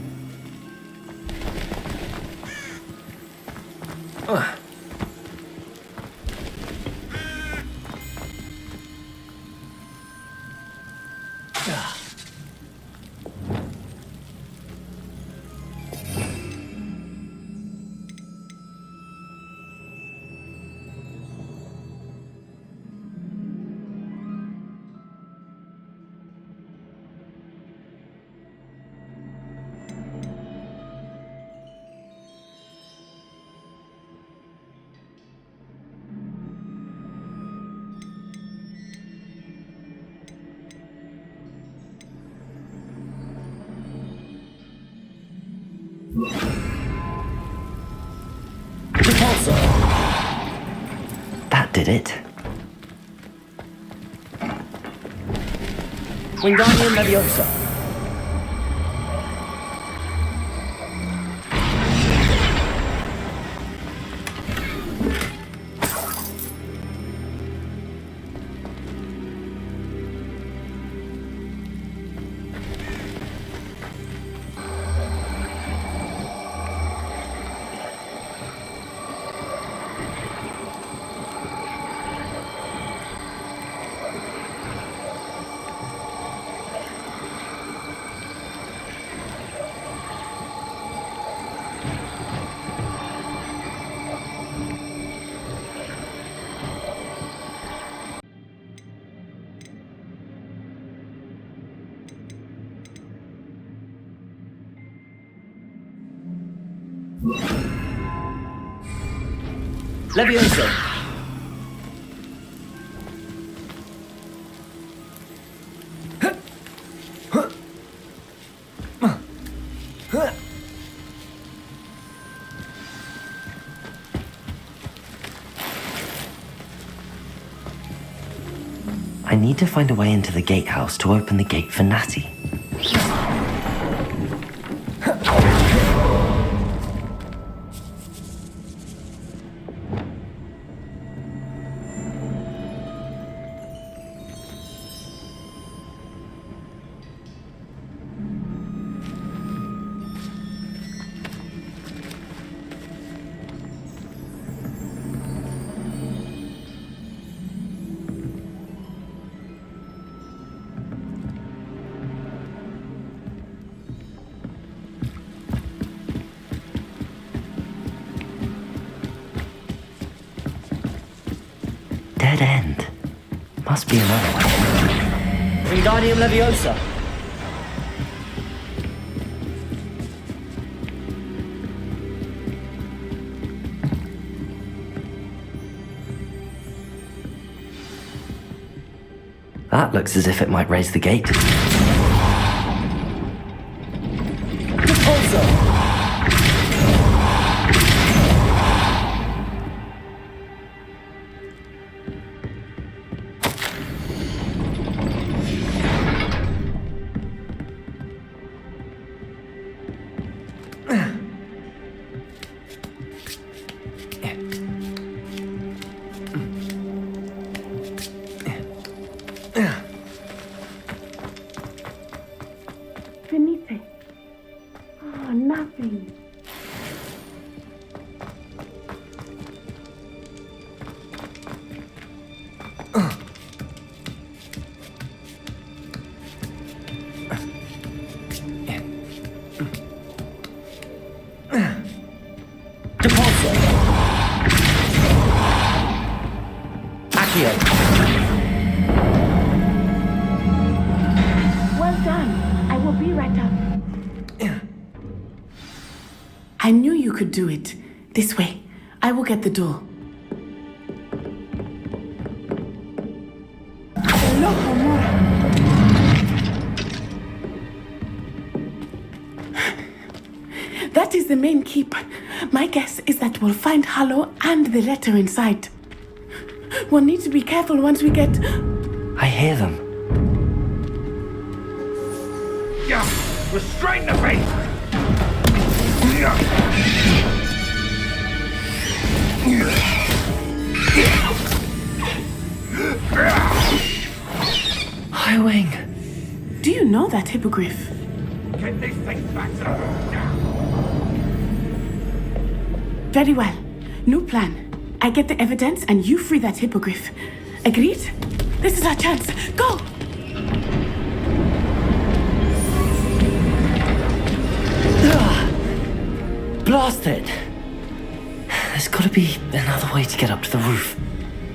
Speaker 1: That did it.
Speaker 9: Wingardium Leviosa! Leviosa!
Speaker 1: I need to find a way into the gatehouse to open the gate for Natty. Dead end. Must be another way.
Speaker 9: Wingardium Leviosa!
Speaker 1: That looks as if it might raise the gate.
Speaker 15: Felipe. Oh, nothing. Well done. I will be right up. I knew you could do it. This way. I will get the door. the main keep. My guess is that we'll find Hollow and the letter inside. We'll need to be careful once we get...
Speaker 1: I hear them.
Speaker 3: Yeah, restrain the beast!
Speaker 1: High Wing.
Speaker 15: Do you know that hippogriff?
Speaker 3: Get this thing back to the room now.
Speaker 15: Very well. New plan. I get the evidence and you free that hippogriff. Agreed? This is our chance. Go!
Speaker 1: Blast it! There's gotta be another way to get up to the roof.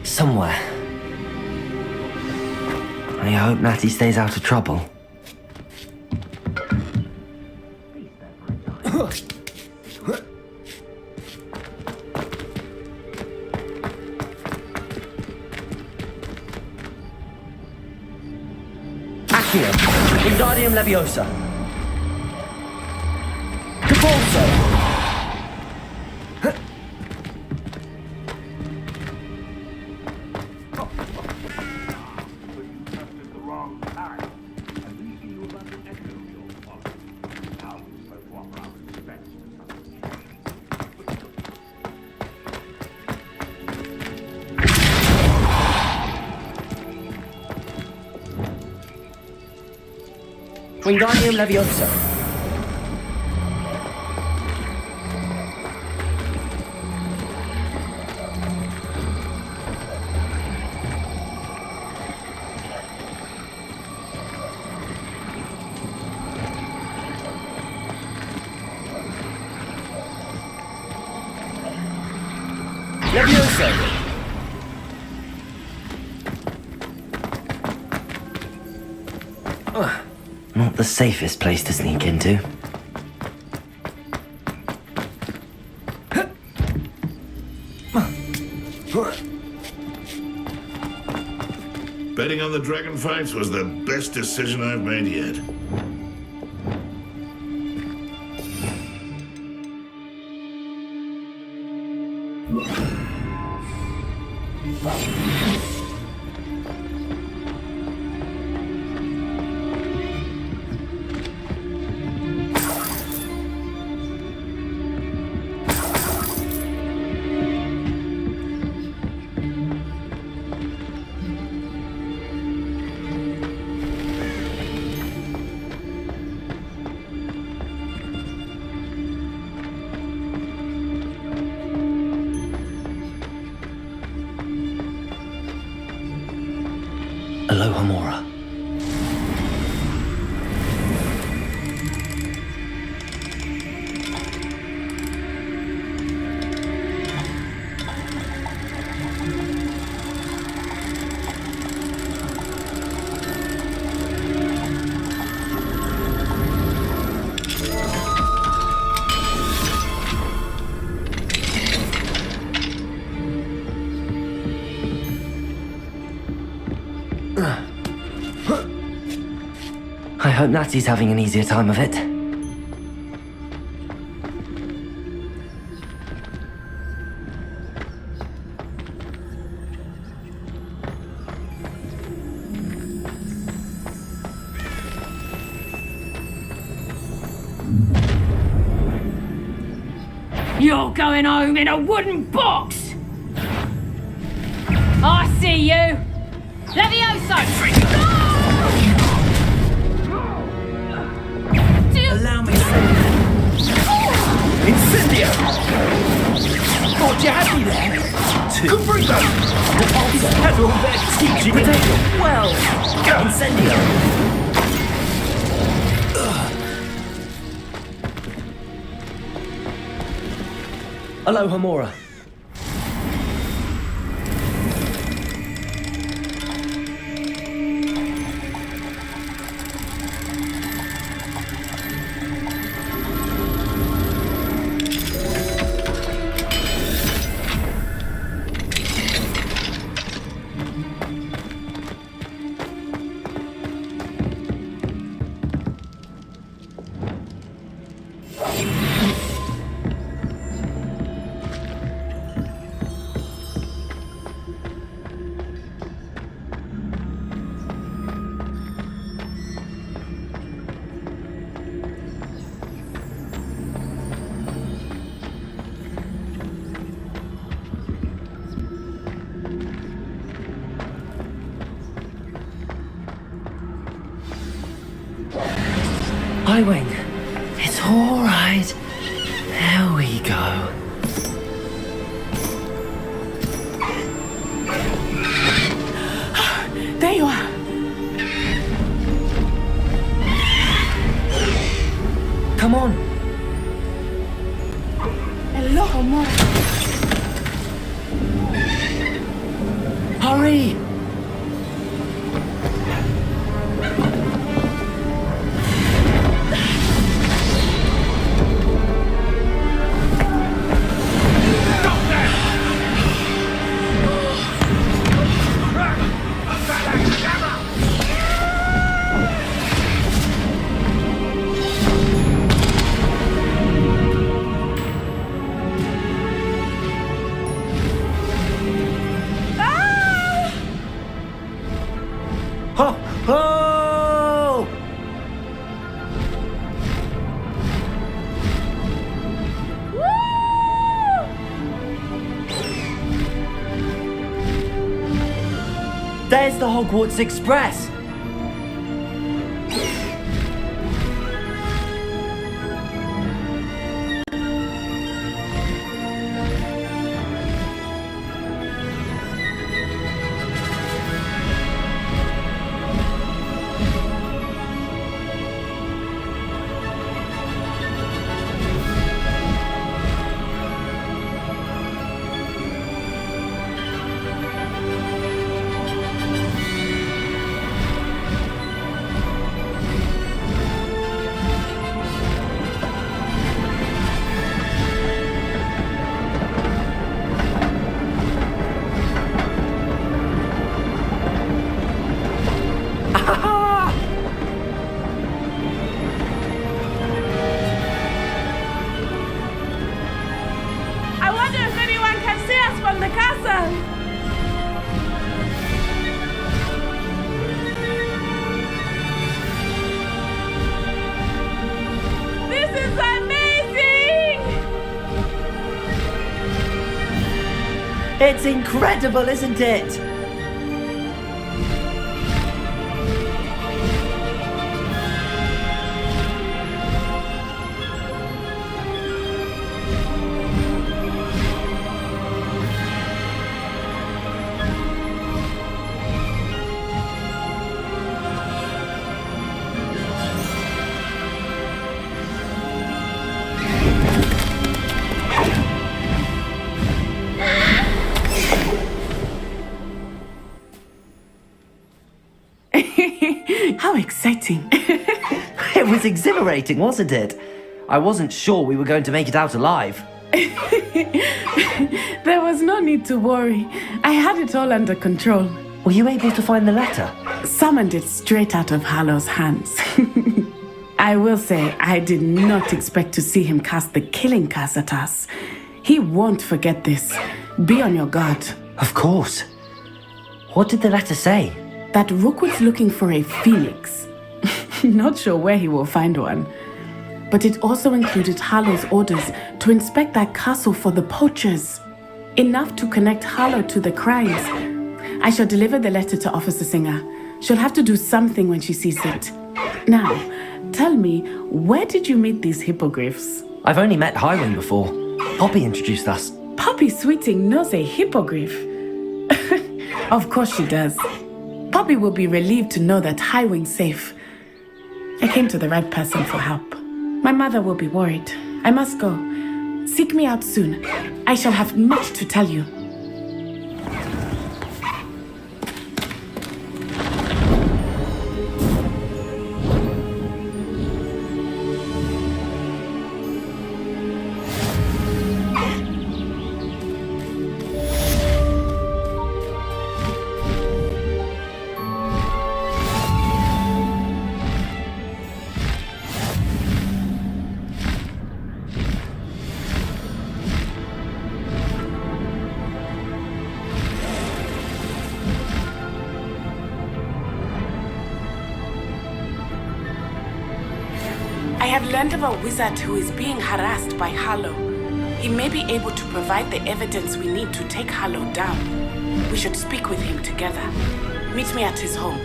Speaker 1: Somewhere. I hope Natty stays out of trouble.
Speaker 12: Accio, Wingardium Leviosa. Capolso. Wingardium Leviosa. Leviosa.
Speaker 1: Not the safest place to sneak into.
Speaker 18: Betting on the dragon fights was the best decision I've made yet.
Speaker 1: Aloha Mora. I hope Natty's having an easier time of it.
Speaker 4: You're going home in a wooden box! I see you! Levioso!
Speaker 12: Allow me Incendio! Thought you had me there. Cubrito! Repulsor! Has all that teaching potato. Well, Incendio! Aloha Mora.
Speaker 1: Highwing. It's all right. There we go.
Speaker 15: There you are.
Speaker 1: Come on.
Speaker 15: Hello, amor.
Speaker 1: Hurry! Oh! There's the Hogwarts Express!
Speaker 15: I wonder if anyone can see us from the castle. This is amazing!
Speaker 1: It's incredible, isn't it?
Speaker 15: How exciting.
Speaker 1: It was exhilarating, wasn't it? I wasn't sure we were going to make it out alive.
Speaker 15: There was no need to worry. I had it all under control.
Speaker 1: Were you able to find the letter?
Speaker 15: Summoned it straight out of Hallow's hands. I will say, I did not expect to see him cast the killing curse at us. He won't forget this. Be on your guard.
Speaker 1: Of course. What did the letter say?
Speaker 15: That Rookwood's looking for a phoenix. Not sure where he will find one. But it also included Hallow's orders to inspect that castle for the poachers. Enough to connect Hallow to the crimes. I shall deliver the letter to Officer Singer. She'll have to do something when she sees it. Now, tell me, where did you meet these hippogriffs?
Speaker 1: I've only met Highwing before. Poppy introduced us.
Speaker 15: Poppy Sweeting knows a hippogriff. Of course she does. Poppy will be relieved to know that Highwing's safe. I came to the right person for help. My mother will be worried. I must go. Seek me out soon. I shall have much to tell you. I have learned of a wizard who is being harassed by Hallow. He may be able to provide the evidence we need to take Hallow down. We should speak with him together. Meet me at his home.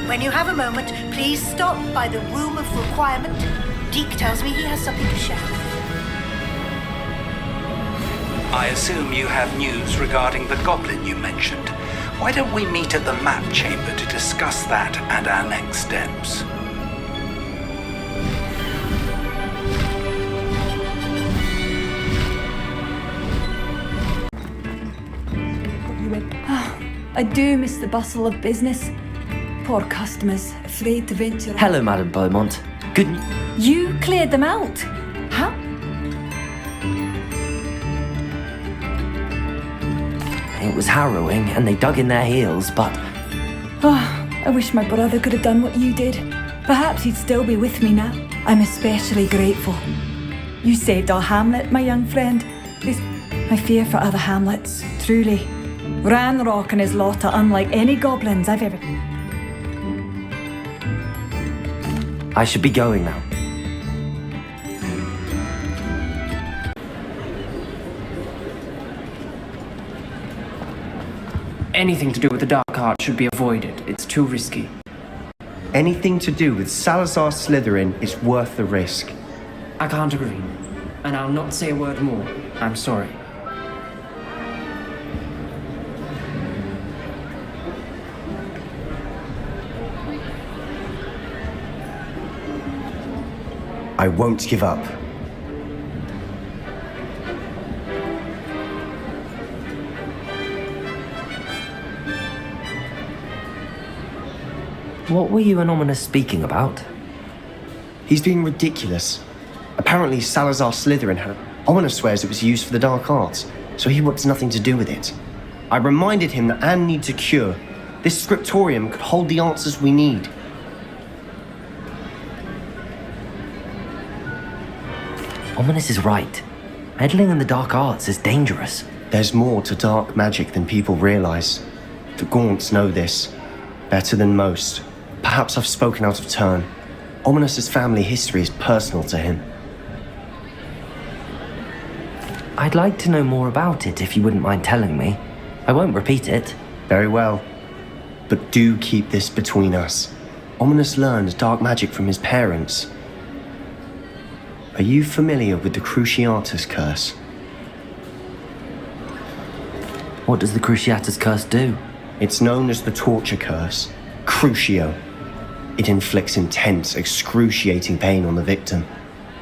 Speaker 21: When you have a moment, please stop by the Room of Requirement. Deke tells me he has something to share with you.
Speaker 5: I assume you have news regarding the goblin you mentioned. Why don't we meet at the map chamber to discuss that and our next steps?
Speaker 17: I do miss the bustle of business. Poor customers, afraid to venture.
Speaker 1: Hello, Madame Beaumont. Good.
Speaker 17: You cleared them out. How?
Speaker 1: It was harrowing, and they dug in their heels, but
Speaker 17: Oh, I wish my brother could have done what you did. Perhaps he'd still be with me now. I'm especially grateful. You saved our hamlet, my young friend. I fear for other hamlets, truly. Ranrock and his lot are unlike any goblins I've ever...
Speaker 1: I should be going now.
Speaker 23: Anything to do with the dark art should be avoided. It's too risky.
Speaker 13: Anything to do with Salazar Slytherin is worth the risk.
Speaker 23: I can't agree. And I'll not say a word more. I'm sorry.
Speaker 13: I won't give up.
Speaker 1: What were you and Ominous speaking about?
Speaker 13: He's being ridiculous. Apparently Salazar Slytherin had... Ominous swears it was used for the dark arts, so he wants nothing to do with it. I reminded him that Anne needs a cure. This scriptorium could hold the answers we need.
Speaker 1: Ominous is right. Meddling in the dark arts is dangerous.
Speaker 13: There's more to dark magic than people realize. The Gaunts know this. Better than most. Perhaps I've spoken out of turn. Ominous's family history is personal to him.
Speaker 1: I'd like to know more about it if you wouldn't mind telling me. I won't repeat it.
Speaker 13: Very well. But do keep this between us. Ominous learned dark magic from his parents. Are you familiar with the Cruciatus Curse?
Speaker 1: What does the Cruciatus Curse do?
Speaker 13: It's known as the Torture Curse. Crucio. It inflicts intense, excruciating pain on the victim.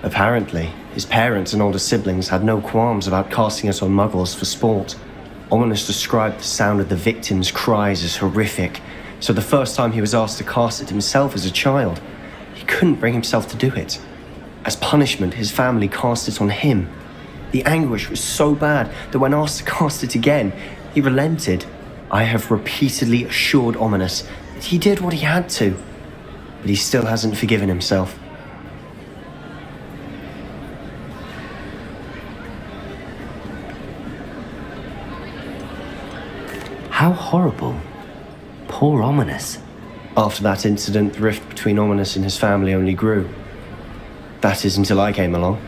Speaker 13: Apparently, his parents and older siblings had no qualms about casting it on muggles for sport. Ominous described the sound of the victim's cries as horrific, so the first time he was asked to cast it himself as a child, he couldn't bring himself to do it. As punishment, his family cast it on him. The anguish was so bad that when asked to cast it again, he relented. I have repeatedly assured Ominous that he did what he had to, but he still hasn't forgiven himself.
Speaker 1: How horrible. Poor Ominous.
Speaker 13: After that incident, the rift between Ominous and his family only grew. That is until I came along.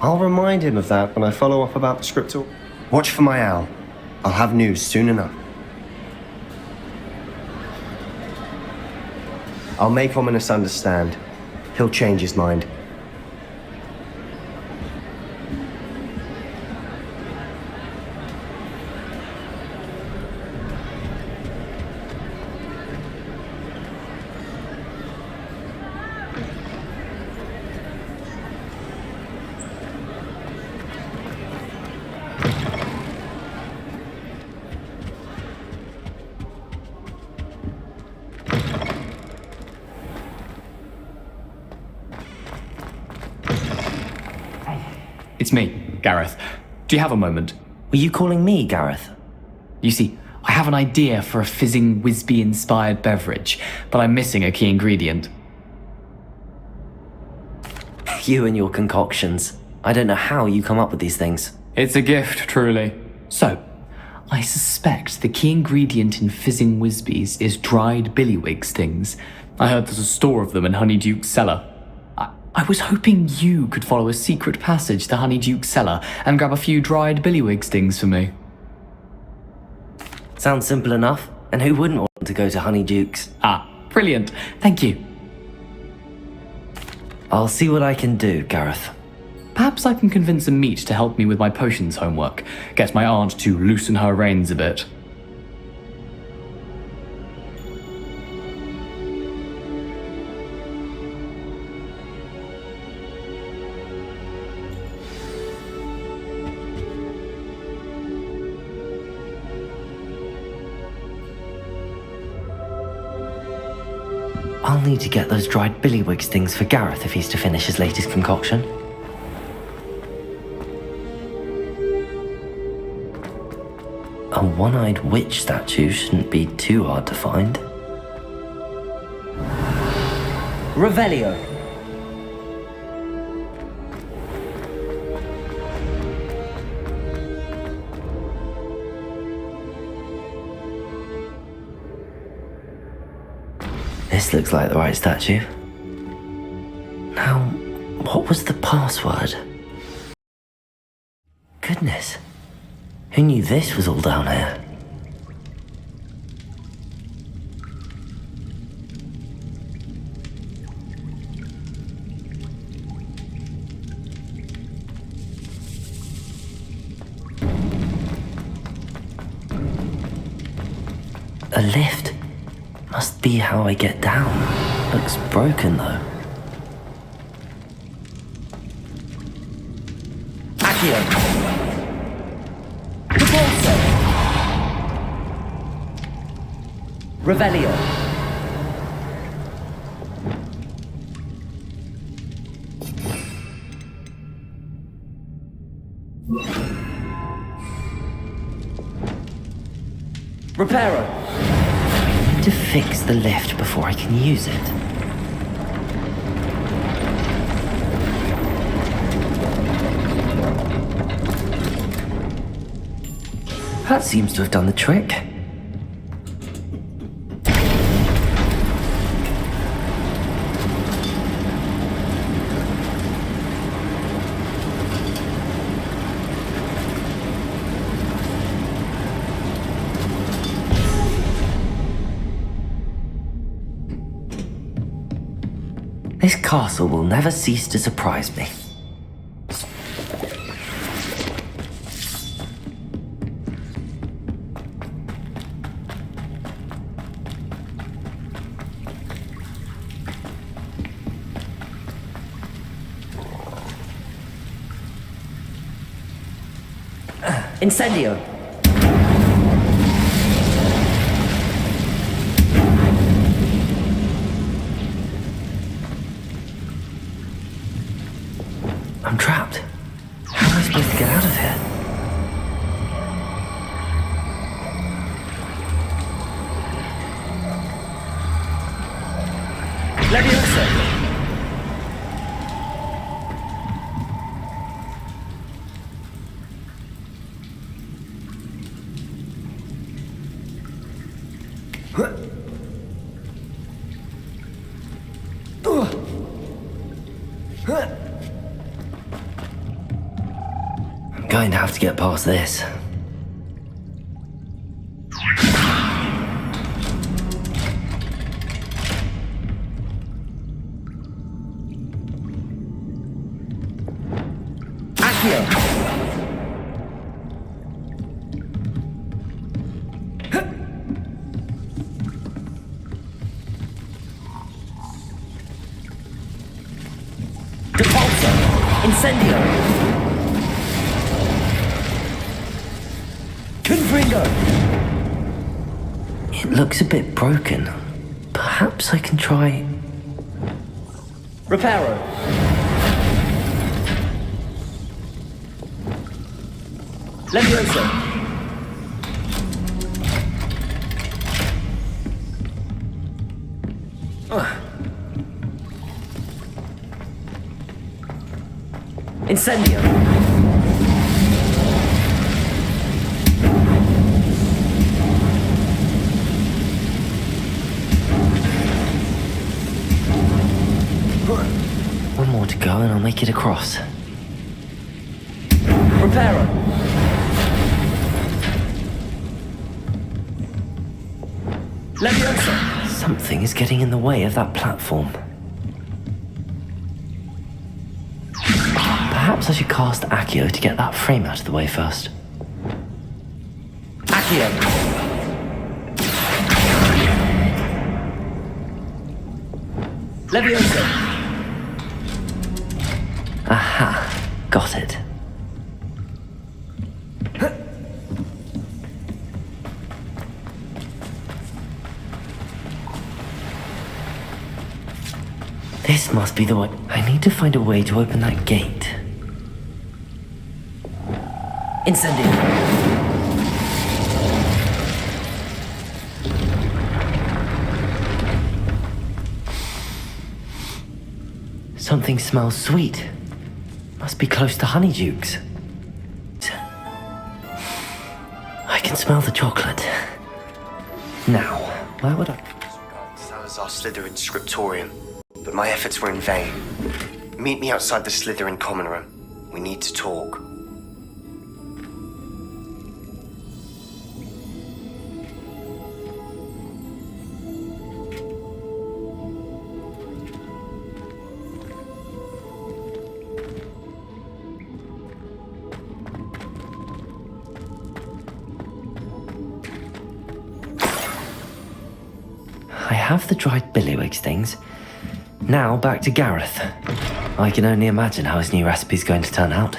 Speaker 13: I'll remind him of that when I follow up about the scriptor. Watch for my owl. I'll have news soon enough. I'll make Ominous understand. He'll change his mind.
Speaker 23: It's me, Gareth. Do you have a moment?
Speaker 1: Were you calling me Gareth?
Speaker 23: You see, I have an idea for a fizzing Whizbee-inspired beverage, but I'm missing a key ingredient.
Speaker 1: You and your concoctions. I don't know how you come up with these things.
Speaker 23: It's a gift, truly. So, I suspect the key ingredient in fizzing Whizbees is dried billywig stings. I heard there's a store of them in Honeyduke's cellar. I was hoping you could follow a secret passage to Honeyduke's cellar and grab a few dried billywig stings for me.
Speaker 1: Sounds simple enough. And who wouldn't want to go to Honeyduke's?
Speaker 23: Ah, Brilliant. Thank you.
Speaker 1: I'll see what I can do, Gareth.
Speaker 23: Perhaps I can convince a meat to help me with my potions homework. Get my aunt to loosen her reins a bit.
Speaker 1: I'll need to get those dried billywigs things for Gareth if he's to finish his latest concoction. A one-eyed witch statue shouldn't be too hard to find.
Speaker 12: Revelio.
Speaker 1: This looks like the right statue. Now, what was the password? Goodness. Who knew this was all down here? A lift. Must be how I get down. Looks broken though.
Speaker 12: Accio. Repulso. Revelio. Reparo.
Speaker 1: To fix the lift before I can use it. That seems to have done the trick. This castle will never cease to surprise me.
Speaker 12: Incendio.
Speaker 1: I'm trapped. How am I supposed to get out of here?
Speaker 12: Leviosa.
Speaker 1: I'm going to have to get past this.
Speaker 12: Incendio! Confringo!
Speaker 1: It looks a bit broken. Perhaps I can try...
Speaker 12: Reparo! Leviosa! Incendio!
Speaker 1: One more to go and I'll make it across.
Speaker 12: Reparo! Leviosa!
Speaker 1: Something is getting in the way of that platform. Perhaps I should cast Accio to get that frame out of the way first. Accio!
Speaker 12: Leviosa!
Speaker 1: Aha, got it. This must be the way. I need to find a way to open that gate. Incendio! Something smells sweet. Must be close to Honeydukes. I can smell the chocolate. Now, where would I...
Speaker 20: Salazar Slytherin scriptorium, but my efforts were in vain. Meet me outside the Slytherin common room. We need to talk.
Speaker 1: I have the dried billywigs things. Now back to Gareth. I can only imagine how his new recipe's going to turn out.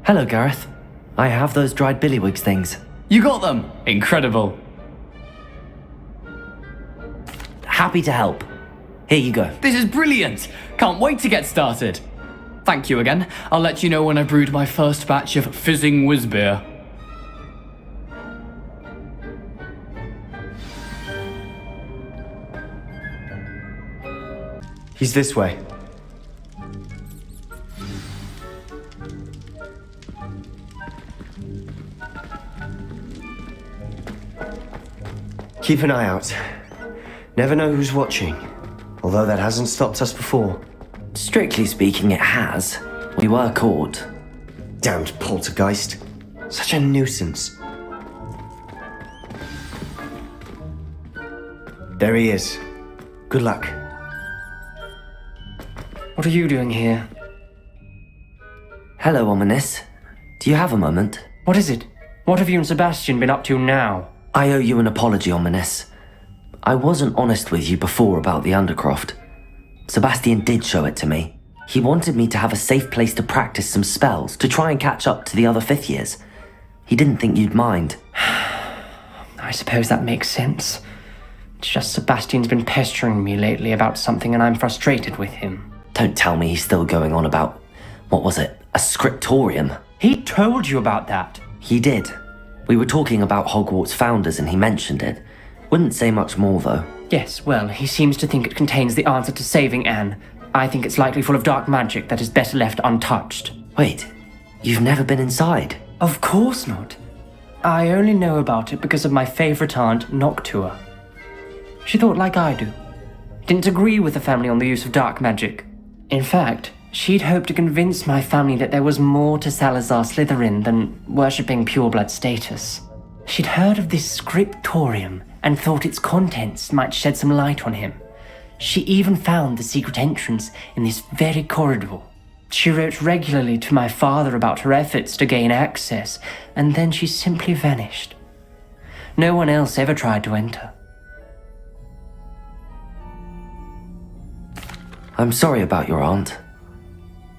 Speaker 1: Hello, Gareth. I have those dried billywigs things.
Speaker 23: You got them! Incredible.
Speaker 1: Happy to help. Here you go.
Speaker 23: This is brilliant! Can't wait to get started. Thank you again. I'll let you know when I brewed my first batch of fizzing whiz-beer.
Speaker 13: He's this way. Keep an eye out. Never know who's watching, although that hasn't stopped us before.
Speaker 1: Strictly speaking, it has. We were caught.
Speaker 13: Damned poltergeist. Such a nuisance. There he is. Good luck.
Speaker 7: What are you doing here?
Speaker 1: Hello, Ominous. Do you have a moment?
Speaker 7: What is it? What have you and Sebastian been up to now?
Speaker 1: I owe you an apology, Ominous. I wasn't honest with you before about the Undercroft. Sebastian did show it to me. He wanted me to have a safe place to practice some spells, to try and catch up to the other fifth years. He didn't think you'd mind.
Speaker 7: I suppose that makes sense. It's just Sebastian's been pestering me lately about something and I'm frustrated with him.
Speaker 1: Don't tell me he's still going on about, what was it, a scriptorium?
Speaker 7: He told you about that?
Speaker 1: He did. We were talking about Hogwarts founders and he mentioned it. Wouldn't say much more though.
Speaker 7: Yes, well, he seems to think it contains the answer to saving Anne. I think it's likely full of dark magic that is better left untouched.
Speaker 1: Wait, you've never been inside?
Speaker 7: Of course not. I only know about it because of my favourite aunt, Noctua. She thought like I do. Didn't agree with the family on the use of dark magic. In fact, she'd hoped to convince my family that there was more to Salazar Slytherin than worshipping pureblood status. She'd heard of this scriptorium and thought its contents might shed some light on him. She even found the secret entrance in this very corridor. She wrote regularly to my father about her efforts to gain access, and then she simply vanished. No one else ever tried to enter.
Speaker 1: I'm sorry about your aunt.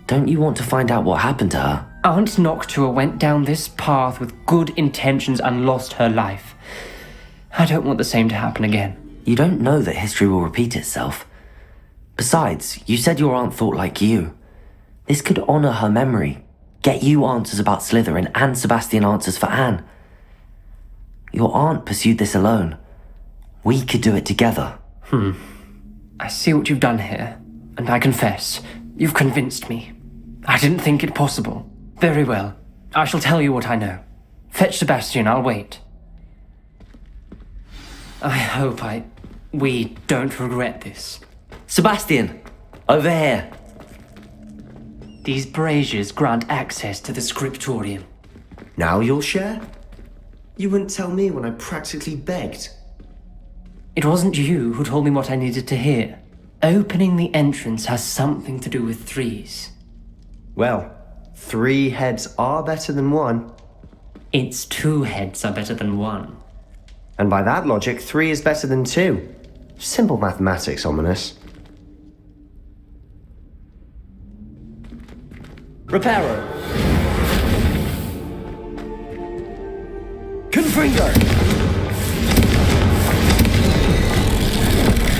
Speaker 1: Don't you want to find out what happened to her?
Speaker 7: Aunt Noctua went down this path with good intentions and lost her life. I don't want the same to happen again.
Speaker 1: You don't know that history will repeat itself. Besides, you said your aunt thought like you. This could honour her memory, get you answers about Slytherin and Sebastian answers for Anne. Your aunt pursued this alone. We could do it together.
Speaker 7: I see what you've done here, and I confess, you've convinced me. I didn't think it possible. Very well. I shall tell you what I know. Fetch Sebastian, I'll wait. I hope we don't regret this.
Speaker 1: Sebastian! Over here!
Speaker 7: These braziers grant access to the scriptorium.
Speaker 13: Now you'll share? You wouldn't tell me when I practically begged.
Speaker 7: It wasn't you who told me what I needed to hear. Opening the entrance has something to do with threes.
Speaker 13: Well, 3 heads are better than 1.
Speaker 7: It's 2 heads are better than 1.
Speaker 13: And by that logic, 3 is better than 2. Simple mathematics, Ominous.
Speaker 1: Reparo! Confringo!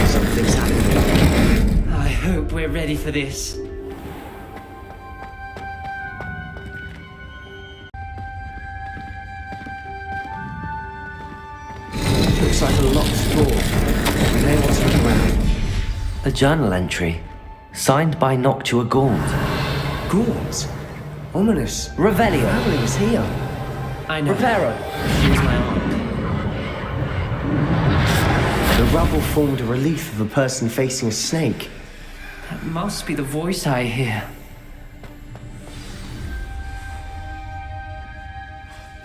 Speaker 13: Something's happening.
Speaker 7: I hope we're ready for this.
Speaker 13: Looks like a locked door. We may want to look around.
Speaker 1: A journal entry, signed by Noctua Gaunt.
Speaker 13: Gaunt? Ominous.
Speaker 1: Revelio.
Speaker 13: Family was here.
Speaker 7: I know.
Speaker 1: Reparo.
Speaker 7: She was my aunt.
Speaker 13: The rubble formed a relief of a person facing a snake.
Speaker 7: That must be the voice I hear.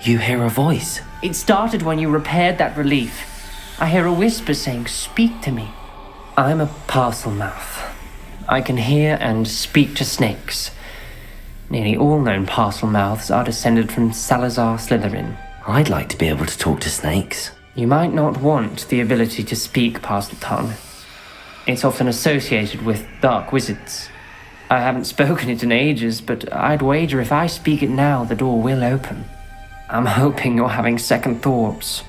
Speaker 1: You hear a voice?
Speaker 7: It started when you repaired that relief. I hear a whisper saying, "Speak to me." I'm a parcel mouth. I can hear and speak to snakes. Nearly all known parcel mouths are descended from Salazar Slytherin.
Speaker 1: I'd like to be able to talk to snakes.
Speaker 7: You might not want the ability to speak parcel tongue. It's often associated with dark wizards. I haven't spoken it in ages, but I'd wager if I speak it now, the door will open. I'm hoping you're having second thoughts.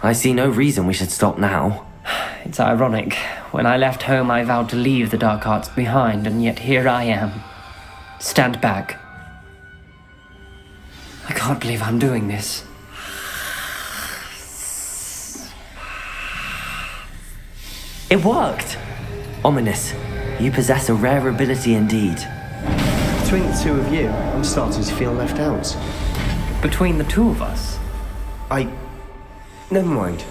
Speaker 1: I see no reason we should stop now.
Speaker 7: It's ironic. When I left home, I vowed to leave the dark arts behind, and yet here I am. Stand back. I can't believe I'm doing this.
Speaker 1: It worked! Ominous, you possess a rare ability indeed.
Speaker 13: Between the 2 of you, I'm starting to feel left out.
Speaker 7: Between the 2 of us?
Speaker 13: Never mind.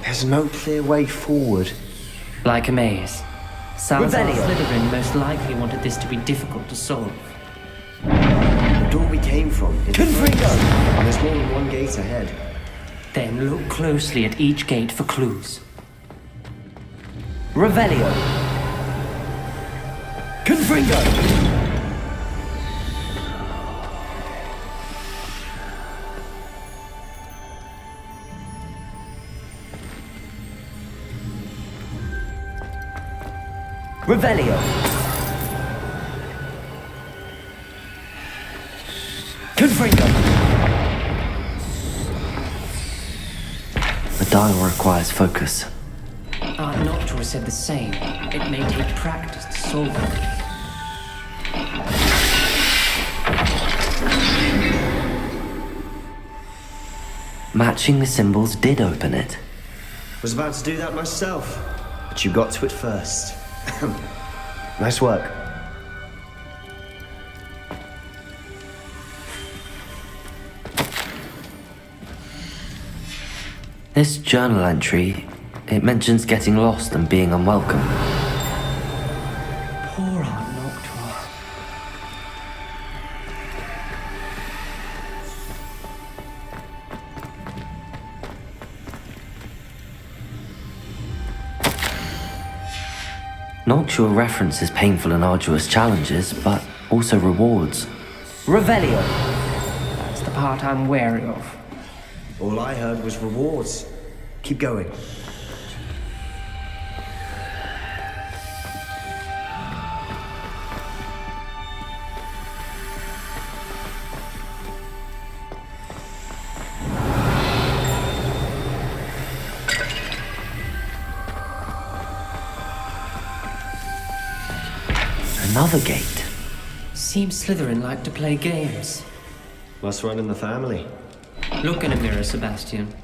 Speaker 13: There's no clear way forward.
Speaker 7: Like a maze. Salazar
Speaker 1: Revelio.
Speaker 7: Slytherin most likely wanted this to be difficult to solve.
Speaker 13: The door we came from is
Speaker 1: Confringo!
Speaker 13: and there's more than 1 gate ahead.
Speaker 7: Then look closely at each gate for clues.
Speaker 1: Revelio. Confringo! Revelio. Confringo. The dial requires focus.
Speaker 7: Noctua said the same. It may take practice to solve it.
Speaker 1: Matching the symbols did open it.
Speaker 13: Was about to do that myself, but you got to it first. Nice work.
Speaker 1: This journal entry, it mentions getting lost and being unwelcome.
Speaker 7: Poor Aunt Noctua.
Speaker 1: Noctua references painful and arduous challenges, but also rewards. Revelio.
Speaker 7: That's the part I'm wary of.
Speaker 13: All I heard was rewards. Keep going.
Speaker 1: Another gate.
Speaker 7: Seems Slytherin like to play games.
Speaker 13: Must run in the family.
Speaker 7: Look in a mirror, Sebastian.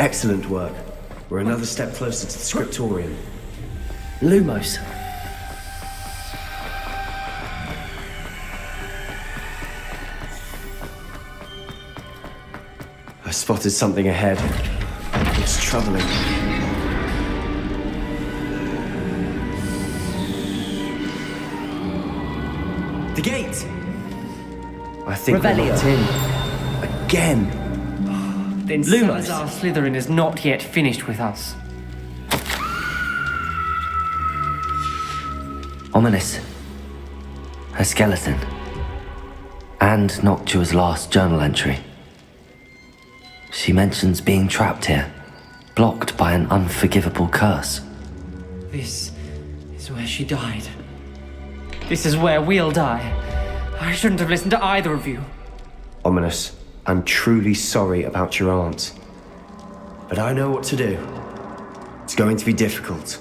Speaker 13: Excellent work. We're another step closer to the scriptorium.
Speaker 1: Lumos.
Speaker 13: I spotted something ahead. It's troubling. The gate! I think we're
Speaker 1: Revelio.
Speaker 13: locked in. Again!
Speaker 7: Then
Speaker 1: Lumos.
Speaker 7: Salazar Slytherin is not yet finished with us.
Speaker 1: Ominous. A skeleton. And Noctua's last journal entry. She mentions being trapped here, blocked by an unforgivable curse.
Speaker 7: This is where she died. This is where we'll die. I shouldn't have listened to either of you.
Speaker 13: Ominous, I'm truly sorry about your aunt. But I know what to do. It's going to be difficult.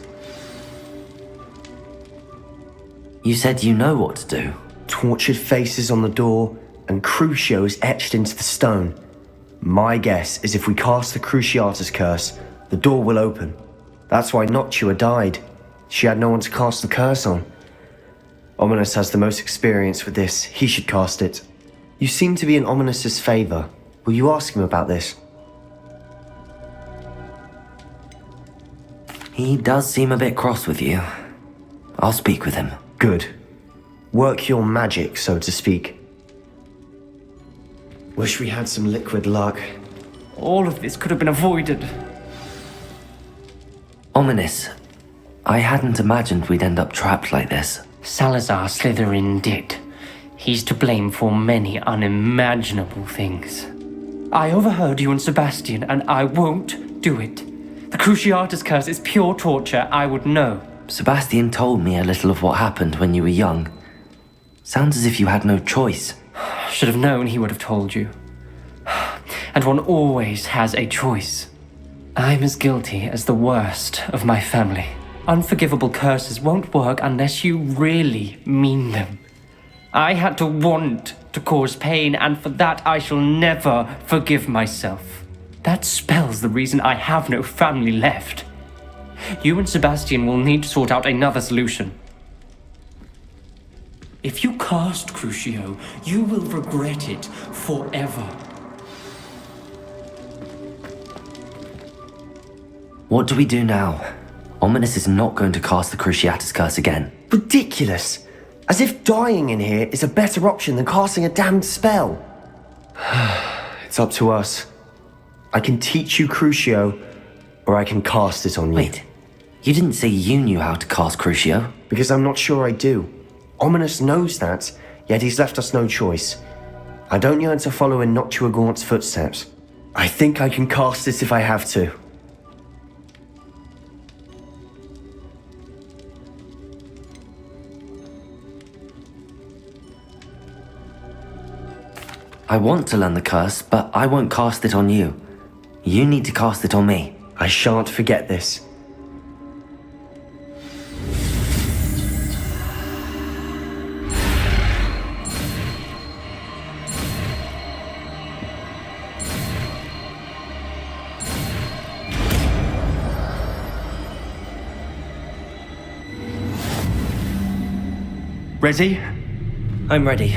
Speaker 1: You said you know what to do.
Speaker 13: Tortured faces on the door and Crucios etched into the stone. My guess is if we cast the Cruciatus curse, the door will open. That's why Noctua died. She had no one to cast the curse on. Ominous has the most experience with this. He should cast it. You seem to be in Ominous's favor. Will you ask him about this?
Speaker 1: He does seem a bit cross with you. I'll speak with him.
Speaker 13: Good. Work your magic, so to speak. Wish we had some liquid luck.
Speaker 7: All of this could have been avoided.
Speaker 1: Ominous. I hadn't imagined we'd end up trapped like this.
Speaker 7: Salazar Slytherin did. He's to blame for many unimaginable things. I overheard you and Sebastian, and I won't do it. The Cruciatus curse is pure torture, I would know.
Speaker 1: Sebastian told me a little of what happened when you were young. Sounds as if you had no choice.
Speaker 7: Should have known he would have told you. And one always has a choice. I'm as guilty as the worst of my family. Unforgivable curses won't work unless you really mean them. I had to want to cause pain, and for that I shall never forgive myself. That spells the reason I have no family left. You and Sebastian will need to sort out another solution. If you cast Crucio, you will regret it forever.
Speaker 1: What do we do now? Ominous is not going to cast the Cruciatus curse again.
Speaker 13: Ridiculous! As if dying in here is a better option than casting a damned spell. It's up to us. I can teach you Crucio, or I can cast it on you.
Speaker 1: Wait, you didn't say you knew how to cast Crucio?
Speaker 13: Because I'm not sure I do. Ominous knows that, yet he's left us no choice. I don't yearn to follow in Noctua Gaunt's footsteps. I think I can cast it if I have to.
Speaker 1: I want to learn the curse, but I won't cast it on you. You need to cast it on me.
Speaker 13: I shan't forget this.
Speaker 7: Ready?
Speaker 1: I'm ready.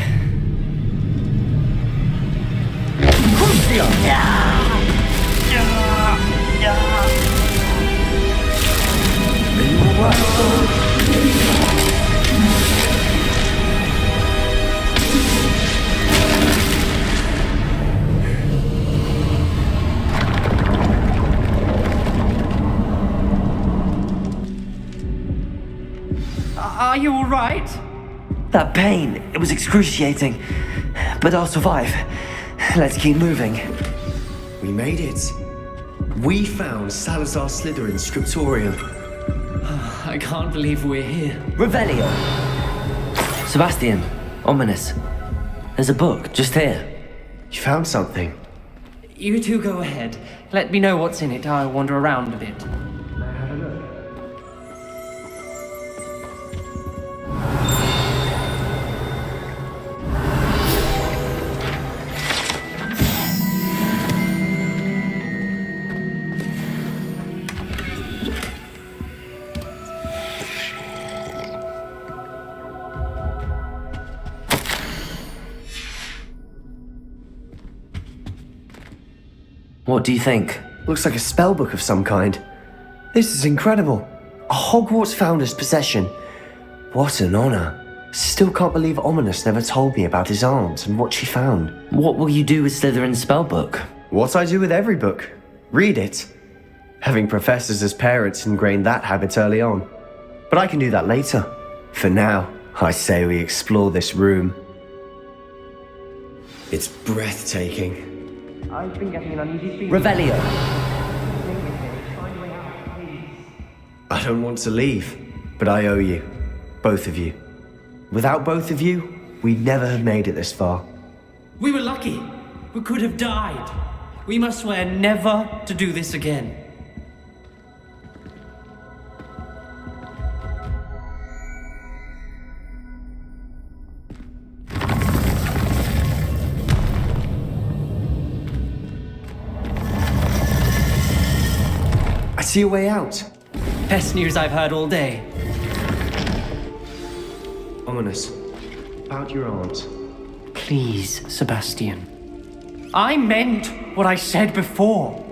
Speaker 7: Are you all right?
Speaker 1: That pain, it was excruciating. But I'll survive. Let's keep moving.
Speaker 13: We made it. We found Salazar Slytherin's scriptorium.
Speaker 7: I can't believe we're here.
Speaker 1: Revelio. Sebastian, Ominous. There's a book just here.
Speaker 13: You found something?
Speaker 7: You two go ahead. Let me know what's in it. I'll wander around a bit.
Speaker 1: What do you think?
Speaker 13: Looks like a spellbook of some kind. This is incredible. A Hogwarts founder's possession. What an honor. Still can't believe Ominous never told me about his aunt and what she found.
Speaker 1: What will you do with Slytherin's spellbook?
Speaker 13: What I do with every book. Read it. Having professors as parents ingrained that habit early on. But I can do that later. For now, I say we explore this room. It's breathtaking.
Speaker 7: I've been getting an uneasy feeling.
Speaker 1: Revelio.
Speaker 13: I don't want to leave, but I owe you. Both of you. Without both of you, we'd never have made it this far.
Speaker 7: We were lucky. We could have died. We must swear never to do this again.
Speaker 13: I see a way out.
Speaker 7: Best news I've heard all day.
Speaker 13: Ominous. About your aunt.
Speaker 7: Please, Sebastian. I meant what I said before.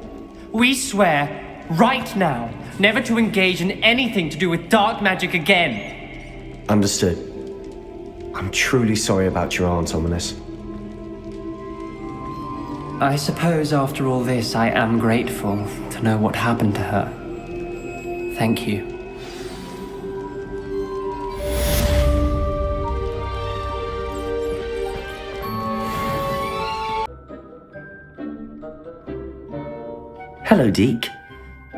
Speaker 7: We swear, right now, never to engage in anything to do with dark magic again.
Speaker 13: Understood. I'm truly sorry about your aunt, Ominous.
Speaker 7: I suppose after all this, I am grateful to know what happened to her. Thank you.
Speaker 1: Hello, Deke.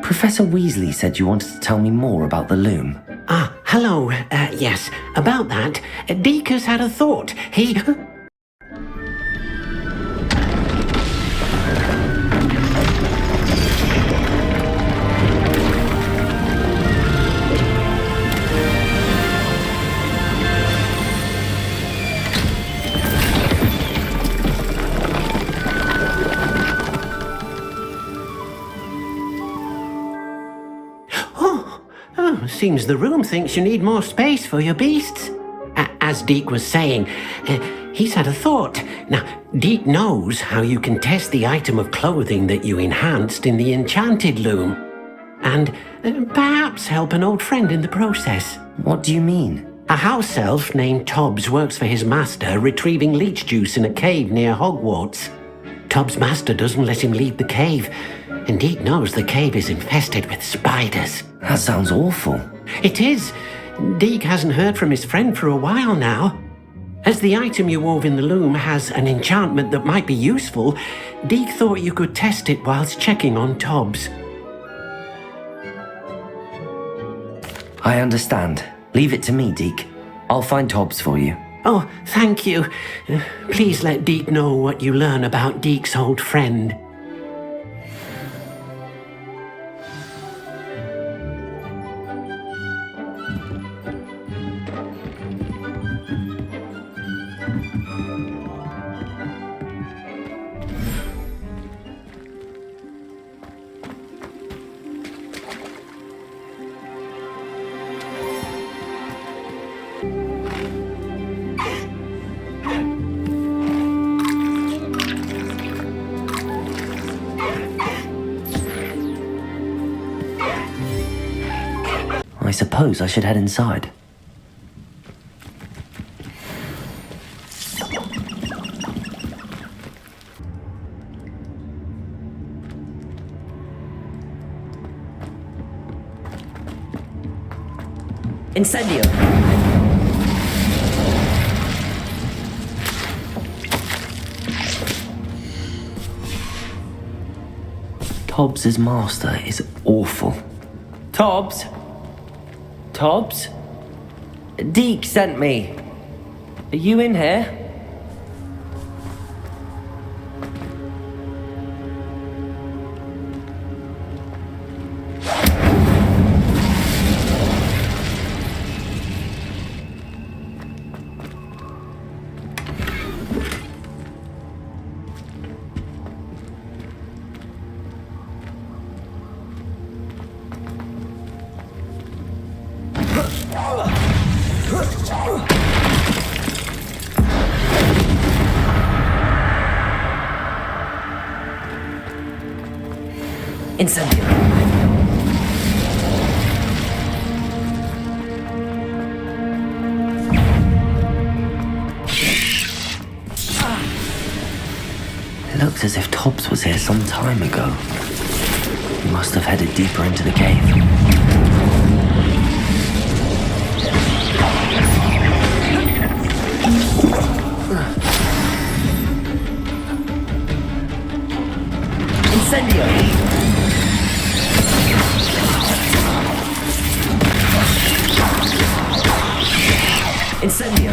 Speaker 1: Professor Weasley said you wanted to tell me more about the loom.
Speaker 12: Ah, hello. Yes, about that. Deke has had a thought. He... Seems the room thinks you need more space for your beasts. As Deke was saying, he's had a thought. Now, Deke knows how you can test the item of clothing that you enhanced in the enchanted loom. And perhaps help an old friend in the process.
Speaker 1: What do you mean?
Speaker 12: A house elf named Tobbs works for his master retrieving leech juice in a cave near Hogwarts. Tobbs' master doesn't let him leave the cave, and Deke knows the cave is infested with spiders.
Speaker 1: That sounds awful.
Speaker 12: It is. Deke hasn't heard from his friend for a while now. As the item you wove in the loom has an enchantment that might be useful, Deke thought you could test it whilst checking on Tobbs.
Speaker 1: I understand. Leave it to me, Deke. I'll find Tobbs for you.
Speaker 12: Oh, thank you. Please let Deke know what you learn about Deke's old friend.
Speaker 1: I suppose I should head inside. Incendio! Tobbs' master is awful.
Speaker 7: Tobbs? Tobbs?
Speaker 1: Deke sent me. Are you in here? Incendio. It looks as if Tobbs was here some time ago. He must have headed deeper into the cave. Incendio! Incendio!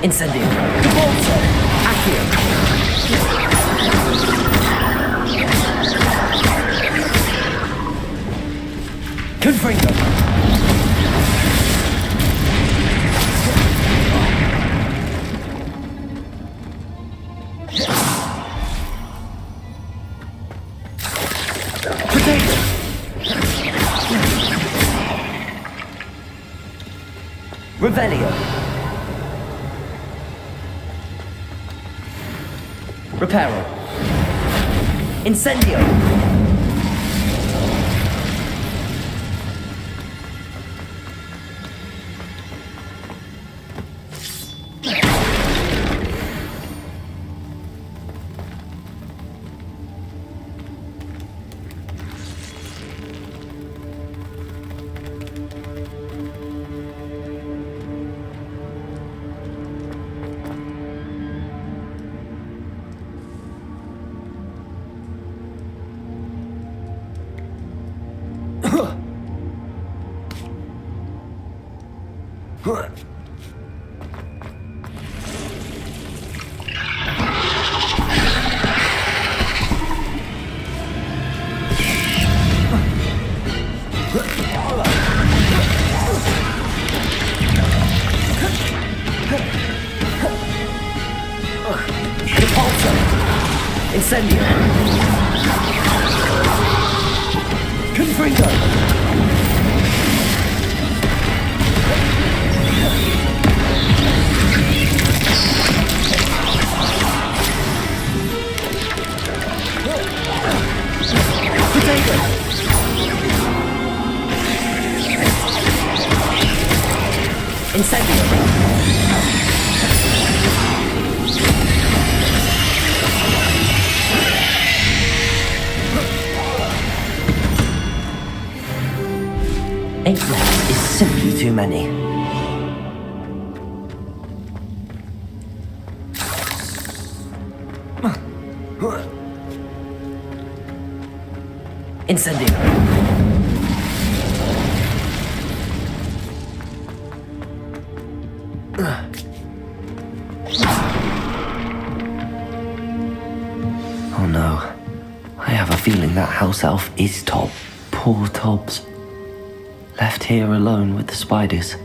Speaker 1: Incendio. Devolto. Accio. Confringo. Potato. Revelio. Reparo. Incendio. Incendio. Confringo. Potato. Incendio. Eight left is simply too many. Incendio. Oh no. I have a feeling that house elf is Tob. Poor Tobbs. Left here alone with the spiders.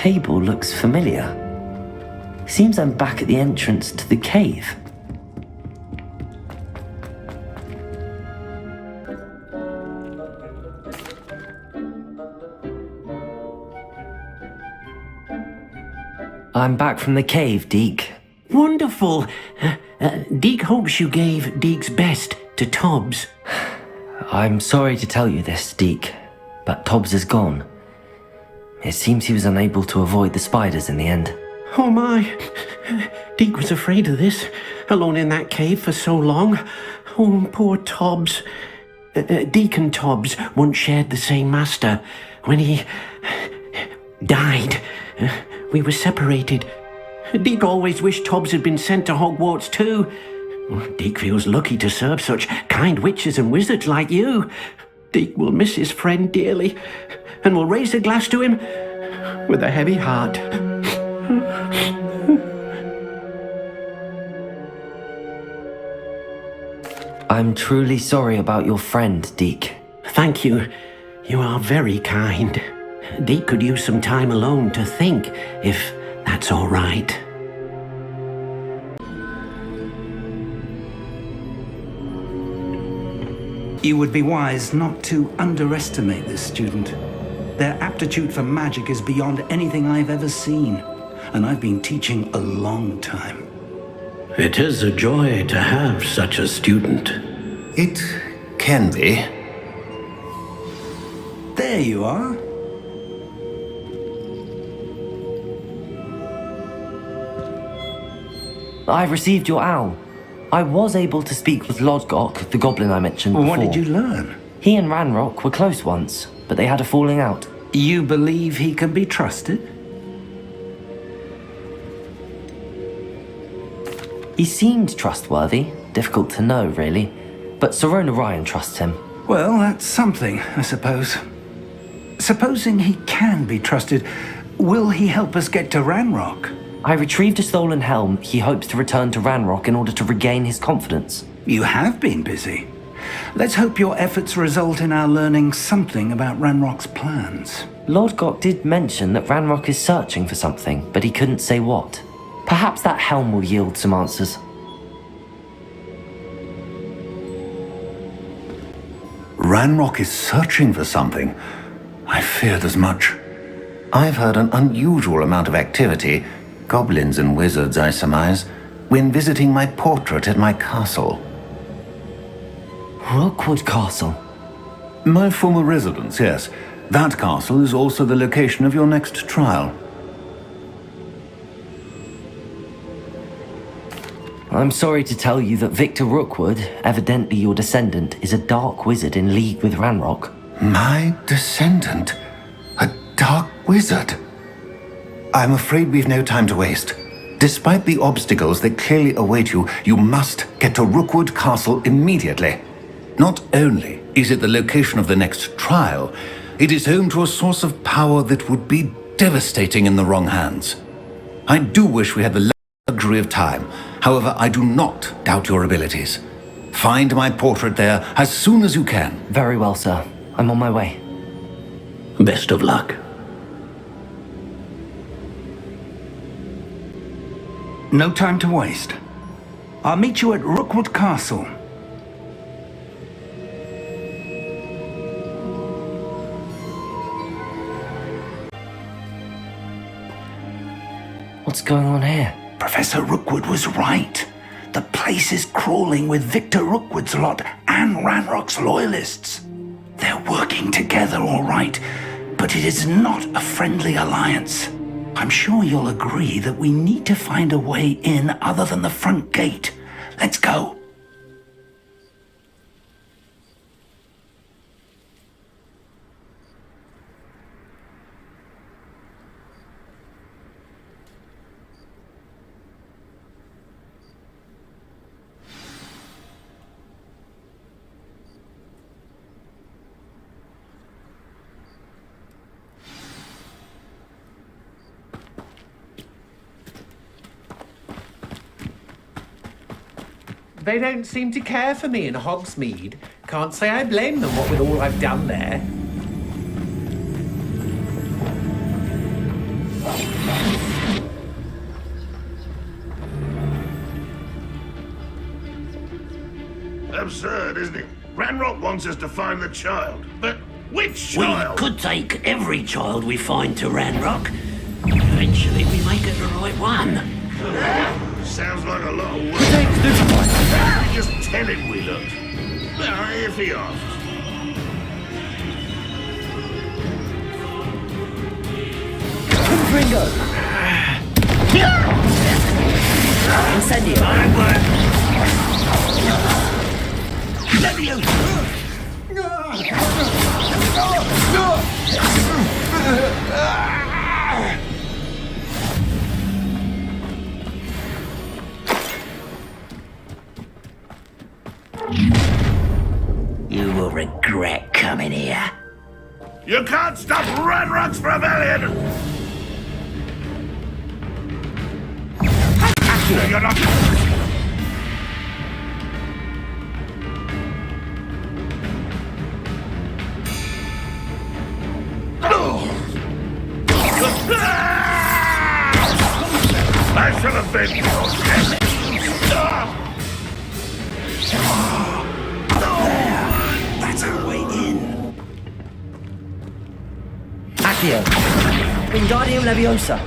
Speaker 1: table looks familiar. Seems I'm back at the entrance to the cave. I'm back from the cave, Deke.
Speaker 12: Wonderful. Deke hopes you gave Deke's best to Tobbs.
Speaker 1: I'm sorry to tell you this, Deke, but Tobbs is gone. It seems he was unable to avoid the spiders in the end.
Speaker 12: Oh my. Deke was afraid of this, alone in that cave for so long. Oh, poor Tobbs. Deke and Tobbs once shared the same master. When he died, we were separated. Deke always wished Tobbs had been sent to Hogwarts too. Deke feels lucky to serve such kind witches and wizards like you. Deke will miss his friend dearly, and will raise a glass to him with a heavy heart.
Speaker 1: I'm truly sorry about your friend, Deke.
Speaker 12: Thank you. You are very kind. Deke could use some time alone to think, if that's all right.
Speaker 5: You would be wise not to underestimate this student. Their aptitude for magic is beyond anything I've ever seen, and I've been teaching a long time.
Speaker 12: It is a joy to have such a student.
Speaker 6: It can be.
Speaker 5: There you are.
Speaker 1: I've received your owl. I was able to speak with Lodgok, the goblin I mentioned before.
Speaker 5: What did you learn?
Speaker 1: He and Ranrock were close once, but they had a falling out.
Speaker 5: You believe he can be trusted?
Speaker 1: He seemed trustworthy. Difficult to know, really. But Sirona Ryan trusts him.
Speaker 5: Well, that's something, I suppose. Supposing he can be trusted, will he help us get to Ranrock?
Speaker 1: I retrieved a stolen helm. He hopes to return to Ranrock in order to regain his confidence.
Speaker 5: You have been busy. Let's hope your efforts result in our learning something about Ranrock's plans.
Speaker 1: Lodgok did mention that Ranrock is searching for something, but he couldn't say what. Perhaps that helm will yield some answers.
Speaker 3: Ranrock is searching for something. I feared as much.
Speaker 6: I've heard an unusual amount of activity, goblins and wizards, I surmise, when visiting my portrait at my castle.
Speaker 1: Rookwood Castle?
Speaker 6: My former residence, yes. That castle is also the location of your next trial.
Speaker 1: I'm sorry to tell you that Victor Rookwood, evidently your descendant, is a dark wizard in league with Ranrock.
Speaker 6: My descendant? A dark wizard? I'm afraid we've no time to waste. Despite the obstacles that clearly await you, you must get to Rookwood Castle immediately. Not only is it the location of the next trial, it is home to a source of power that would be devastating in the wrong hands. I do wish we had the luxury of time. However, I do not doubt your abilities. Find my portrait there as soon as you can.
Speaker 1: Very well, sir. I'm on my way.
Speaker 12: Best of luck.
Speaker 5: No time to waste. I'll meet you at Rookwood Castle.
Speaker 1: What's going on here?
Speaker 5: Professor Rookwood was right. The place is crawling with Victor Rookwood's lot and Ranrock's loyalists. They're working together, all right, but it is not a friendly alliance. I'm sure you'll agree that we need to find a way in other than the front gate. Let's go.
Speaker 12: They don't seem to care for me in Hogsmeade. Can't say I blame them, what with all I've done there.
Speaker 18: Absurd, isn't it? Ranrock wants us to find the child, but which
Speaker 9: We
Speaker 18: child?
Speaker 9: could take every child we find to Ranrock. Eventually we may get the right one.
Speaker 18: Sounds like a lot of work. We just tell him we looked. If he asks.
Speaker 12: Ringo! Incendio!
Speaker 9: You will regret coming here.
Speaker 18: You can't stop Ranrock's rebellion! You're not... I should have been...
Speaker 9: That's our way in.
Speaker 12: Accio! Wingardium Leviosa!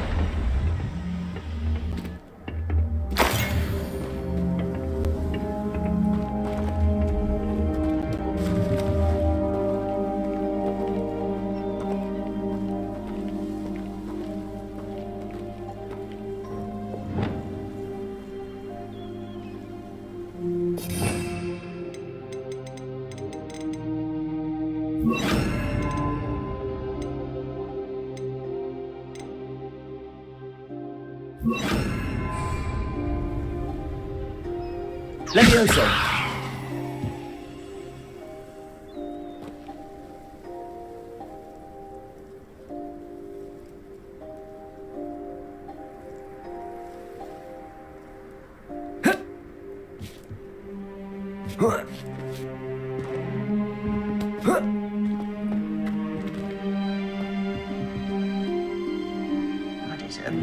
Speaker 12: Leviosa!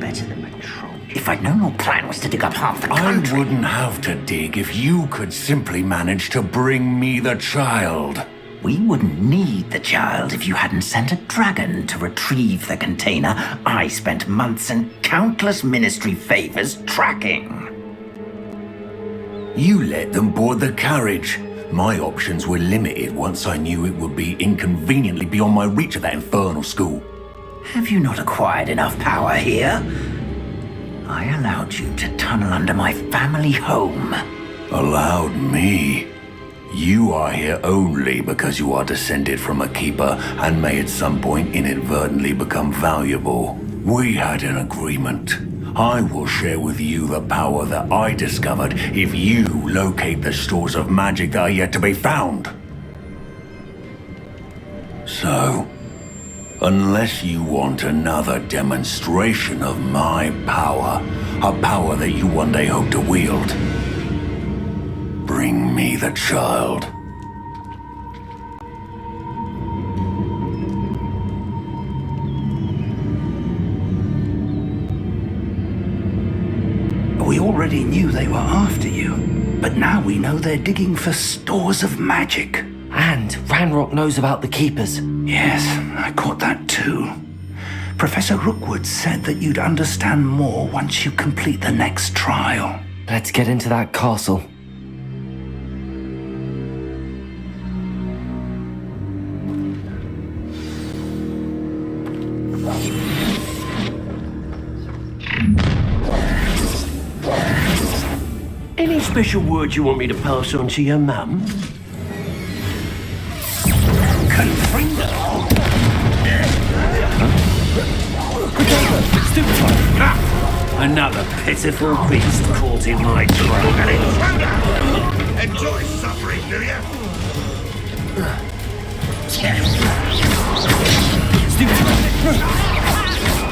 Speaker 9: Better than patrol. If I'd known your plan was to dig up half the country...
Speaker 6: I wouldn't have to dig if you could simply manage to bring me the child.
Speaker 9: We wouldn't need the child if you hadn't sent a dragon to retrieve the container I spent months and countless ministry favors tracking.
Speaker 6: You let them board the carriage. My options were limited once I knew it would be inconveniently beyond my reach at that infernal school.
Speaker 9: Have you not acquired enough power here? I allowed you to tunnel under my family home.
Speaker 6: Allowed me? You are here only because you are descended from a keeper and may at some point inadvertently become valuable. We had an agreement. I will share with you the power that I discovered if you locate the stores of magic that are yet to be found. So, unless you want another demonstration of my power, a power that you one day hope to wield, bring me the child.
Speaker 5: We already knew they were after you, but now we know they're digging for stores of magic.
Speaker 12: And Ranrock knows about the Keepers.
Speaker 5: Yes, I caught that too. Professor Rookwood said that you'd understand more once you complete the next trial.
Speaker 12: Let's get into that castle. Any special words you want me to pass on to your mum?
Speaker 9: Another pitiful beast caught in my trap.
Speaker 18: Enjoy suffering, do you?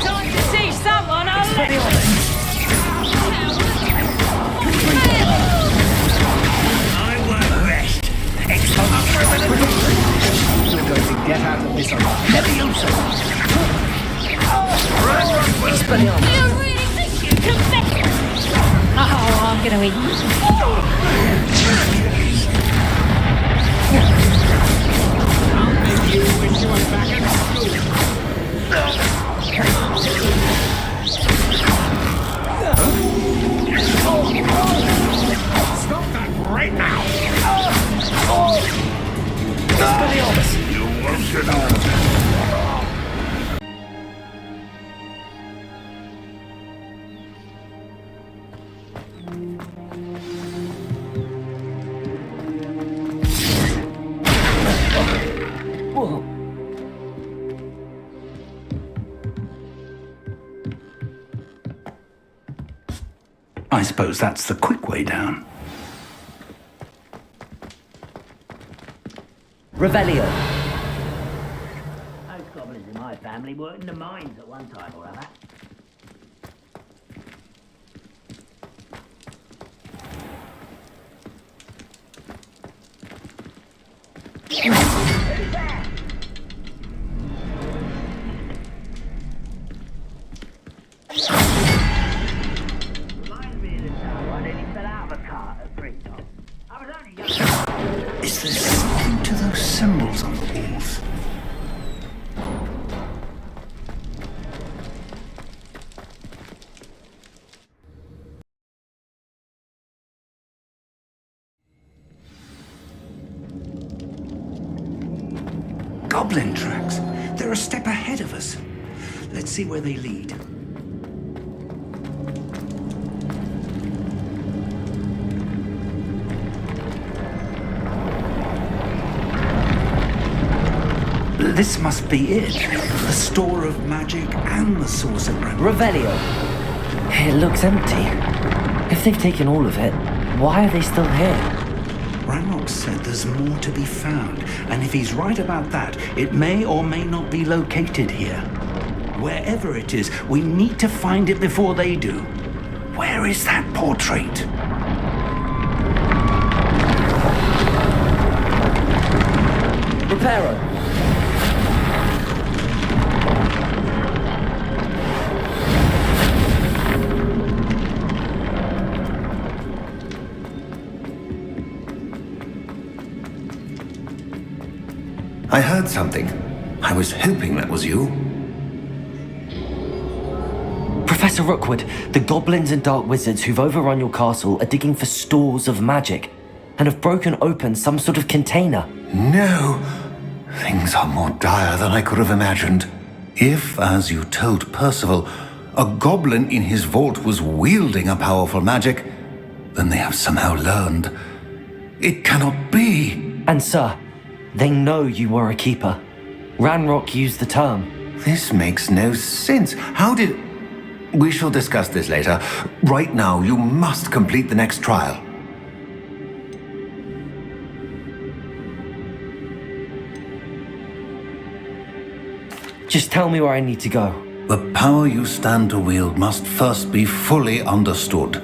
Speaker 4: Time to see someone on
Speaker 9: I won't rest.
Speaker 12: We're going to get out of this alive.
Speaker 9: Leviosa!
Speaker 4: You really think you can beat? Oh, I'm gonna eat.
Speaker 5: I suppose that's the quick way down.
Speaker 1: Revelio.
Speaker 9: Most goblins in my family worked in the mines at one time or other. Who's there? Reminds me of the time I nearly fell out of a cart at Bristol. I was only young.
Speaker 5: Is there something to those symbols on the walls? Goblin tracks. They're a step ahead of us. Let's see where they lead. This must be it. The store of magic and the source of Ranrock.
Speaker 1: Revelio. It looks empty. If they've taken all of it, why are they still here?
Speaker 5: Ranrock said there's more to be found, and if he's right about that, it may or may not be located here. Wherever it is, we need to find it before they do. Where is that portrait?
Speaker 1: Reparo.
Speaker 6: I heard something. I was hoping that was you.
Speaker 1: Professor Rookwood, the goblins and dark wizards who've overrun your castle are digging for stores of magic and have broken open some sort of container.
Speaker 6: No! Things are more dire than I could have imagined. If, as you told Percival, a goblin in his vault was wielding a powerful magic, then they have somehow learned. It cannot be!
Speaker 1: And sir, they know you were a keeper. Ranrock used the term.
Speaker 6: This makes no sense. How did... We shall discuss this later. Right now, you must complete the next trial.
Speaker 1: Just tell me where I need to go.
Speaker 6: The power you stand to wield must first be fully understood.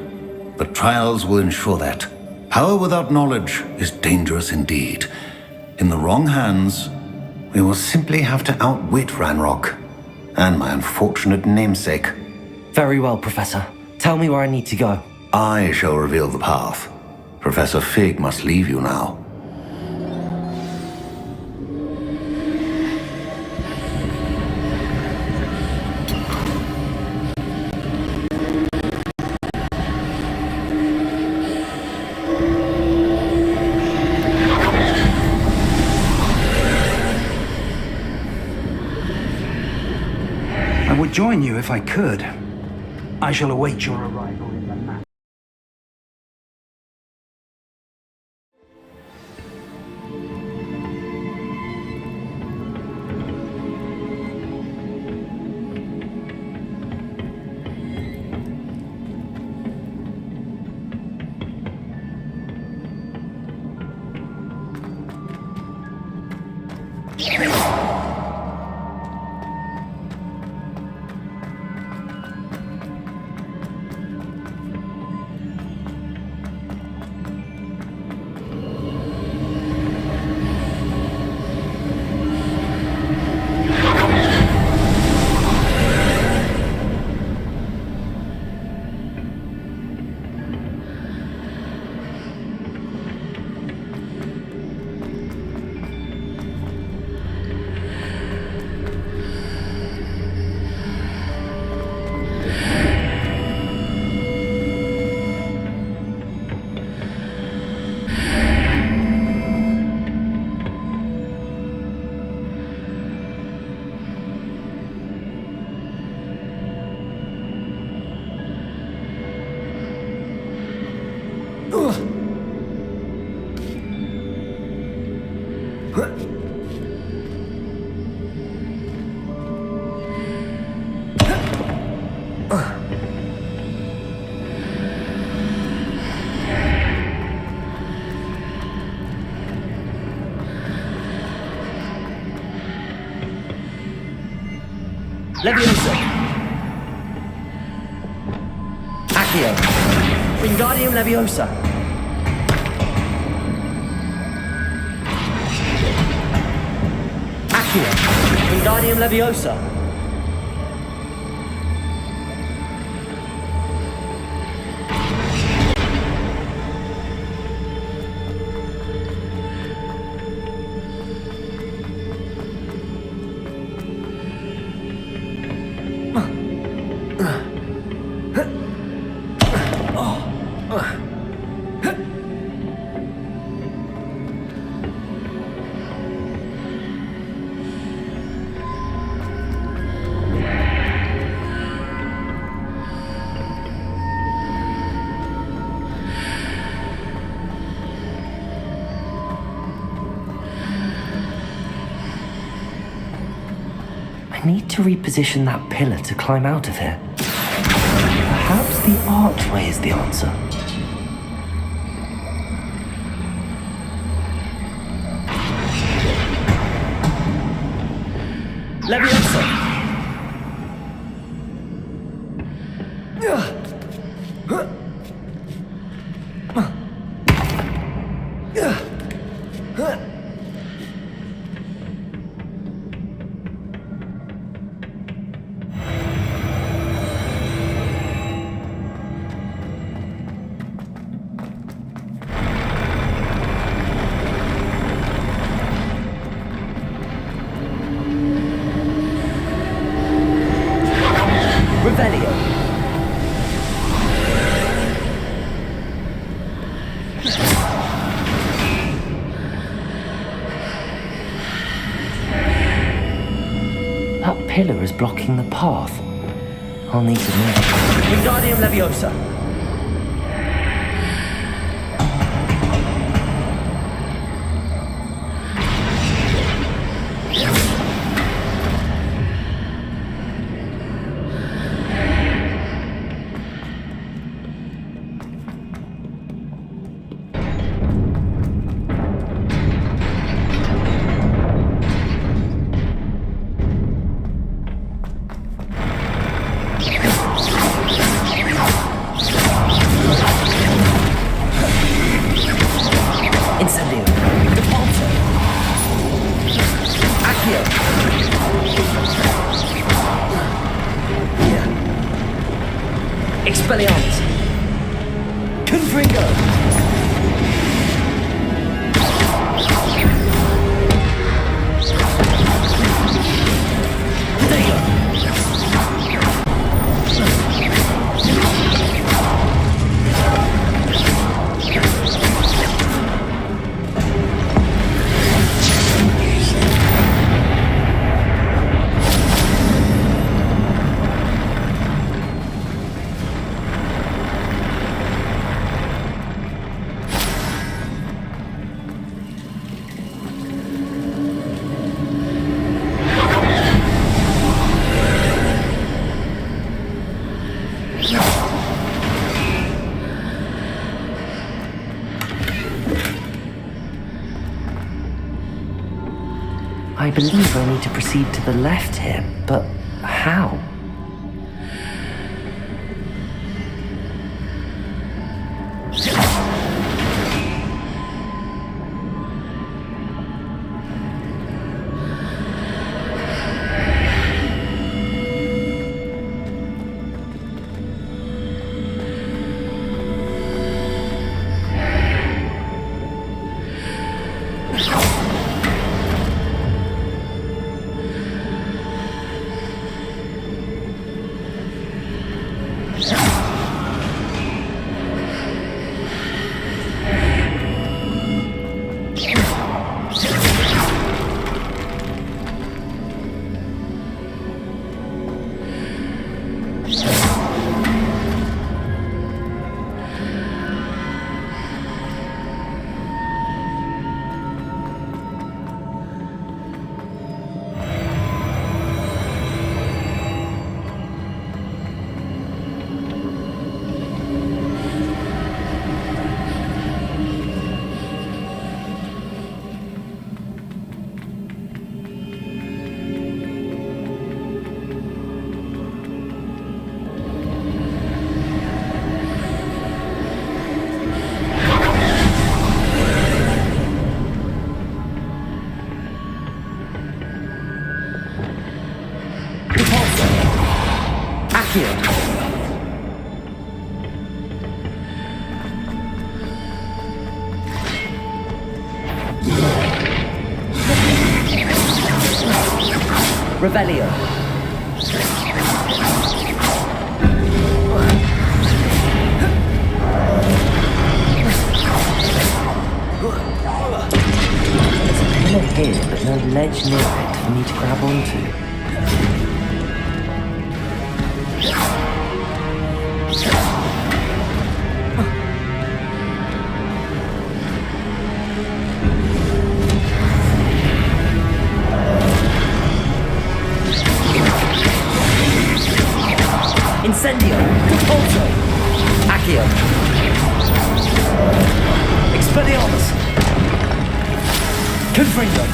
Speaker 6: The trials will ensure that. Power without knowledge is dangerous indeed. In the wrong hands, we will simply have to outwit Ranrock and my unfortunate namesake.
Speaker 1: Very well, Professor. Tell me where I need to go.
Speaker 6: I shall reveal the path. Professor Fig must leave you now.
Speaker 5: I would join you if I could. I shall await your arrival in the map.
Speaker 12: Leviosa! Accio! Wingardium Leviosa! Accio! Wingardium Leviosa!
Speaker 1: I need to reposition that pillar to climb out of here. Perhaps the archway is the answer.
Speaker 12: Leviosa! Revelio!
Speaker 1: That pillar is blocking the path. I'll need to move.
Speaker 12: Wingardium Leviosa!
Speaker 1: Incendio! Defaulto! Accio! Expelliarmus! Confringo! I believe I need to proceed to the left here, but how? Revelio. There's a pillar here, but no ledge near it for me to grab onto. Incendio! Repulso! Accio! Expelliarmus! Confringo!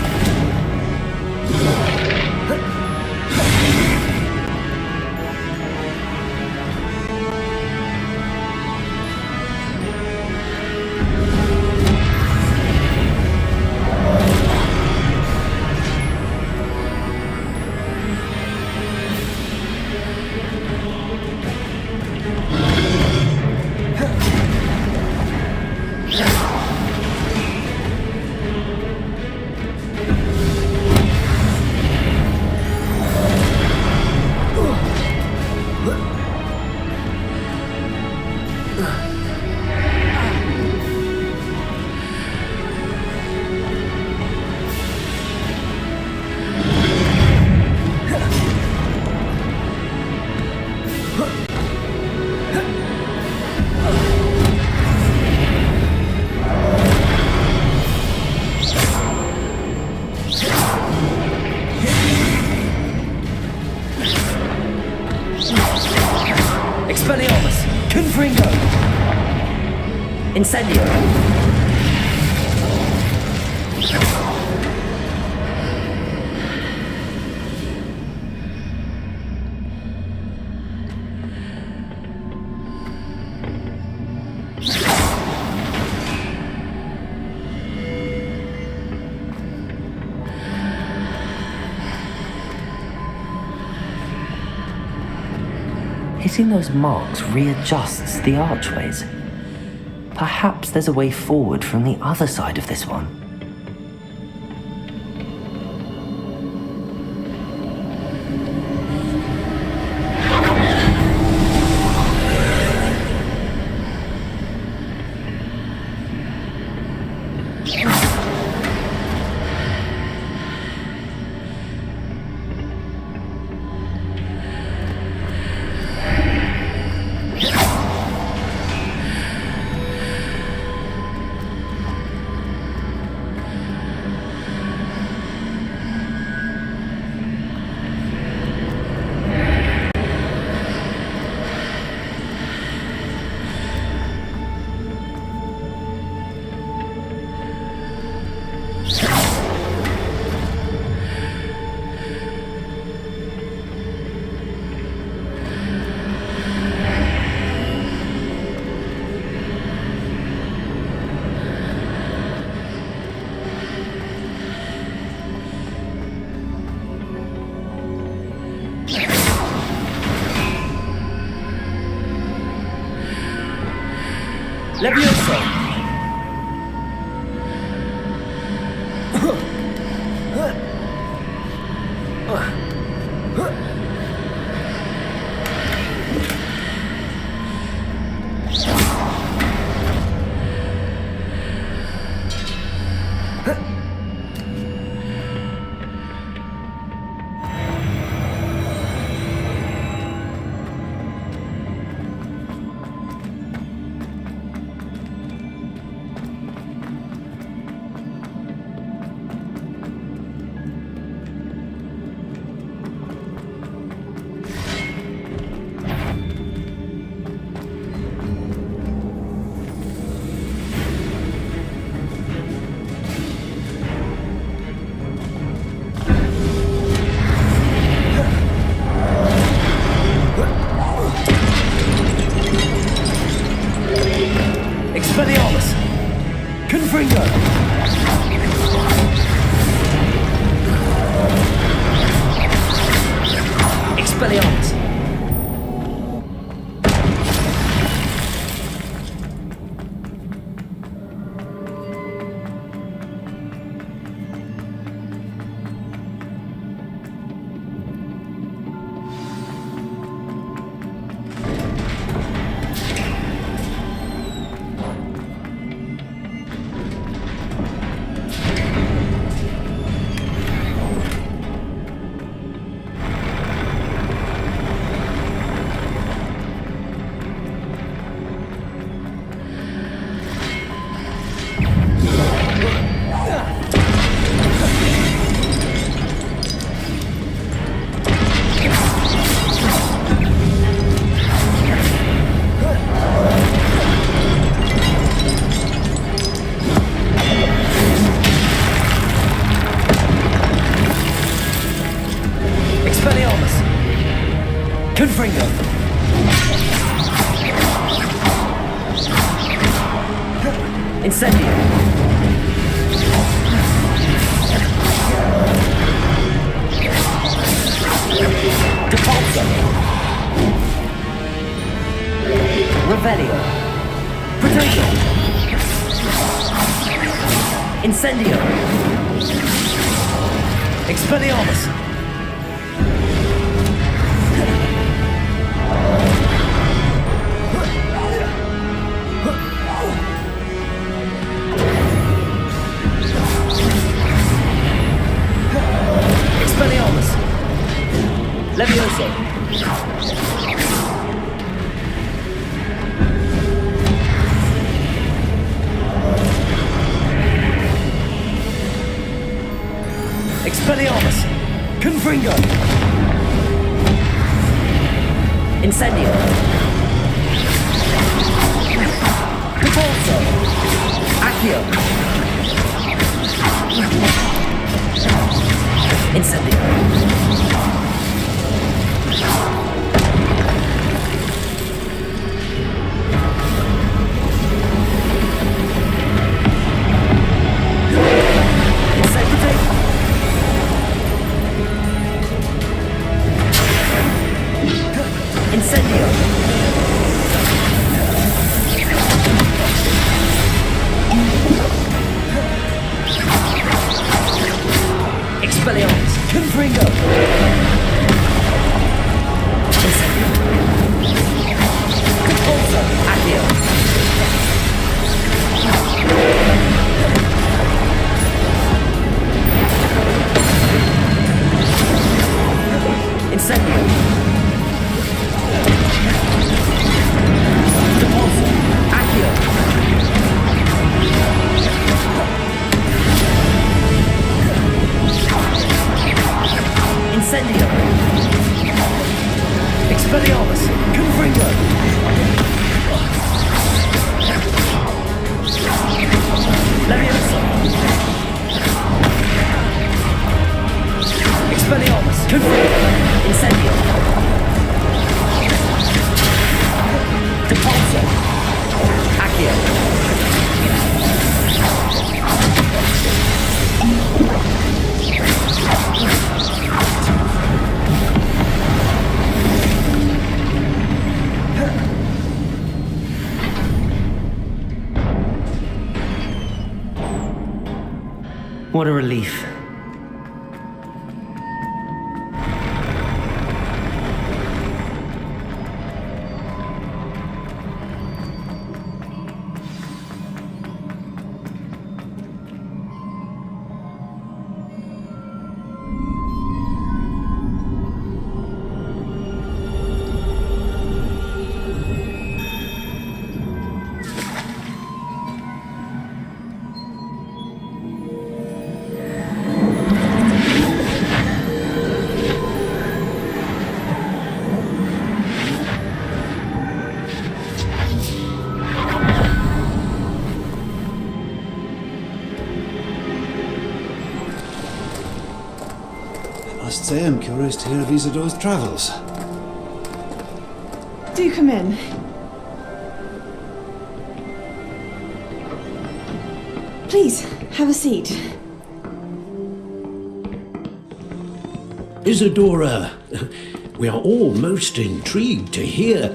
Speaker 1: Expelliarmus! Confringo! Incendio! Hitting those marks readjusts the archways. Perhaps there's a way forward from the other side of this one. Levioso! Expelliarmus! Confringo! Expelliarmus! Incendio. Depulso. Revelio. Protegio. Incendio. Expelliarmus. Expelliarmus. Levioso. Expelliarmus. Confringo. Incendio. Depulso. Accio. Incendio. Incendio. Expelliarmus. Confringo. Incendio. Depulso. Accio. Incendio. Depulso. Accio. Incendio. Expelliarmus. Confringo. Levioso. Expelliarmus. Confringo. Incendio. Depulso. Accio. What a relief.
Speaker 8: I must say I'm curious to hear of Isadore's travels.
Speaker 11: Do come in. Please, have a seat.
Speaker 18: Isadora, we are all most intrigued to hear.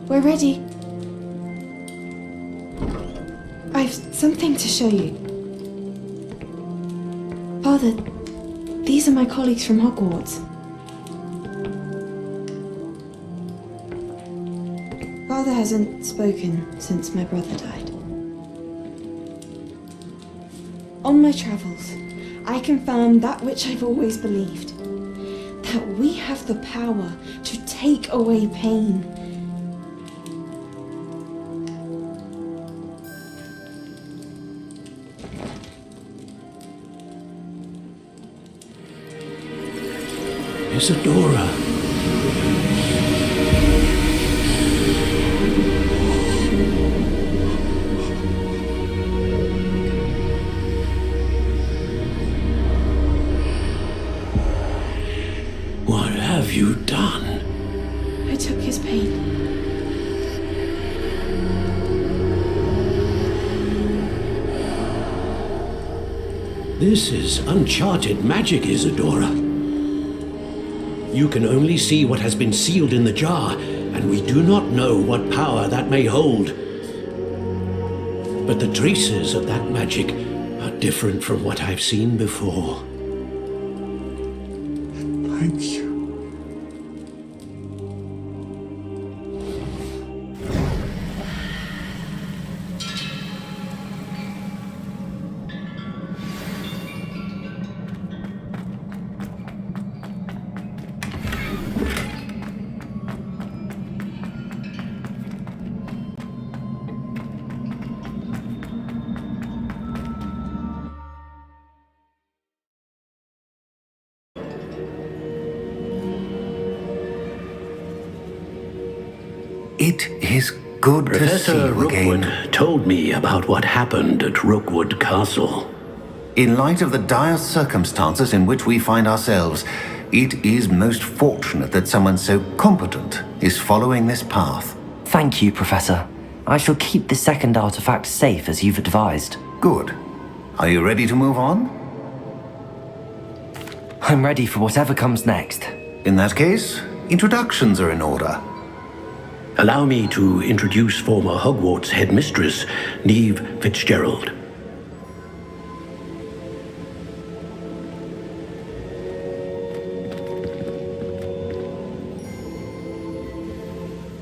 Speaker 11: We're ready. I've something to show you. Father, these are my colleagues from Hogwarts. Father hasn't spoken since my brother died. On my travels, I confirmed that which I've always believed. That we have the power to take away pain.
Speaker 18: Isadora. What have you done?
Speaker 11: I took his pain.
Speaker 16: This is uncharted magic, Isadora. You can only see what has been sealed in the jar, and we do not know what power that may hold. But the traces of that magic are different from what I've seen before.
Speaker 18: Thank you.
Speaker 6: It is good to see
Speaker 16: Professor
Speaker 6: you again.
Speaker 16: Rookwood told me about what happened at Rookwood Castle.
Speaker 6: In light of the dire circumstances in which we find ourselves, it is most fortunate that someone so competent is following this path.
Speaker 1: Thank you, Professor. I shall keep the second artifact safe as you've advised.
Speaker 6: Good. Are you ready to move on?
Speaker 1: I'm ready for whatever comes next.
Speaker 6: In that case, introductions are in order.
Speaker 16: Allow me to introduce former Hogwarts headmistress, Neve Fitzgerald.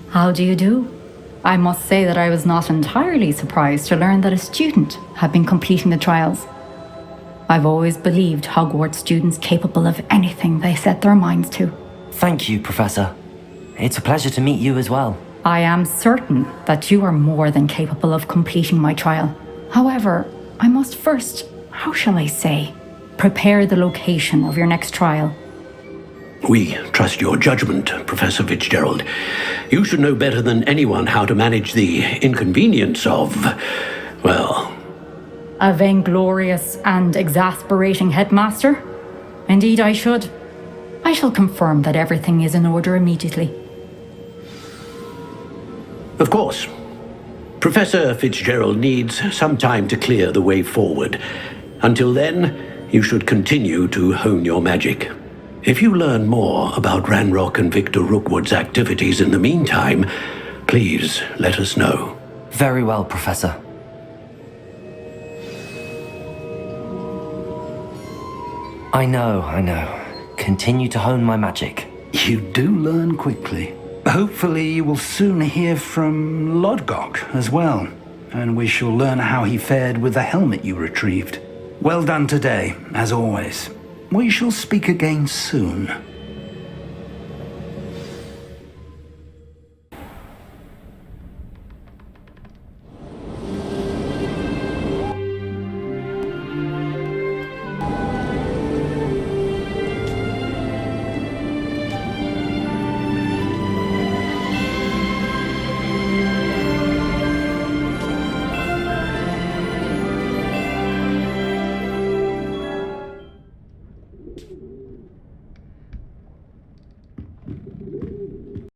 Speaker 10: How do you do? I must say that I was not entirely surprised to learn that a student had been completing the trials. I've always believed Hogwarts students capable of anything they set their minds to.
Speaker 1: Thank you, Professor. It's a pleasure to meet you as well.
Speaker 10: I am certain that you are more than capable of completing my trial. However, I must first, how shall I say, prepare the location of your next trial.
Speaker 16: We trust your judgment, Professor Fitzgerald. You should know better than anyone how to manage the inconvenience of, well...
Speaker 10: A vainglorious and exasperating headmaster? Indeed I should. I shall confirm that everything is in order immediately.
Speaker 16: Of course. Professor Fitzgerald needs some time to clear the way forward. Until then, you should continue to hone your magic. If you learn more about Ranrock and Victor Rookwood's activities in the meantime, please let us know.
Speaker 1: Very well, Professor. I know. Continue to hone my magic.
Speaker 5: You do learn quickly. Hopefully you will soon hear from Lodgok as well, and we shall learn how he fared with the helmet you retrieved. Well done today, as always. We shall speak again soon.